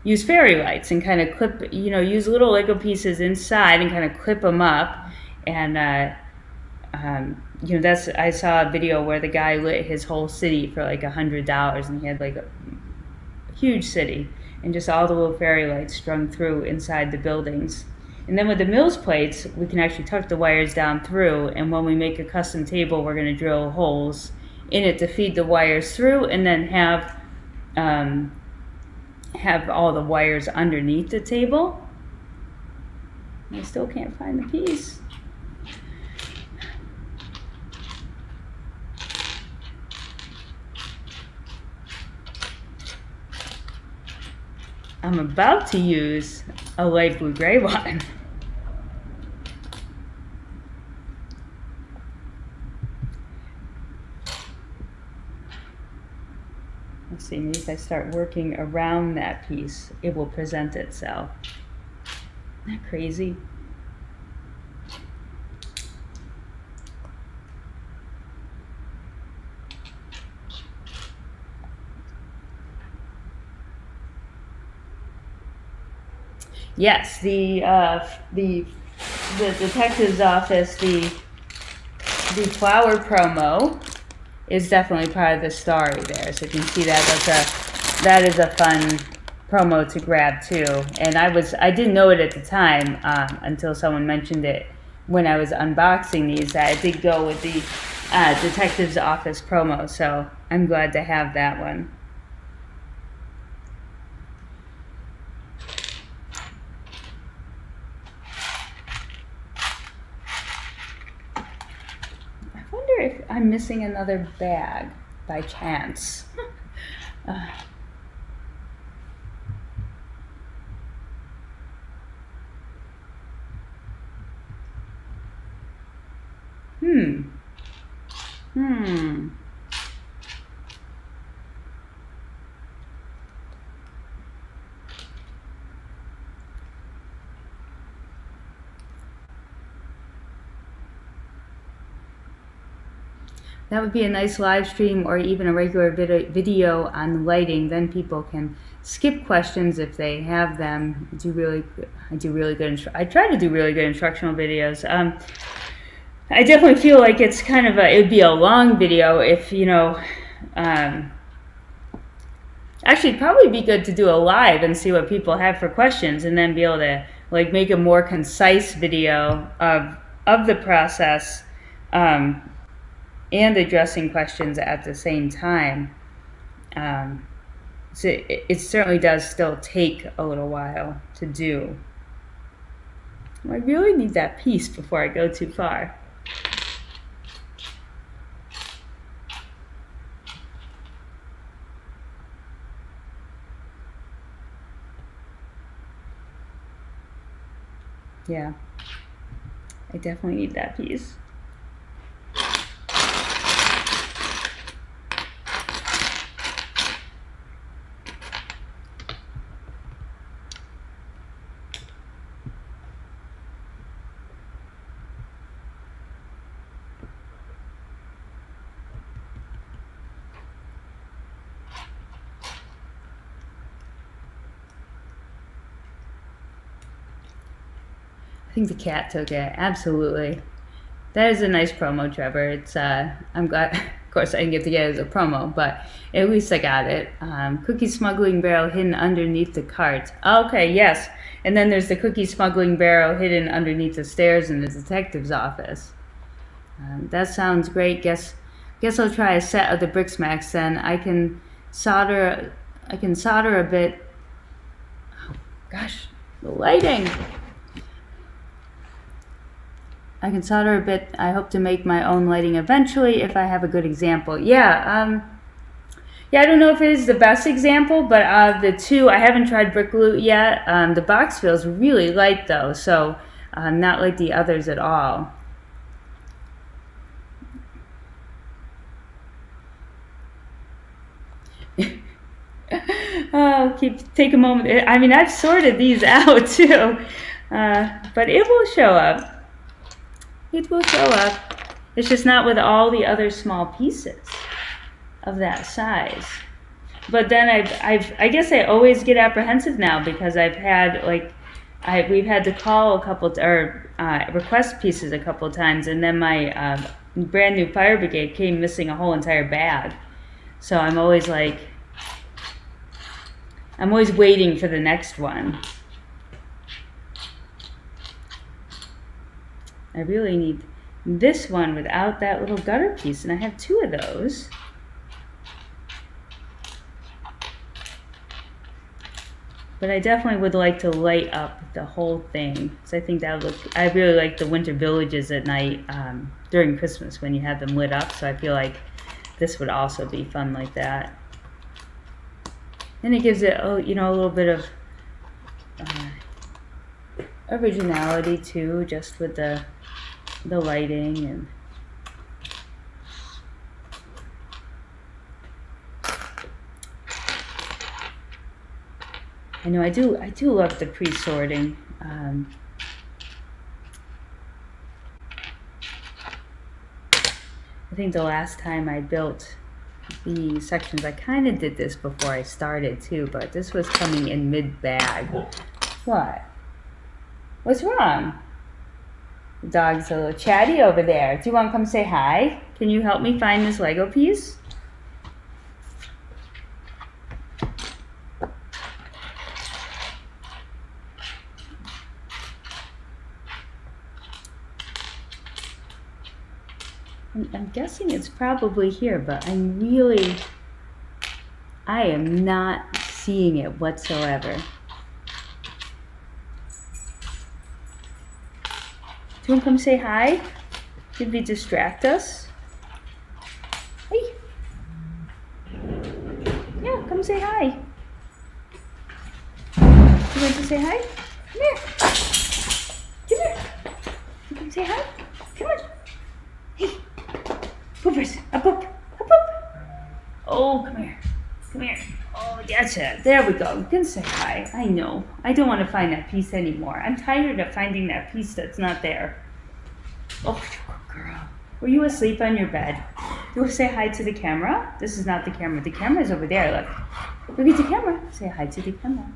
use fairy lights and kind of clip, you know, use little Lego pieces inside and kind of clip them up. And you know, I saw a video where the guy lit his whole city for like $100, and he had like a huge city and just all the little fairy lights strung through inside the buildings. And then with the Mills plates, we can actually tuck the wires down through, and when we make a custom table, we're going to drill holes in it to feed the wires through, and then have all the wires underneath the table. I still can't find the piece. I'm about to use a light blue gray one. Let's see, maybe if I start working around that piece, it will present itself. Isn't that crazy? Yes, the detective's office, the flower promo is definitely part of the story there. So you can see that is a fun promo to grab too. And I didn't know it at the time until someone mentioned it when I was unboxing these, that it did go with the detective's office promo. So I'm glad to have that one. If I'm missing another bag by chance. That would be a nice live stream or even a regular video on lighting. Then people can skip questions if they have them. I try to do really good instructional videos. I definitely feel like it's kind of it would be a long video if, you know, actually it'd probably be good to do a live and see what people have for questions, and then be able to like make a more concise video of the process, and addressing questions at the same time. So it certainly does still take a little while to do. I really need that piece before I go too far. Yeah, I definitely need that piece. I think the cat took it. Absolutely. That is a nice promo, Trevor. It's I'm glad. Of course, I didn't get to get it as a promo, but at least I got it. Cookie smuggling barrel hidden underneath the cart. Okay, yes. And then there's the cookie smuggling barrel hidden underneath the stairs in the detective's office. That sounds great. Guess I'll try a set of the Brixmax then. I can solder a bit. Oh, gosh, the lighting. I can solder a bit. I hope to make my own lighting eventually if I have a good example. Yeah, I don't know if it is the best example, but of the two, I haven't tried brick glue yet. The box feels really light though, so not like the others at all. Oh, take a moment. I mean, I've sorted these out too, but it will show up. It will show up. It's just not with all the other small pieces of that size. But then I guess I always get apprehensive now because I've had we've had to call a couple or request pieces a couple times, and then my brand new fire brigade came missing a whole entire bag. So I'm always waiting for the next one. I really need this one without that little gutter piece, and I have two of those. But I definitely would like to light up the whole thing. So I think that would look, I really like the winter villages at night during Christmas when you have them lit up. So I feel like this would also be fun like that. And it gives it, you know, a little bit of originality too, just with the lighting. And I know I do love the pre-sorting. I think the last time I built the sections, I kind of did this before I started too, but this was coming in mid-bag. What? What's wrong? The dog's a little chatty over there. Do you want to come say hi? Can you help me find this Lego piece? I'm guessing it's probably here, but I am not seeing it whatsoever. Do you want to come say hi? Did we distract us? Hey. Yeah, come say hi. You want to say hi? Come here. Come here. You come say hi? Come on. Hey. Poopers. A poop. A poop. Oh, come here. Come here. Oh, gotcha. There we go. You can say hi. I know. I don't want to find that piece anymore. I'm tired of finding that piece that's not there. Oh, good girl. Were you asleep on your bed? You want to say hi to the camera? This is not the camera. The camera is over there. Look. Look at the camera. Say hi to the camera.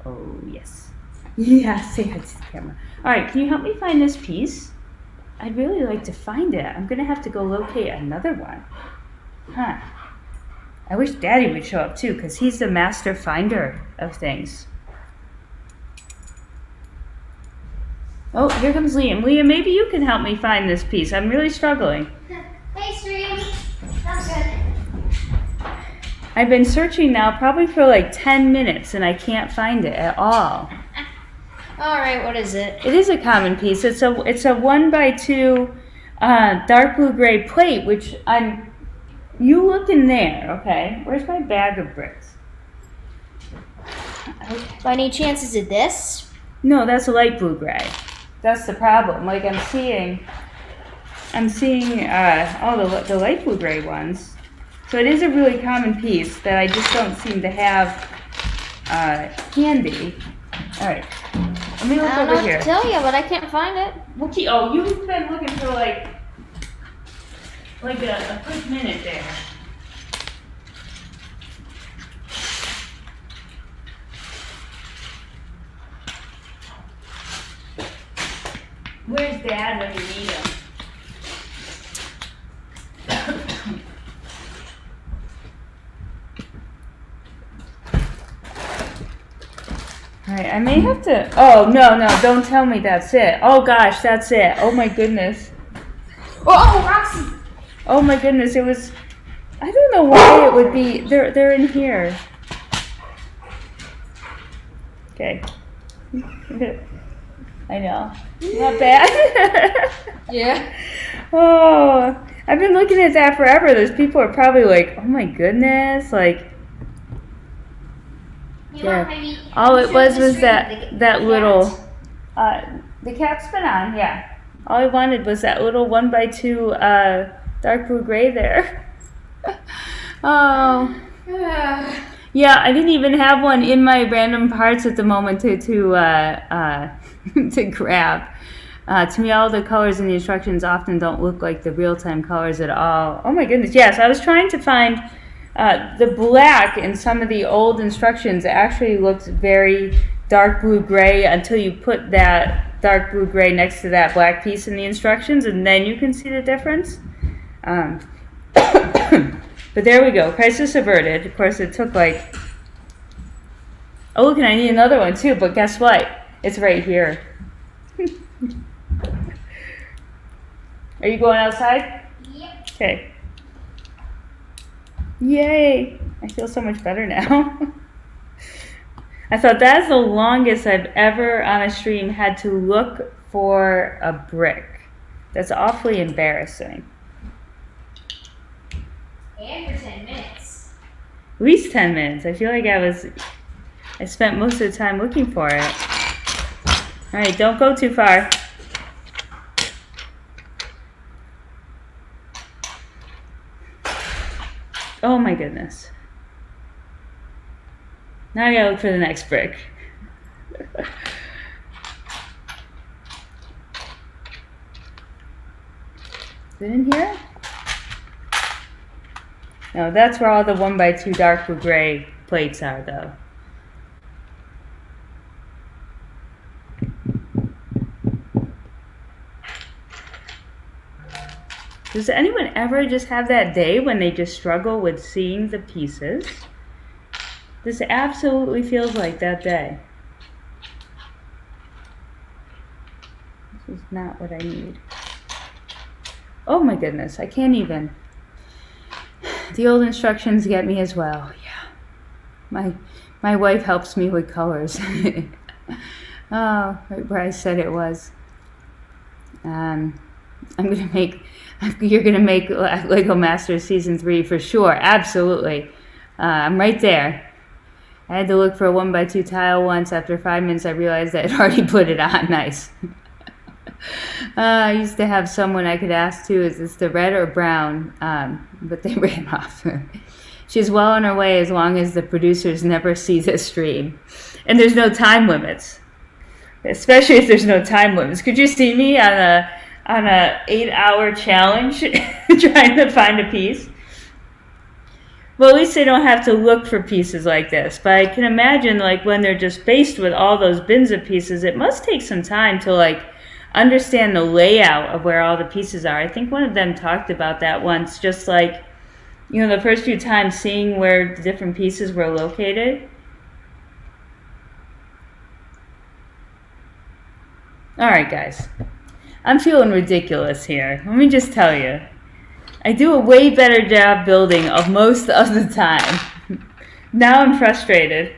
Oh, yes. Yeah, say hi to the camera. All right, can you help me find this piece? I'd really like to find it. I'm going to have to go locate another one. Huh. I wish Daddy would show up too, because he's the master finder of things. Oh, here comes Liam. Liam, maybe you can help me find this piece. I'm really struggling. Hey, Stream. That's good. I've been searching now probably for like 10 minutes and I can't find it at all. All right, what is it? It is a common piece. It's a 1x2 dark blue gray plate, which you look in there, okay? Where's my bag of bricks? Okay. By any chance, is it this? No, that's a light blue gray. That's the problem. Like I'm seeing all the light blue gray ones. So it is a really common piece that I just don't seem to have handy. All right, let me look over here. I don't know what to tell you, but I can't find it. Oh, you've been looking for like a quick minute there. Where's Dad when you need him? All right, I may have to. Oh, no, don't tell me that's it. Oh, gosh, that's it. Oh, my goodness. Oh, Roxy! Oh, my goodness, it was. I don't know why it would be. They're in here. Okay. I know. Not bad. Yeah. Oh, I've been looking at that forever. Those people are probably like, oh my goodness, like. Yeah. All it was that little. The cat's been on, yeah. All I wanted was that little 1x2 dark blue gray there. Oh. Yeah, I didn't even have one in my random parts at the moment to grab. To me, all the colors in the instructions often don't look like the real-time colors at all. Oh my goodness, yes, I was trying to find the black in some of the old instructions actually looked very dark blue gray until you put that dark blue gray next to that black piece in the instructions, and then you can see the difference. But there we go, crisis averted. Of course, it took like, oh look, and I need another one too, but guess what? It's right here. Are you going outside? Yep. Okay. Yay! I feel so much better now. I thought that's the longest I've ever on a stream had to look for a brick. That's awfully embarrassing. And for 10 minutes. At least 10 minutes. I feel like I spent most of the time looking for it. All right, don't go too far. Oh my goodness. Now I gotta look for the next brick. Is it in here? No, that's where all the 1x2 dark blue gray plates are though. Does anyone ever just have that day when they just struggle with seeing the pieces? This absolutely feels like that day. This is not what I need. Oh my goodness, I can't even. The old instructions get me as well. Yeah. My wife helps me with colors. Oh, right where I said it was. You're gonna make Lego Masters Season 3 for sure, absolutely. I'm right there. I had to look for a 1x2 tile once. After 5 minutes, I realized I had already put it on. Nice. I used to have someone I could ask too, is this the red or brown? But they ran off. She's well on her way as long as the producers never see this stream. And there's no time limits. Especially if there's no time limits. Could you see me on on a 8-hour challenge trying to find a piece. Well, at least they don't have to look for pieces like this. But I can imagine, like, when they're just faced with all those bins of pieces, it must take some time to, like, understand the layout of where all the pieces are. I think one of them talked about that once, just like, you know, the first few times seeing where the different pieces were located. All right, guys. I'm feeling ridiculous here. Let me just tell you. I do a way better job building of most of the time. Now I'm frustrated.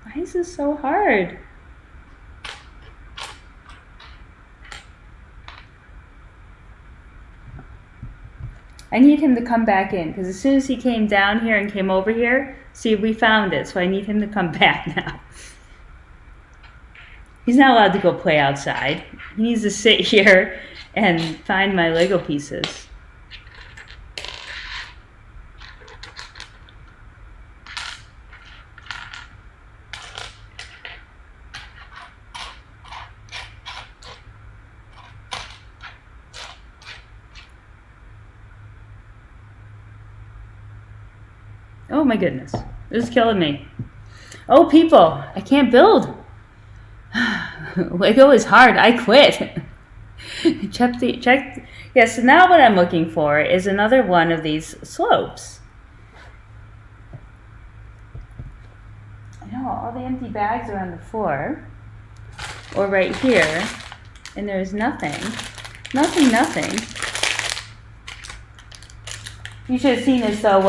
Why is this so hard? I need him to come back in, because as soon as he came down here and came over here, see, we found it, so I need him to come back now. He's not allowed to go play outside. He needs to sit here and find my Lego pieces. Oh my goodness, this is killing me. Oh people, I can't build. Lego is hard, I quit. check. Yeah, so now what I'm looking for is another one of these slopes. I know, all the empty bags are on the floor. Or right here. And there's nothing. Nothing. You should have seen this though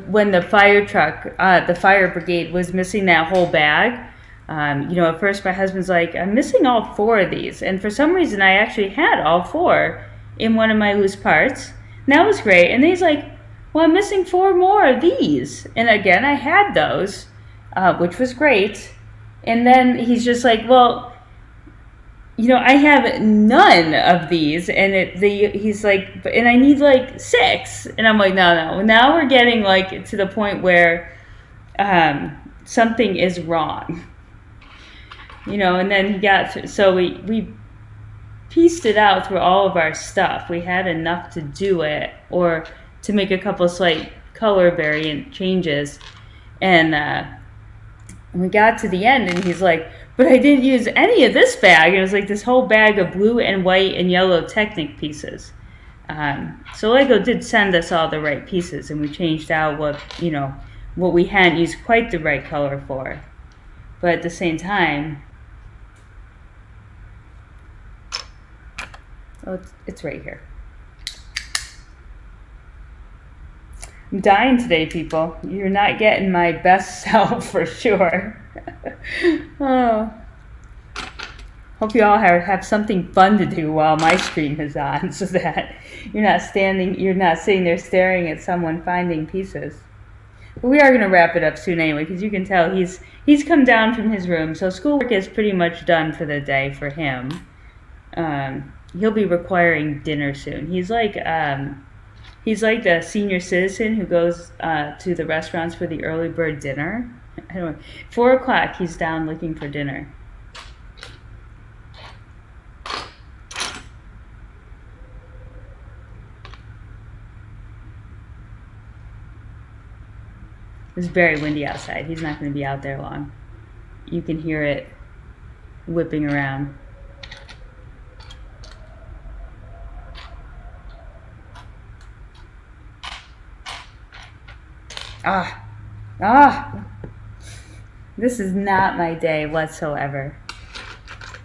when the fire truck, the fire brigade was missing that whole bag. You know, at first my husband's like, I'm missing all 4 of these. And for some reason I actually had all 4 in one of my loose parts. And that was great. And then he's like, well, I'm missing 4 more of these. And again, I had those, which was great. And then he's just like, well, you know, I have none of these. And he's like, and I need like 6. And I'm like, no. Now we're getting like to the point where something is wrong. You know, and then he got, so we pieced it out through all of our stuff. We had enough to do it, or to make a couple slight color variant changes. And we got to the end, and he's like, but I didn't use any of this bag. And it was like this whole bag of blue and white and yellow Technic pieces. So Lego did send us all the right pieces, and we changed out what we hadn't used quite the right color for. But at the same time, oh, it's right here. I'm dying today, people. You're not getting my best self for sure. Oh. Hope you all have something fun to do while my stream is on, so that you're not sitting there staring at someone finding pieces. But we are going to wrap it up soon anyway, because you can tell he's come down from his room, so schoolwork is pretty much done for the day for him. He'll be requiring dinner soon. He's like the senior citizen who goes to the restaurants for the early bird dinner. I don't know. 4 o'clock, he's down looking for dinner. It's very windy outside. He's not going to be out there long. You can hear it whipping around. This is not my day whatsoever.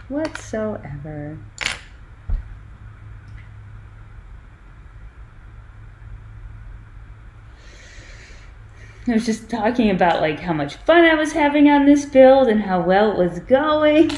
I was just talking about like how much fun I was having on this build and how well it was going.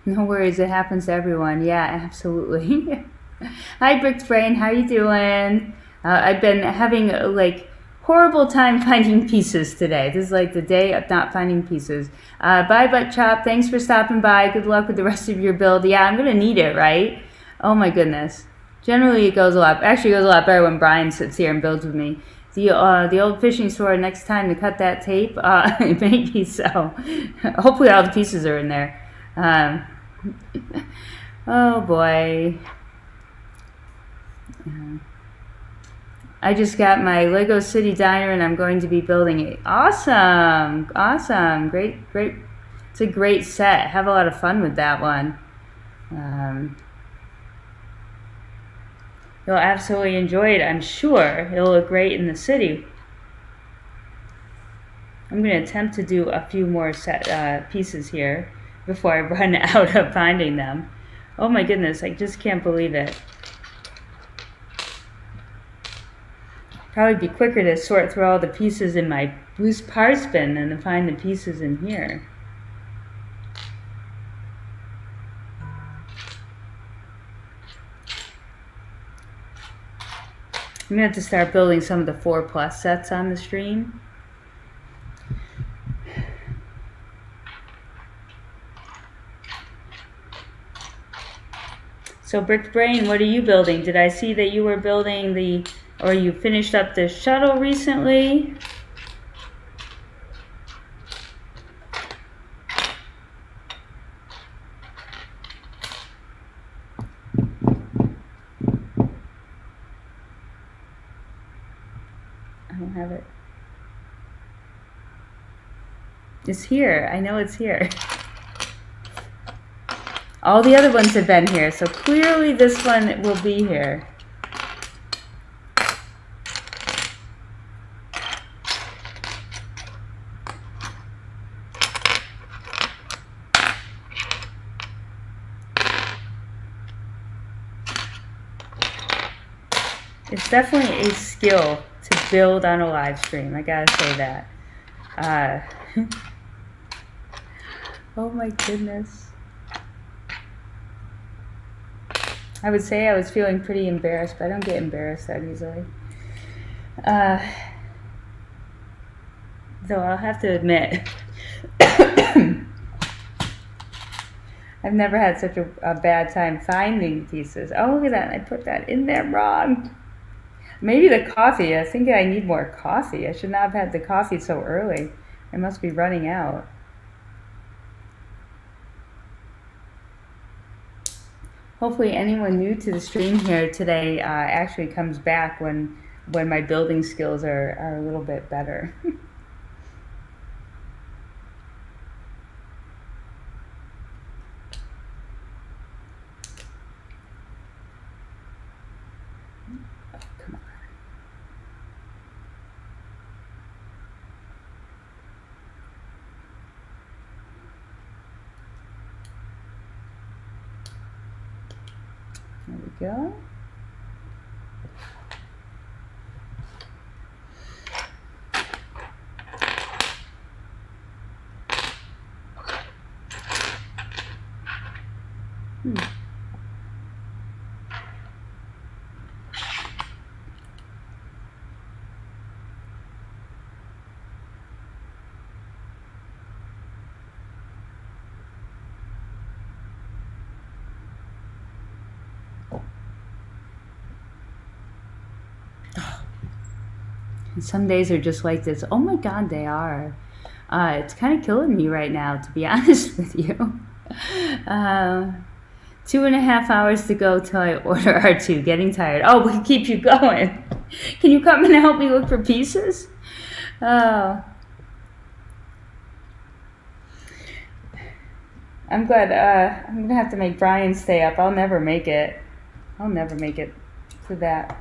No worries, it happens to everyone. Yeah, absolutely. Hi, Brick's Brain. How you doing? I've been having like horrible time finding pieces today. This is like the day of not finding pieces. Bye, Butt Chop. Thanks for stopping by. Good luck with the rest of your build. Yeah, I'm gonna need it, right? Oh my goodness. Generally, it goes a lot. Actually, it goes a lot better when Brian sits here and builds with me. The old fishing store. Next time to cut that tape, maybe so. Hopefully, all the pieces are in there. Oh boy. I just got my Lego City Diner and I'm going to be building it. Awesome. Awesome. Great, great. It's a great set. Have a lot of fun with that one. You'll absolutely enjoy it, I'm sure. It'll look great in the city. I'm going to attempt to do a few more pieces here before I run out of finding them. Oh my goodness, I just can't believe it. Probably be quicker to sort through all the pieces in my loose parts bin than to find the pieces in here. I'm going to have to start building some of the 4+ sets on the stream. So Brick Brain, what are you building? Did I see that you were building or you finished up the shuttle recently? I don't have it. It's here. I know it's here. All the other ones have been here, so clearly this one will be here. It's definitely a skill to build on a live stream. I gotta say that. Oh my goodness. I would say I was feeling pretty embarrassed, but I don't get embarrassed that easily. Though I'll have to admit, I've never had such a bad time finding pieces. Oh, look at that. I put that in there wrong. Maybe the coffee. I think I need more coffee. I should not have had the coffee so early. I must be running out. Hopefully anyone new to the stream here today actually comes back when my building skills are a little bit better. Come on. There we go. And some days are just like this. Oh my God, they are. It's kind of killing me right now, to be honest with you. 2.5 hours to go till I order R2. Getting tired. Oh, we can keep you going. Can you come and help me look for pieces? Oh. I'm glad. I'm going to have to make Brian stay up. I'll never make it. I'll never make it to that.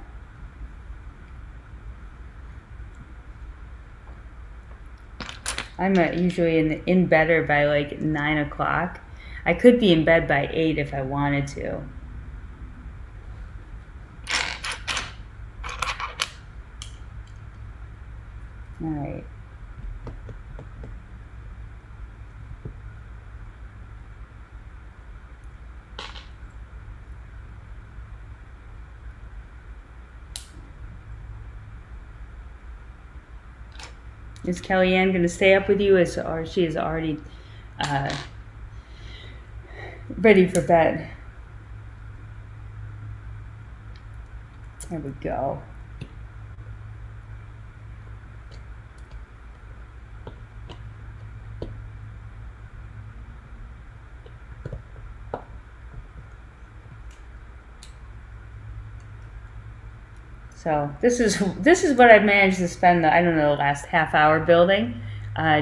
I'm usually in bed by like 9 o'clock. I could be in bed by 8 if I wanted to. All right. I Is Kellyanne going to stay up with you, or she is already ready for bed? There we go. So this is what I've managed to spend the, I don't know, the last half hour building.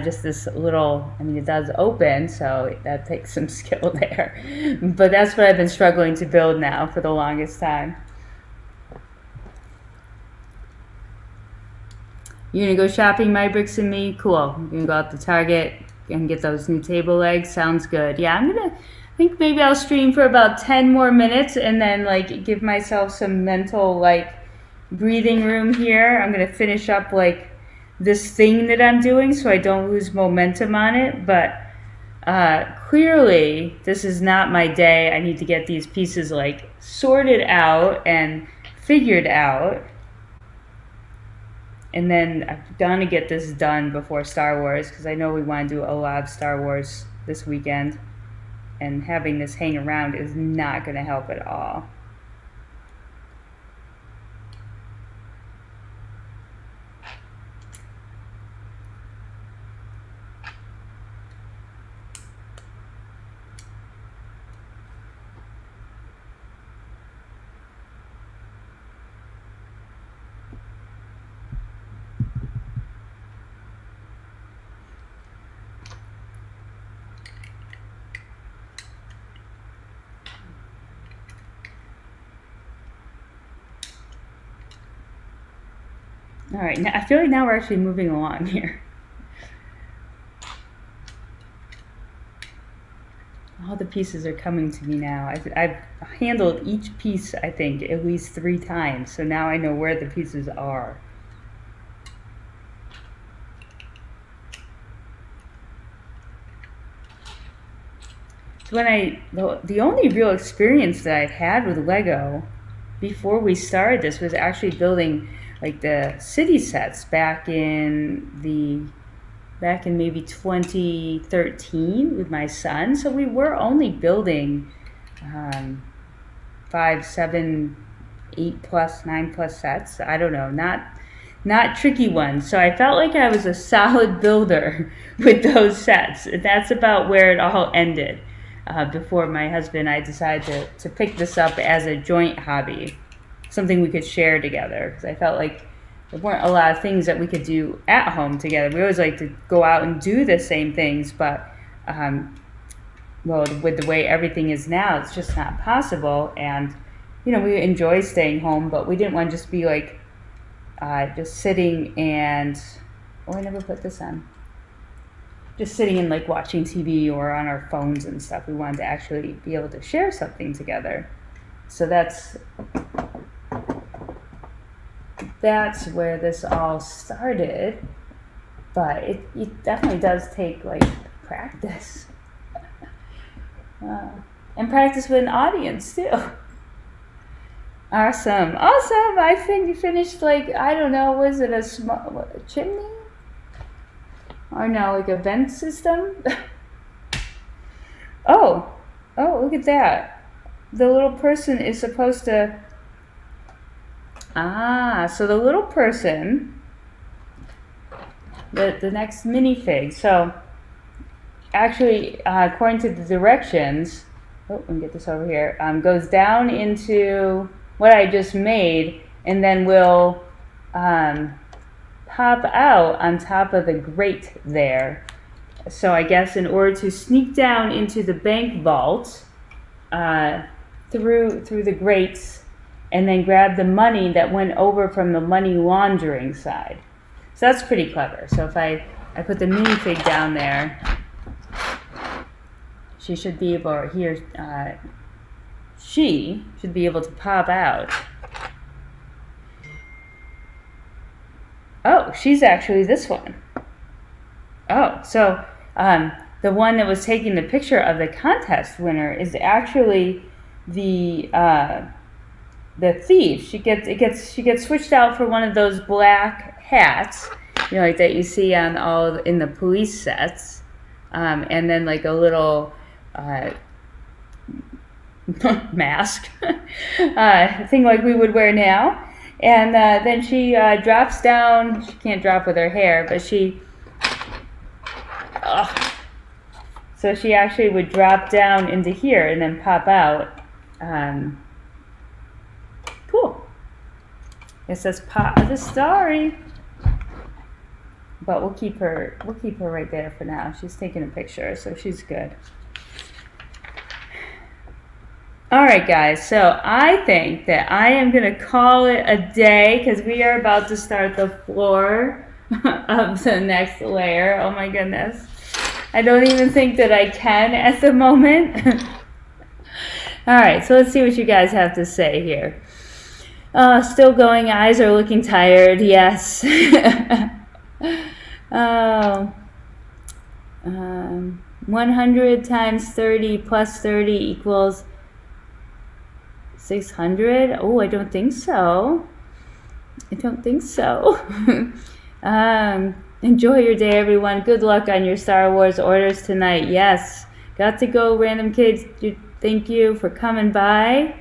Just this little, I mean, it does open, so that takes some skill there. But that's what I've been struggling to build now for the longest time. You're gonna go shopping, My Bricks and Me? Cool. You're gonna go out to Target and get those new table legs? Sounds good. Yeah, I think maybe I'll stream for about 10 more minutes and then like give myself some mental like breathing room here. I'm gonna finish up like this thing that I'm doing so I don't lose momentum on it, but clearly this is not my day. I need to get these pieces like sorted out and figured out, and then I've got to get this done before Star Wars, because I know we want to do a lot of Star Wars this weekend, and having this hang around is not going to help at all. All right, now, I feel like now we're actually moving along here. All the pieces are coming to me now. I've handled each piece, I think, at least 3 times, so now I know where the pieces are. So the only real experience that I've had with Lego before we started this was actually building like the city sets back in maybe 2013 with my son. So we were only building 5, 7, 8 plus, 9 plus sets. I don't know, not tricky ones. So I felt like I was a solid builder with those sets. That's about where it all ended. Before my husband and I decided to pick this up as a joint hobby, something we could share together, because I felt like there weren't a lot of things that we could do at home together. We always like to go out and do the same things, but well, with the way everything is now, it's just not possible. And you know, we enjoy staying home, but we didn't want to just be like just sitting and I never put this on. Just sitting and like watching TV or on our phones and stuff. We wanted to actually be able to share something together. So that's where this all started. But it definitely does take like practice. And practice with an audience too. Awesome. I think you finished like, I don't know, was it a chimney? Or no, like a vent system? Oh, look at that. The little person is supposed to... so the little person, the next minifig, so actually, according to the directions, let me get this over here, goes down into what I just made, and then will pop out on top of the grate there. So I guess in order to sneak down into the bank vault through the grates and then grab the money that went over from the money laundering side. So that's pretty clever. So if I put the minifig down there, she should be able, she should be able to pop out. Oh, she's actually this one. Oh, so the one that was taking the picture of the contest winner is actually the thief. She gets switched out for one of those black hats, you know, like that you see on all in the police sets, and then like a little mask thing like we would wear now. And then she drops down. She can't drop with her hair, but so she actually would drop down into here and then pop out. Cool. It says "Pop the Story," but we'll keep her right there for now. She's taking a picture, so she's good. All right, guys, so I think that I am going to call it a day because we are about to start the floor of the next layer. Oh, my goodness. I don't even think that I can at the moment. All right, so let's see what you guys have to say here. Still going, eyes are looking tired, yes. 100 times 30 plus 30 equals 600? Oh, I don't think so. Enjoy your day, everyone. Good luck on your Star Wars orders tonight. Yes. Got to go, random kids. Thank you for coming by.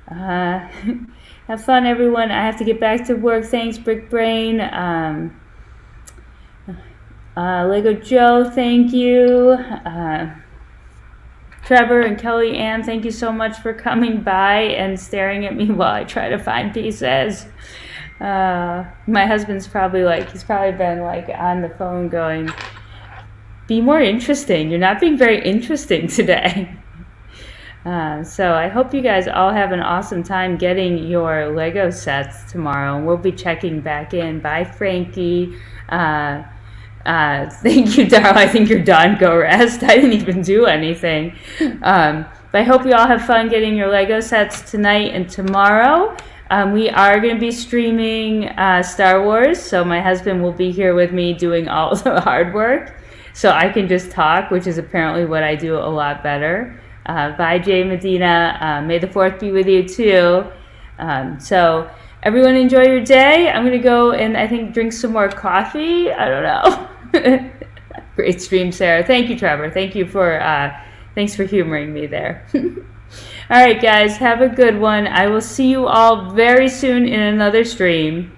Have fun, everyone. I have to get back to work. Thanks, Brick Brain. Lego Joe, thank you. Trevor and Kelly Ann, thank you so much for coming by and staring at me while I try to find pieces. My husband's probably he's probably been on the phone going, be more interesting. You're not being very interesting today. So I hope you guys all have an awesome time getting your Lego sets tomorrow. We'll be checking back in. Bye, Frankie. Thank you, Darla. I think you're done. Go rest. I didn't even do anything. But I hope you all have fun getting your Lego sets tonight and tomorrow. We are going to be streaming Star Wars, so my husband will be here with me doing all the hard work, so I can just talk, which is apparently what I do a lot better. Bye, Jay Medina. May the 4th be with you, too. So everyone enjoy your day. I'm going to go and I think drink some more coffee. I don't know. Great stream, Sarah. Thank you, Trevor. Thanks for humoring me there. All right, guys, have a good one. I will see you all very soon in another stream.